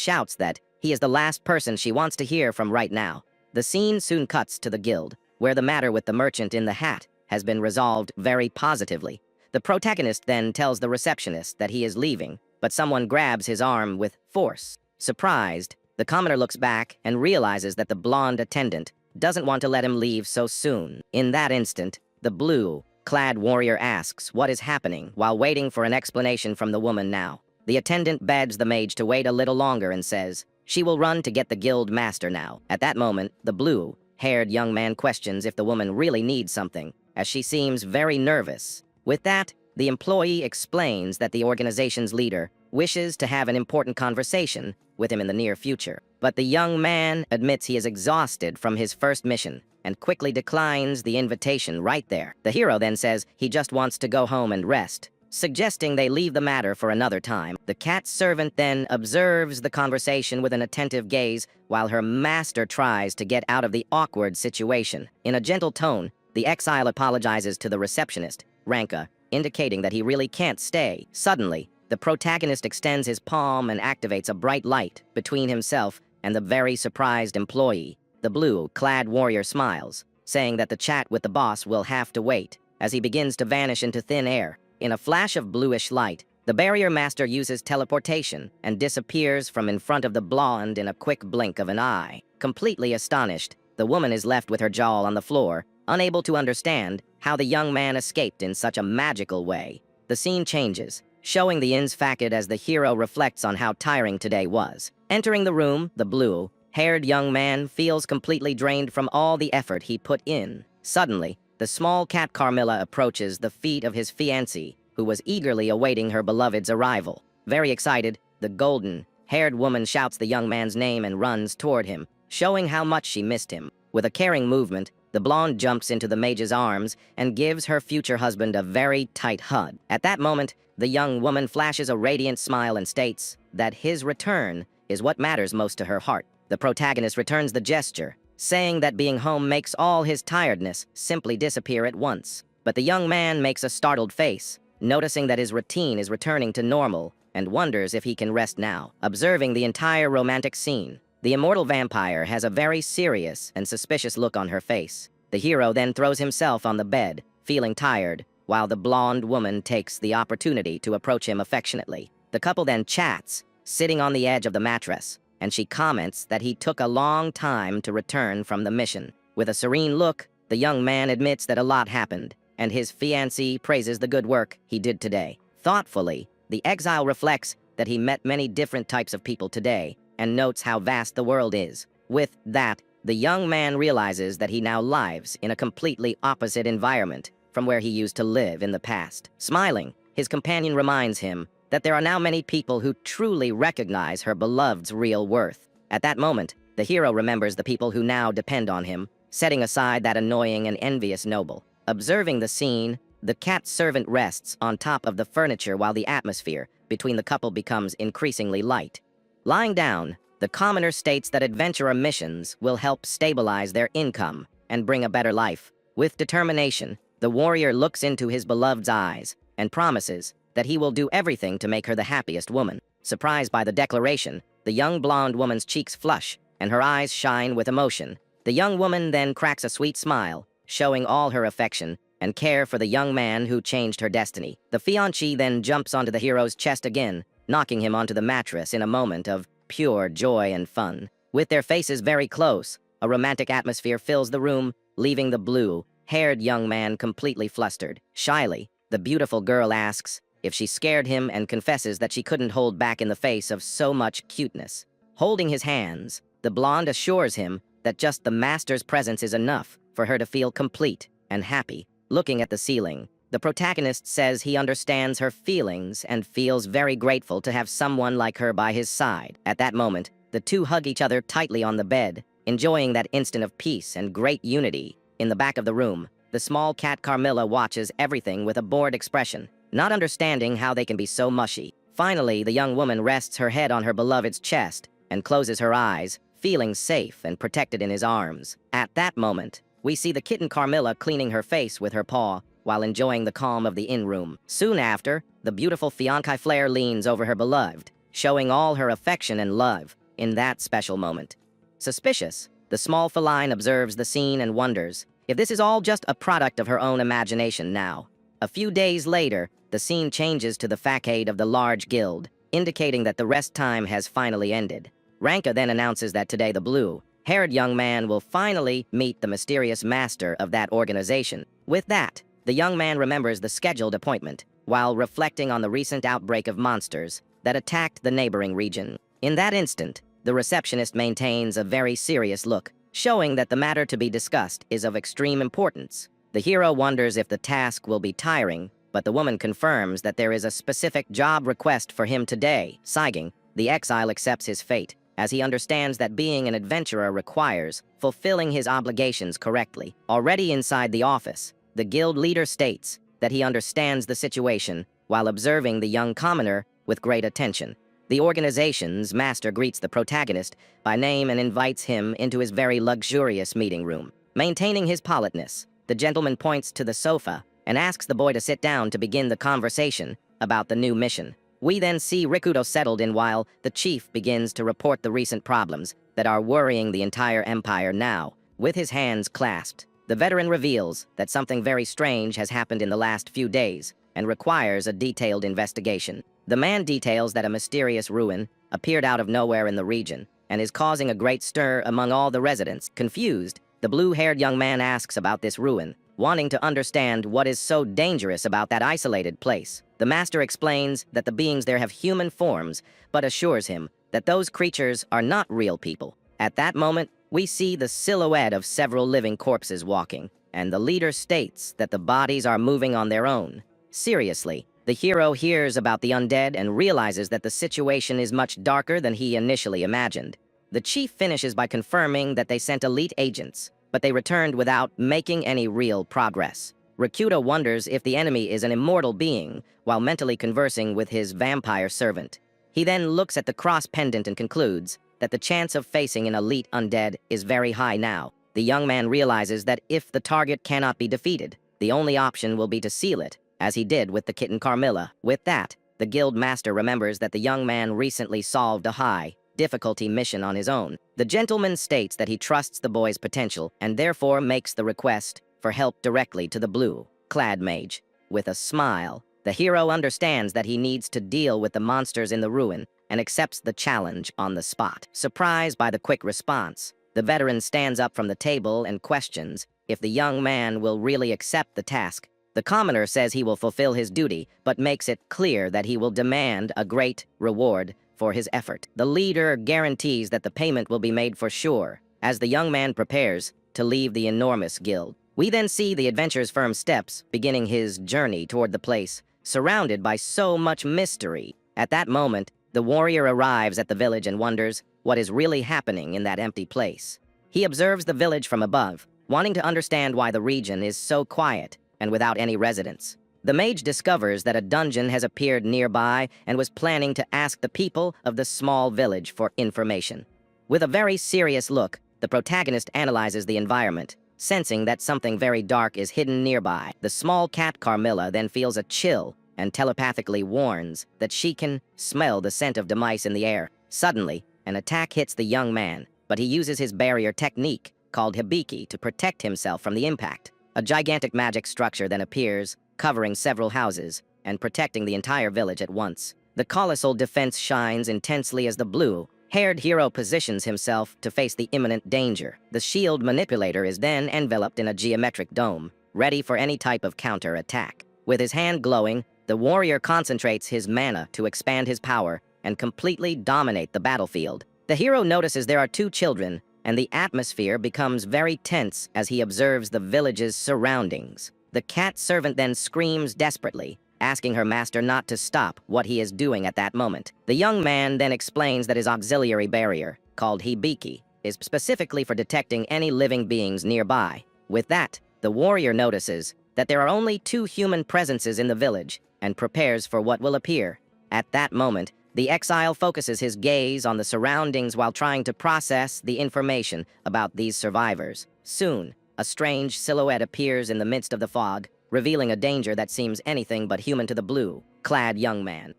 shouts that he is the last person she wants to hear from right now. The scene soon cuts to the guild, where the matter with the merchant in the hat has been resolved very positively. The protagonist then tells the receptionist that he is leaving, but someone grabs his arm with force. Surprised, The commoner looks back and realizes that the blonde attendant doesn't want to let him leave so soon. In that instant, the blue-clad warrior asks what is happening while waiting for an explanation from the woman now. The attendant begs the mage to wait a little longer and says she will run to get the guild master now. At that moment, the blue-haired young man questions if the woman really needs something, as she seems very nervous. With that, the employee explains that the organization's leader wishes to have an important conversation with him in the near future. But the young man admits he is exhausted from his first mission and quickly declines the invitation right there. The hero then says he just wants to go home and rest, suggesting they leave the matter for another time. The cat servant then observes the conversation with an attentive gaze while her master tries to get out of the awkward situation. In a gentle tone, the exile apologizes to the receptionist, Ranka, indicating that he really can't stay. Suddenly, the protagonist extends his palm and activates a bright light between himself and the very surprised employee. The blue-clad warrior smiles, saying that the chat with the boss will have to wait, as he begins to vanish into thin air. In a flash of bluish light, the barrier master uses teleportation and disappears from in front of the blonde in a quick blink of an eye. Completely astonished, the woman is left with her jaw on the floor, unable to understand how the young man escaped in such a magical way. The scene changes, showing the ins facade as the hero reflects on how tiring today was. Entering the room, the blue-haired young man feels completely drained from all the effort he put in. Suddenly, the small cat Carmilla approaches the feet of his fiancée, who was eagerly awaiting her beloved's arrival. Very excited, the golden-haired woman shouts the young man's name and runs toward him, showing how much she missed him. With a caring movement, the blonde jumps into the mage's arms and gives her future husband a very tight hug. At that moment, the young woman flashes a radiant smile and states that his return is what matters most to her heart. The protagonist returns the gesture, saying that being home makes all his tiredness simply disappear at once. But the young man makes a startled face, noticing that his routine is returning to normal and wonders if he can rest now. Observing the entire romantic scene, the immortal vampire has a very serious and suspicious look on her face. The hero then throws himself on the bed, feeling tired, while the blonde woman takes the opportunity to approach him affectionately. The couple then chats, sitting on the edge of the mattress, and she comments that he took a long time to return from the mission. With a serene look, the young man admits that a lot happened, and his fiancée praises the good work he did today. Thoughtfully, the exile reflects that he met many different types of people today, and notes how vast the world is. With that, the young man realizes that he now lives in a completely opposite environment from where he used to live in the past. Smiling, his companion reminds him that there are now many people who truly recognize her beloved's real worth. At that moment, the hero remembers the people who now depend on him, setting aside that annoying and envious noble. Observing the scene, the cat servant rests on top of the furniture while the atmosphere between the couple becomes increasingly light. Lying down, the commoner states that adventurer missions will help stabilize their income and bring a better life. With determination, the warrior looks into his beloved's eyes and promises that he will do everything to make her the happiest woman. Surprised by the declaration, the young blonde woman's cheeks flush and her eyes shine with emotion. The young woman then cracks a sweet smile, showing all her affection and care for the young man who changed her destiny. The fiancé then jumps onto the hero's chest again, knocking him onto the mattress in a moment of pure joy and fun. With their faces very close, a romantic atmosphere fills the room, leaving the blue-haired young man completely flustered. Shyly, the beautiful girl asks if she scared him and confesses that she couldn't hold back in the face of so much cuteness. Holding his hands, the blonde assures him that just the master's presence is enough for her to feel complete and happy. Looking at the ceiling, the protagonist says he understands her feelings and feels very grateful to have someone like her by his side. At that moment, the two hug each other tightly on the bed, enjoying that instant of peace and great unity. In the back of the room, the small cat Carmilla watches everything with a bored expression, not understanding how they can be so mushy. Finally, the young woman rests her head on her beloved's chest and closes her eyes, feeling safe and protected in his arms. At that moment, we see the kitten Carmilla cleaning her face with her paw while enjoying the calm of the in-room. Soon after, the beautiful fiancée Flare leans over her beloved, showing all her affection and love in that special moment. Suspicious, the small feline observes the scene and wonders if this is all just a product of her own imagination now. A few days later, the scene changes to the facade of the large guild, indicating that the rest time has finally ended. Ranka then announces that today the blue-haired young man will finally meet the mysterious master of that organization. With that, the young man remembers the scheduled appointment, while reflecting on the recent outbreak of monsters that attacked the neighboring region. In that instant, the receptionist maintains a very serious look, showing that the matter to be discussed is of extreme importance. The hero wonders if the task will be tiring, but the woman confirms that there is a specific job request for him today. Sighing, the exile accepts his fate, as he understands that being an adventurer requires fulfilling his obligations correctly. Already inside the office, the guild leader states that he understands the situation while observing the young commoner with great attention. The organization's master greets the protagonist by name and invites him into his very luxurious meeting room. Maintaining his politeness, the gentleman points to the sofa and asks the boy to sit down to begin the conversation about the new mission. We then see Rikudo settled in while the chief begins to report the recent problems that are worrying the entire empire now. With his hands clasped, the veteran reveals that something very strange has happened in the last few days and requires a detailed investigation. The man details that a mysterious ruin appeared out of nowhere in the region and is causing a great stir among all the residents. Confused, the blue-haired young man asks about this ruin, wanting to understand what is so dangerous about that isolated place. The master explains that the beings there have human forms, but assures him that those creatures are not real people. At that moment, we see the silhouette of several living corpses walking, and the leader states that the bodies are moving on their own. Seriously, the hero hears about the undead and realizes that the situation is much darker than he initially imagined. The chief finishes by confirming that they sent elite agents, but they returned without making any real progress. Rikudo wonders if the enemy is an immortal being while mentally conversing with his vampire servant. He then looks at the cross pendant and concludes that the chance of facing an elite undead is very high now. The young man realizes that if the target cannot be defeated, the only option will be to seal it, as he did with the kitten Carmilla. With that, the guild master remembers that the young man recently solved a high-difficulty mission on his own. The gentleman states that he trusts the boy's potential and therefore makes the request for help directly to the blue-clad mage. With a smile, the hero understands that he needs to deal with the monsters in the ruin and accepts the challenge on the spot. Surprised by the quick response, the veteran stands up from the table and questions if the young man will really accept the task. The commoner says he will fulfill his duty, but makes it clear that he will demand a great reward for his effort. The leader guarantees that the payment will be made for sure, as the young man prepares to leave the enormous guild. We then see the adventurer's firm steps beginning his journey toward the place, surrounded by so much mystery. At that moment, the warrior arrives at the village and wonders what is really happening in that empty place. He observes the village from above, wanting to understand why the region is so quiet and without any residents. The mage discovers that a dungeon has appeared nearby and was planning to ask the people of the small village for information. With a very serious look, the protagonist analyzes the environment, sensing that something very dark is hidden nearby. The small cat Carmilla then feels a chill and telepathically warns that she can smell the scent of demise in the air. Suddenly, an attack hits the young man, but he uses his barrier technique, called Hibiki, to protect himself from the impact. A gigantic magic structure then appears, covering several houses and protecting the entire village at once. The colossal defense shines intensely as the blue-haired hero positions himself to face the imminent danger. The shield manipulator is then enveloped in a geometric dome, ready for any type of counter-attack. With his hand glowing, the warrior concentrates his mana to expand his power and completely dominate the battlefield. The hero notices there are two children, and the atmosphere becomes very tense as he observes the village's surroundings. The cat servant then screams desperately, asking her master not to stop what he is doing at that moment. The young man then explains that his auxiliary barrier, called Hibiki, is specifically for detecting any living beings nearby. With that, the warrior notices that there are only two human presences in the village and prepares for what will appear. At that moment, the exile focuses his gaze on the surroundings while trying to process the information about these survivors. Soon, a strange silhouette appears in the midst of the fog, revealing a danger that seems anything but human to the blue-clad young man.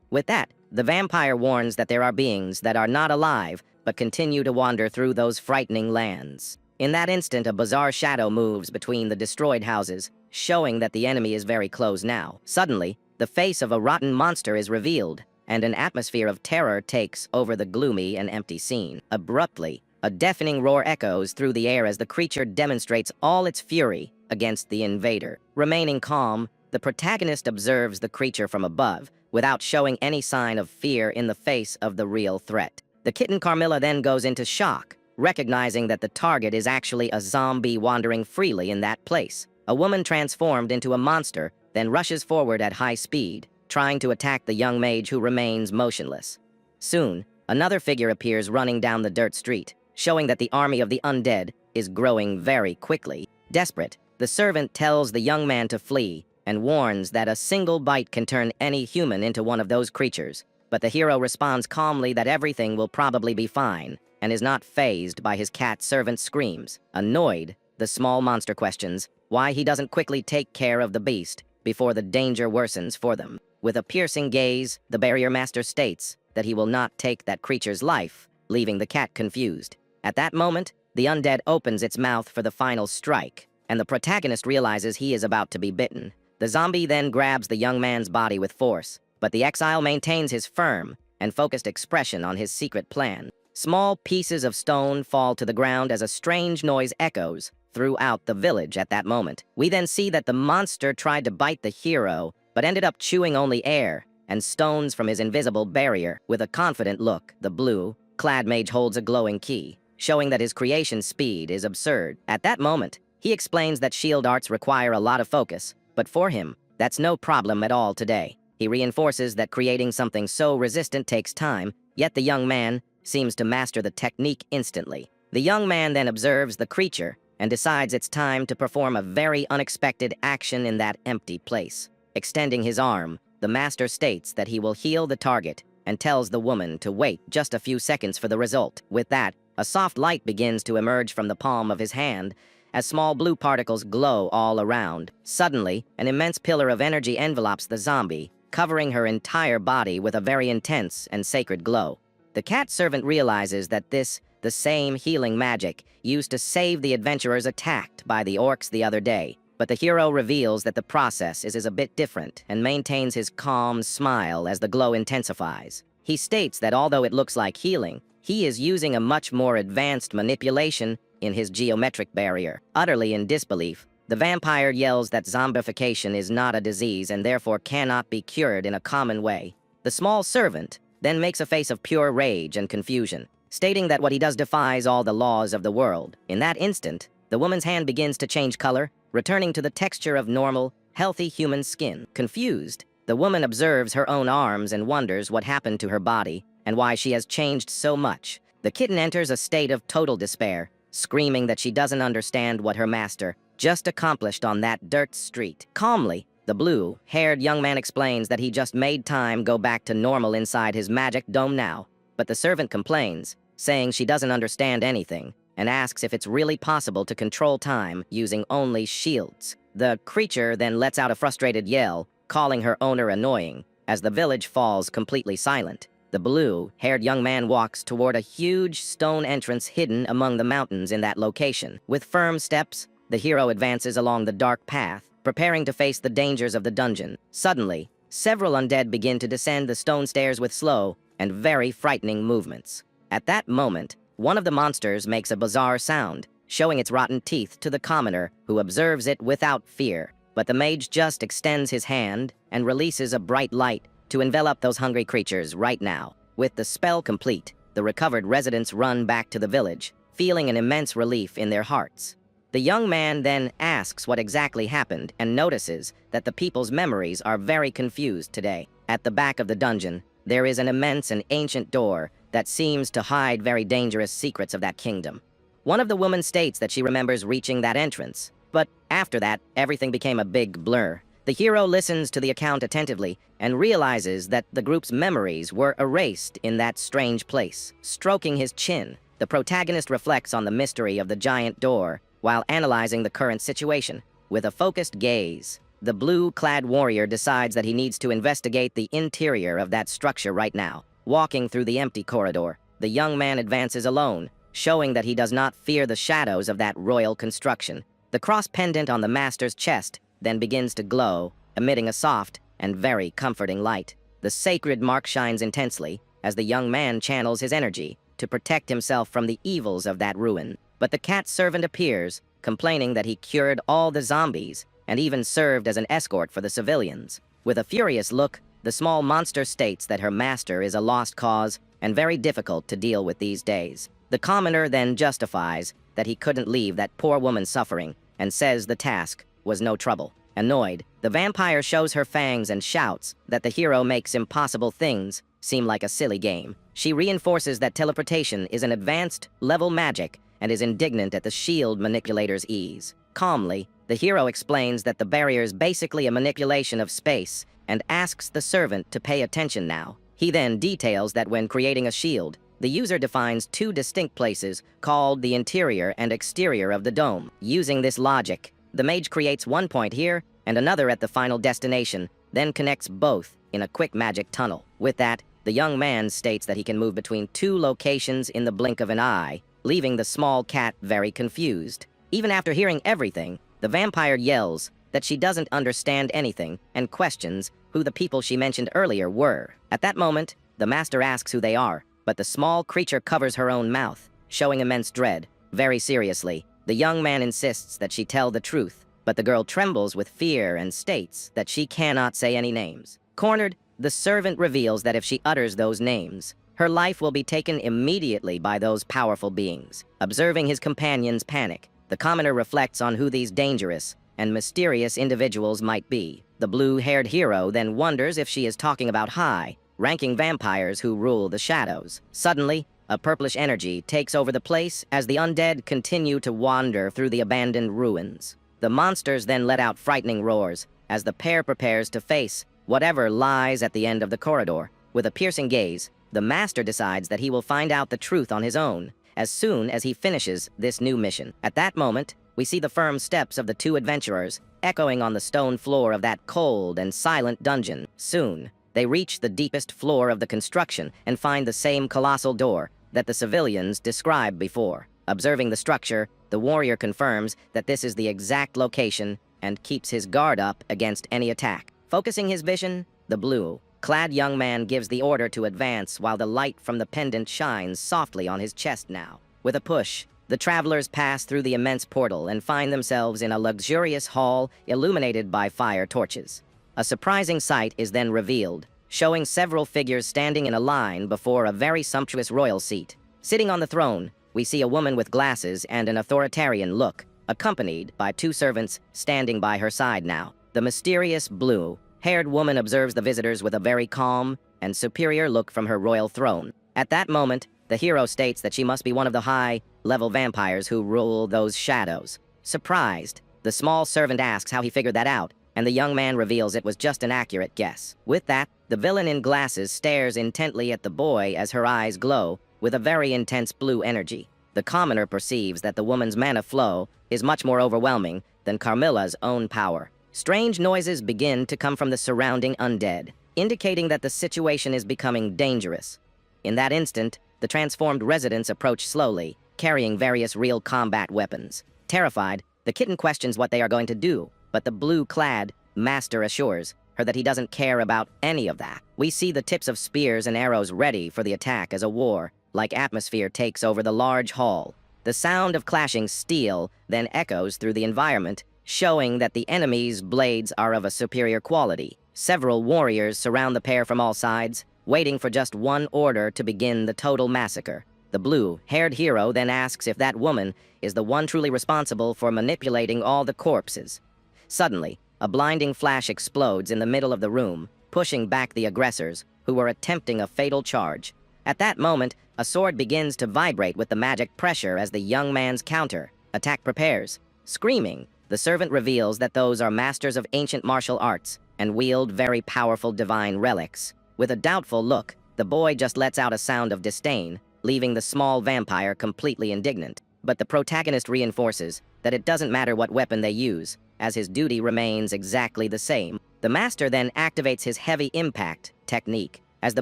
With that, the vampire warns that there are beings that are not alive, but continue to wander through those frightening lands. In that instant, a bizarre shadow moves between the destroyed houses, showing that the enemy is very close now. Suddenly, the face of a rotten monster is revealed, and an atmosphere of terror takes over the gloomy and empty scene. Abruptly, a deafening roar echoes through the air as the creature demonstrates all its fury against the invader. Remaining calm, the protagonist observes the creature from above, without showing any sign of fear in the face of the real threat. The kitten Carmilla then goes into shock, recognizing that the target is actually a zombie wandering freely in that place. A woman transformed into a monster then rushes forward at high speed, trying to attack the young mage who remains motionless. Soon, another figure appears running down the dirt street, showing that the army of the undead is growing very quickly. Desperate, the servant tells the young man to flee and warns that a single bite can turn any human into one of those creatures. But the hero responds calmly that everything will probably be fine, and is not fazed by his cat servant's screams. Annoyed, the small monster questions why he doesn't quickly take care of the beast before the danger worsens for them. With a piercing gaze, the barrier master states that he will not take that creature's life, leaving the cat confused. At that moment, the undead opens its mouth for the final strike, and the protagonist realizes he is about to be bitten. The zombie then grabs the young man's body with force, but the exile maintains his firm and focused expression on his secret plan. Small pieces of stone fall to the ground as a strange noise echoes throughout the village at that moment. We then see that the monster tried to bite the hero, but ended up chewing only air and stones from his invisible barrier. With a confident look, the blue-clad mage holds a glowing key, showing that his creation speed is absurd. At that moment, he explains that shield arts require a lot of focus, but for him, that's no problem at all today. He reinforces that creating something so resistant takes time, yet the young man seems to master the technique instantly. The young man then observes the creature and decides it's time to perform a very unexpected action in that empty place. Extending his arm, the master states that he will heal the target and tells the woman to wait just a few seconds for the result. With that, a soft light begins to emerge from the palm of his hand as small blue particles glow all around. Suddenly, an immense pillar of energy envelopes the zombie, covering her entire body with a very intense and sacred glow. The cat servant realizes that the same healing magic used to save the adventurers attacked by the orcs the other day. But the hero reveals that the process is a bit different and maintains his calm smile as the glow intensifies. He states that although it looks like healing, he is using a much more advanced manipulation in his geometric barrier. Utterly in disbelief, the vampire yells that zombification is not a disease and therefore cannot be cured in a common way. The small servant then makes a face of pure rage and confusion, stating that what he does defies all the laws of the world. In that instant, the woman's hand begins to change color, returning to the texture of normal, healthy human skin. Confused, the woman observes her own arms and wonders what happened to her body and why she has changed so much. The kitten enters a state of total despair, screaming that she doesn't understand what her master just accomplished on that dirt street. Calmly, the blue-haired young man explains that he just made time go back to normal inside his magic dome now. But the servant complains, saying she doesn't understand anything, and asks if it's really possible to control time using only shields. The creature then lets out a frustrated yell, calling her owner annoying, as the village falls completely silent. The blue-haired young man walks toward a huge stone entrance hidden among the mountains in that location. With firm steps, the hero advances along the dark path, preparing to face the dangers of the dungeon. Suddenly, several undead begin to descend the stone stairs with slow and very frightening movements. At that moment, one of the monsters makes a bizarre sound, showing its rotten teeth to the commoner, who observes it without fear. But the mage just extends his hand and releases a bright light to envelop those hungry creatures right now. With the spell complete, the recovered residents run back to the village, feeling an immense relief in their hearts. The young man then asks what exactly happened and notices that the people's memories are very confused today. At the back of the dungeon, there is an immense and ancient door that seems to hide very dangerous secrets of that kingdom. One of the women states that she remembers reaching that entrance, but after that, everything became a big blur. The hero listens to the account attentively and realizes that the group's memories were erased in that strange place. Stroking his chin, the protagonist reflects on the mystery of the giant door while analyzing the current situation. With a focused gaze, the blue-clad warrior decides that he needs to investigate the interior of that structure right now. Walking through the empty corridor, the young man advances alone, showing that he does not fear the shadows of that royal construction. The cross pendant on the master's chest then begins to glow, emitting a soft and very comforting light. The sacred mark shines intensely as the young man channels his energy to protect himself from the evils of that ruin. But the cat servant appears, complaining that he cured all the zombies and even served as an escort for the civilians. With a furious look, the small monster states that her master is a lost cause and very difficult to deal with these days. The commoner then justifies that he couldn't leave that poor woman suffering and says the task was no trouble. Annoyed, the vampire shows her fangs and shouts that the hero makes impossible things seem like a silly game. She reinforces that teleportation is an advanced level magic and is indignant at the shield manipulator's ease. Calmly, the hero explains that the barrier is basically a manipulation of space and asks the servant to pay attention now. He then details that when creating a shield, the user defines two distinct places called the interior and exterior of the dome. Using this logic, the mage creates one point here and another at the final destination, then connects both in a quick magic tunnel. With that, the young man states that he can move between two locations in the blink of an eye, leaving the small cat very confused. Even after hearing everything, the vampire yells that she doesn't understand anything and questions who the people she mentioned earlier were. At that moment, the master asks who they are, but the small creature covers her own mouth, showing immense dread. Very seriously, the young man insists that she tell the truth, but the girl trembles with fear and states that she cannot say any names. Cornered, the servant reveals that if she utters those names, her life will be taken immediately by those powerful beings. Observing his companion's panic, the commoner reflects on who these dangerous and mysterious individuals might be. The blue-haired hero then wonders if she is talking about high-ranking vampires who rule the shadows. Suddenly, a purplish energy takes over the place as the undead continue to wander through the abandoned ruins. The monsters then let out frightening roars as the pair prepares to face whatever lies at the end of the corridor. With a piercing gaze, the master decides that he will find out the truth on his own as soon as he finishes this new mission. At that moment, we see the firm steps of the two adventurers echoing on the stone floor of that cold and silent dungeon. Soon, they reach the deepest floor of the construction and find the same colossal door that the civilians described before. Observing the structure, the warrior confirms that this is the exact location and keeps his guard up against any attack. Focusing his vision, the blue-clad young man gives the order to advance while the light from the pendant shines softly on his chest now. With a push, the travelers pass through the immense portal and find themselves in a luxurious hall illuminated by fire torches. A surprising sight is then revealed, showing several figures standing in a line before a very sumptuous royal seat. Sitting on the throne, we see a woman with glasses and an authoritarian look, accompanied by two servants standing by her side now. The mysterious blue-haired woman observes the visitors with a very calm and superior look from her royal throne. At that moment, the hero states that she must be one of the high-level vampires who rule those shadows. Surprised, the small servant asks how he figured that out, and the young man reveals it was just an accurate guess. With that, the villain in glasses stares intently at the boy as her eyes glow with a very intense blue energy. The commoner perceives that the woman's mana flow is much more overwhelming than Carmilla's own power. Strange noises begin to come from the surrounding undead, indicating that the situation is becoming dangerous. In that instant, the transformed residents approach slowly, carrying various real combat weapons. Terrified, the kitten questions what they are going to do, but the blue-clad master assures her that he doesn't care about any of that. We see the tips of spears and arrows ready for the attack as a war-like atmosphere takes over the large hall. The sound of clashing steel then echoes through the environment, showing that the enemy's blades are of a superior quality. Several warriors surround the pair from all sides, waiting for just one order to begin the total massacre. The blue-haired hero then asks if that woman is the one truly responsible for manipulating all the corpses. Suddenly, a blinding flash explodes in the middle of the room, pushing back the aggressors, who were attempting a fatal charge. At that moment, a sword begins to vibrate with the magic pressure as the young man's counter-attack prepares. Screaming, the servant reveals that those are masters of ancient martial arts and wield very powerful divine relics. With a doubtful look, the boy just lets out a sound of disdain, leaving the small vampire completely indignant. But the protagonist reinforces that it doesn't matter what weapon they use, as his duty remains exactly the same. The master then activates his heavy impact technique, as the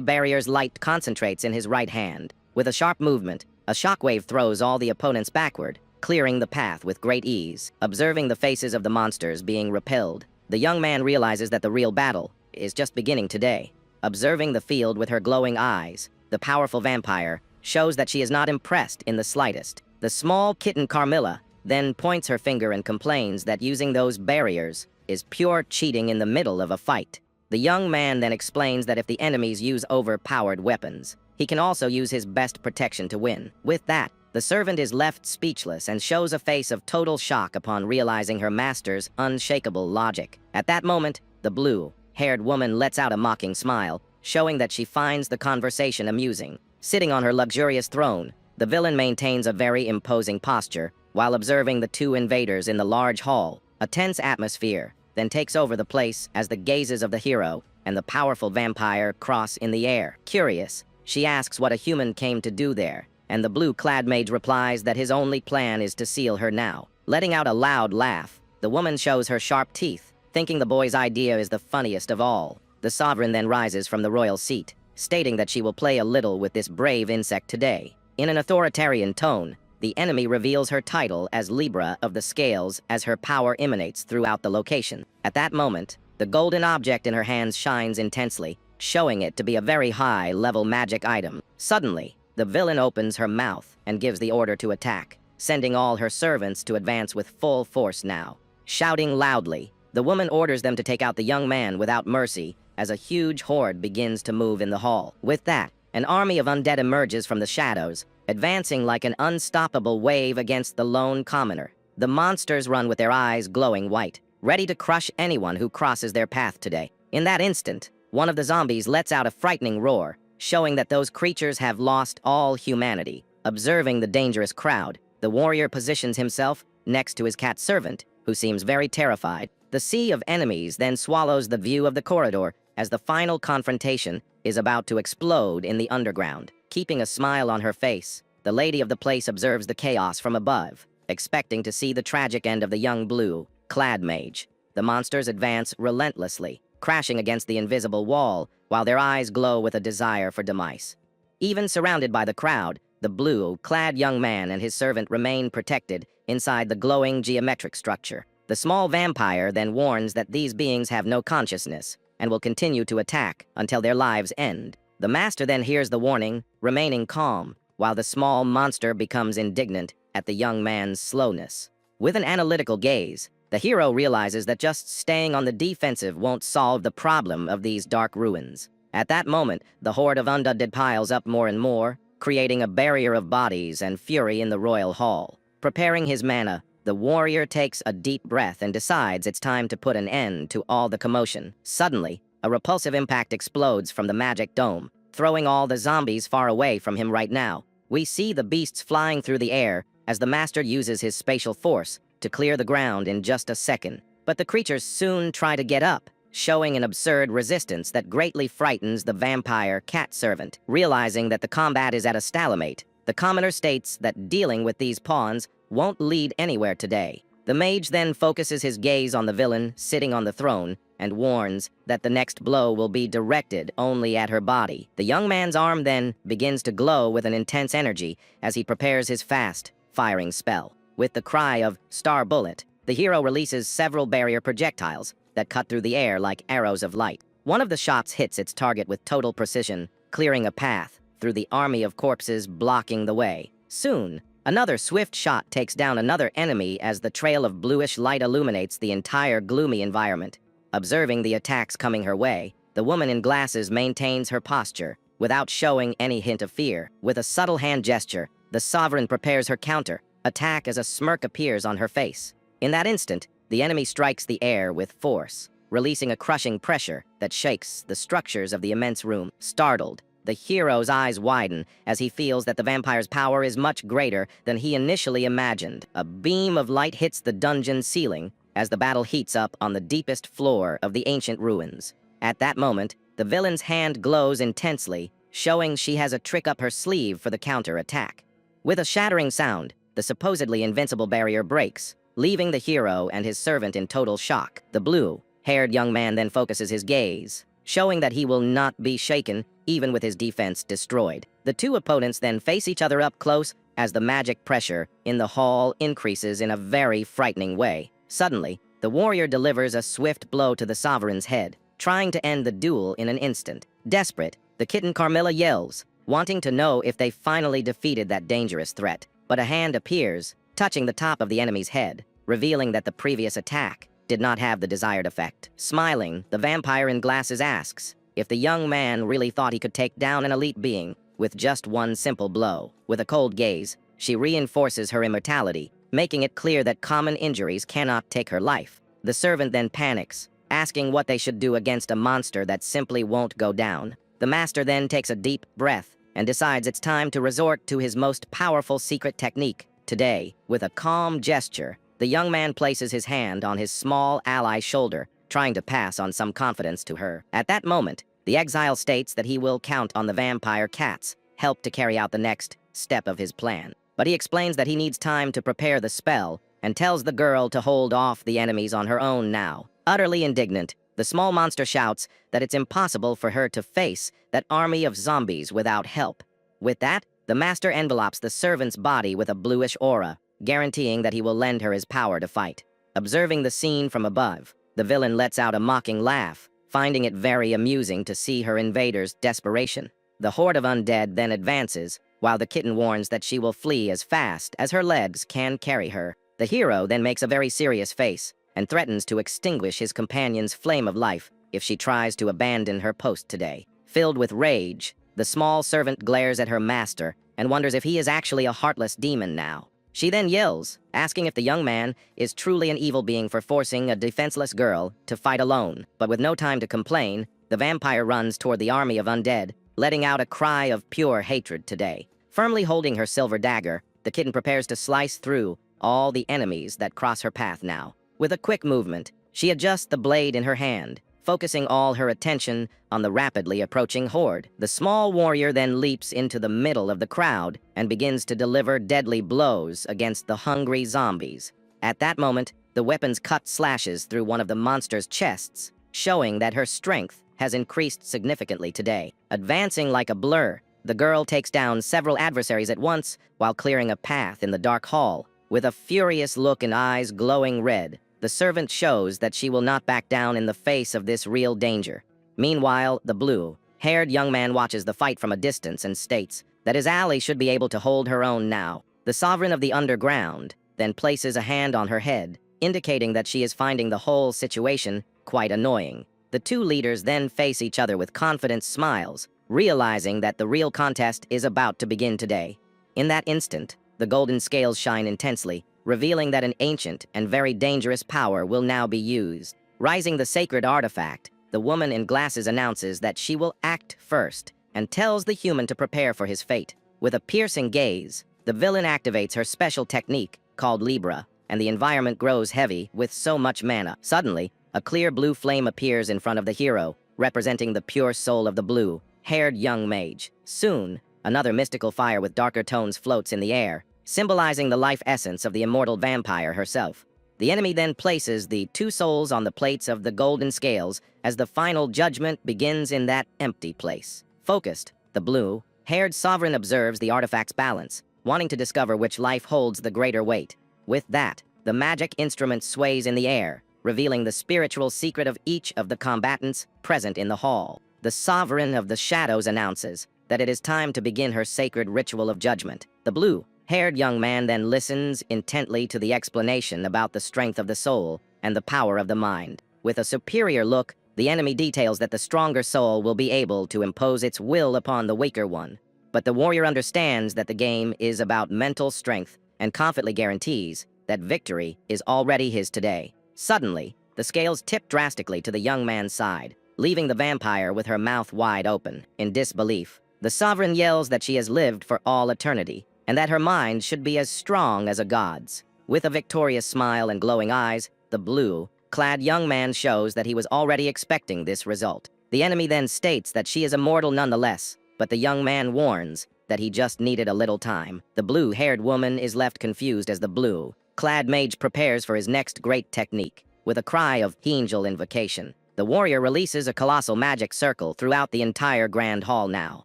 barrier's light concentrates in his right hand. With a sharp movement, a shockwave throws all the opponents backward, clearing the path with great ease. Observing the faces of the monsters being repelled, the young man realizes that the real battle is just beginning today. observing the field with her glowing eyes. The powerful vampire shows that she is not impressed in the slightest. The small kitten Carmilla then points her finger and complains that using those barriers is pure cheating in the middle of a fight. The young man then explains that if the enemies use overpowered weapons, he can also use his best protection to win. With that, the servant is left speechless and shows a face of total shock upon realizing her master's unshakable logic. At that moment, the blue-haired woman lets out a mocking smile, showing that she finds the conversation amusing. Sitting on her luxurious throne, the villain maintains a very imposing posture while observing the two invaders in the large hall. A tense atmosphere then takes over the place as the gazes of the hero and the powerful vampire cross in the air. Curious, she asks what a human came to do there, and the blue-clad mage replies that his only plan is to seal her now. Letting out a loud laugh, the woman shows her sharp teeth, thinking the boy's idea is the funniest of all. The sovereign then rises from the royal seat, stating that she will play a little with this brave insect today. In an authoritarian tone, the enemy reveals her title as Libra of the Scales as her power emanates throughout the location. At that moment, the golden object in her hands shines intensely, showing it to be a very high-level magic item. Suddenly, the villain opens her mouth and gives the order to attack, sending all her servants to advance with full force now. Shouting loudly, the woman orders them to take out the young man without mercy as a huge horde begins to move in the hall. With that, an army of undead emerges from the shadows, advancing like an unstoppable wave against the lone commoner. The monsters run with their eyes glowing white, ready to crush anyone who crosses their path today. In that instant, one of the zombies lets out a frightening roar, showing that those creatures have lost all humanity. Observing the dangerous crowd, the warrior positions himself next to his cat servant, who seems very terrified. The sea of enemies then swallows the view of the corridor as the final confrontation is about to explode in the underground. Keeping a smile on her face, the lady of the place observes the chaos from above, expecting to see the tragic end of the young blue-clad mage. The monsters advance relentlessly, crashing against the invisible wall, while their eyes glow with a desire for demise. Even surrounded by the crowd, the blue-clad young man and his servant remain protected inside the glowing geometric structure. The small vampire then warns that these beings have no consciousness and will continue to attack until their lives end. The master then hears the warning, remaining calm, while the small monster becomes indignant at the young man's slowness. With an analytical gaze, the hero realizes that just staying on the defensive won't solve the problem of these dark ruins. At that moment, the horde of undead piles up more and more, creating a barrier of bodies and fury in the royal hall. Preparing his mana, the warrior takes a deep breath and decides it's time to put an end to all the commotion. Suddenly, a repulsive impact explodes from the magic dome, throwing all the zombies far away from him right now. We see the beasts flying through the air as the master uses his spatial force to clear the ground in just a second. But the creatures soon try to get up, showing an absurd resistance that greatly frightens the vampire cat servant. Realizing that the combat is at a stalemate, the commoner states that dealing with these pawns won't lead anywhere today. The mage then focuses his gaze on the villain sitting on the throne and warns that the next blow will be directed only at her body. The young man's arm then begins to glow with an intense energy as he prepares his fast-firing spell. With the cry of "Star Bullet," the hero releases several barrier projectiles that cut through the air like arrows of light. One of the shots hits its target with total precision, clearing a path through the army of corpses blocking the way. Soon, another swift shot takes down another enemy as the trail of bluish light illuminates the entire gloomy environment. Observing the attacks coming her way, the woman in glasses maintains her posture without showing any hint of fear. With a subtle hand gesture, the sovereign prepares her counter attack as a smirk appears on her face. In that instant, the enemy strikes the air with force, releasing a crushing pressure that shakes the structures of the immense room. Startled, the hero's eyes widen as he feels that the vampire's power is much greater than he initially imagined. A beam of light hits the dungeon ceiling as the battle heats up on the deepest floor of the ancient ruins. At that moment, the villain's hand glows intensely, showing she has a trick up her sleeve for the counter-attack. With a shattering sound, the supposedly invincible barrier breaks, leaving the hero and his servant in total shock. The blue-haired young man then focuses his gaze, showing that he will not be shaken even with his defense destroyed. The two opponents then face each other up close as the magic pressure in the hall increases in a very frightening way. Suddenly, the warrior delivers a swift blow to the sovereign's head, trying to end the duel in an instant. Desperate, the kitten Carmilla yells, wanting to know if they finally defeated that dangerous threat. But a hand appears, touching the top of the enemy's head, revealing that the previous attack did not have the desired effect. Smiling, the vampire in glasses asks if the young man really thought he could take down an elite being with just one simple blow. With a cold gaze, she reinforces her immortality, making it clear that common injuries cannot take her life. The servant then panics, asking what they should do against a monster that simply won't go down. The master then takes a deep breath and decides it's time to resort to his most powerful secret technique. Today, with a calm gesture, the young man places his hand on his small ally's shoulder, trying to pass on some confidence to her. At that moment, the exile states that he will count on the vampire cats help to carry out the next step of his plan. But he explains that he needs time to prepare the spell and tells the girl to hold off the enemies on her own now. Utterly indignant, the small monster shouts that it's impossible for her to face that army of zombies without help. With that, the master envelopes the servant's body with a bluish aura, guaranteeing that he will lend her his power to fight. Observing the scene from above, the villain lets out a mocking laugh, finding it very amusing to see her invaders' desperation. The horde of undead then advances, while the kitten warns that she will flee as fast as her legs can carry her. The hero then makes a very serious face and threatens to extinguish his companion's flame of life if she tries to abandon her post today. Filled with rage, the small servant glares at her master and wonders if he is actually a heartless demon now. She then yells, asking if the young man is truly an evil being for forcing a defenseless girl to fight alone. But with no time to complain, the vampire runs toward the army of undead, letting out a cry of pure hatred today. Firmly holding her silver dagger, the kitten prepares to slice through all the enemies that cross her path now. With a quick movement, she adjusts the blade in her hand, focusing all her attention on the rapidly approaching horde. The small warrior then leaps into the middle of the crowd and begins to deliver deadly blows against the hungry zombies. At that moment, the weapon's cut slashes through one of the monster's chests, showing that her strength has increased significantly today. Advancing like a blur, the girl takes down several adversaries at once while clearing a path in the dark hall. With a furious look and eyes glowing red, the servant shows that she will not back down in the face of this real danger. Meanwhile, the blue-haired young man watches the fight from a distance and states that his ally should be able to hold her own now. The sovereign of the underground then places a hand on her head, indicating that she is finding the whole situation quite annoying. The two leaders then face each other with confident smiles, realizing that the real contest is about to begin today. In that instant, the golden scales shine intensely, revealing that an ancient and very dangerous power will now be used. Rising the sacred artifact, the woman in glasses announces that she will act first and tells the human to prepare for his fate. With a piercing gaze, the villain activates her special technique called Libra, and the environment grows heavy with so much mana. Suddenly, a clear blue flame appears in front of the hero, representing the pure soul of the blue-haired young mage. Soon, another mystical fire with darker tones floats in the air, symbolizing the life essence of the immortal vampire herself. The enemy then places the two souls on the plates of the golden scales as the final judgment begins in that empty place. Focused, the blue-haired sovereign observes the artifact's balance, wanting to discover which life holds the greater weight. With that, the magic instrument sways in the air, revealing the spiritual secret of each of the combatants present in the hall. The sovereign of the shadows announces that it is time to begin her sacred ritual of judgment. The blue-haired young man then listens intently to the explanation about the strength of the soul and the power of the mind. With a superior look, the enemy details that the stronger soul will be able to impose its will upon the weaker one. But the warrior understands that the game is about mental strength and confidently guarantees that victory is already his today. Suddenly, the scales tip drastically to the young man's side, leaving the vampire with her mouth wide open. In disbelief, the sovereign yells that she has lived for all eternity, and that her mind should be as strong as a god's. With a victorious smile and glowing eyes, the blue-clad young man shows that he was already expecting this result. The enemy then states that she is immortal nonetheless, but the young man warns that he just needed a little time. The blue-haired woman is left confused as the blue-clad mage prepares for his next great technique. With a cry of angel invocation, the warrior releases a colossal magic circle throughout the entire grand hall now.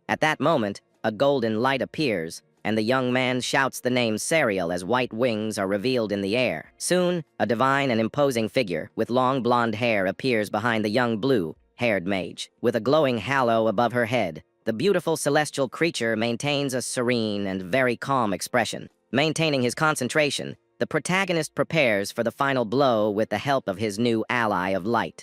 At that moment, a golden light appears, and the young man shouts the name Serial as white wings are revealed in the air. Soon, a divine and imposing figure with long blonde hair appears behind the young blue-haired haired mage. With a glowing halo above her head, the beautiful celestial creature maintains a serene and very calm expression. Maintaining his concentration, the protagonist prepares for the final blow with the help of his new ally of light.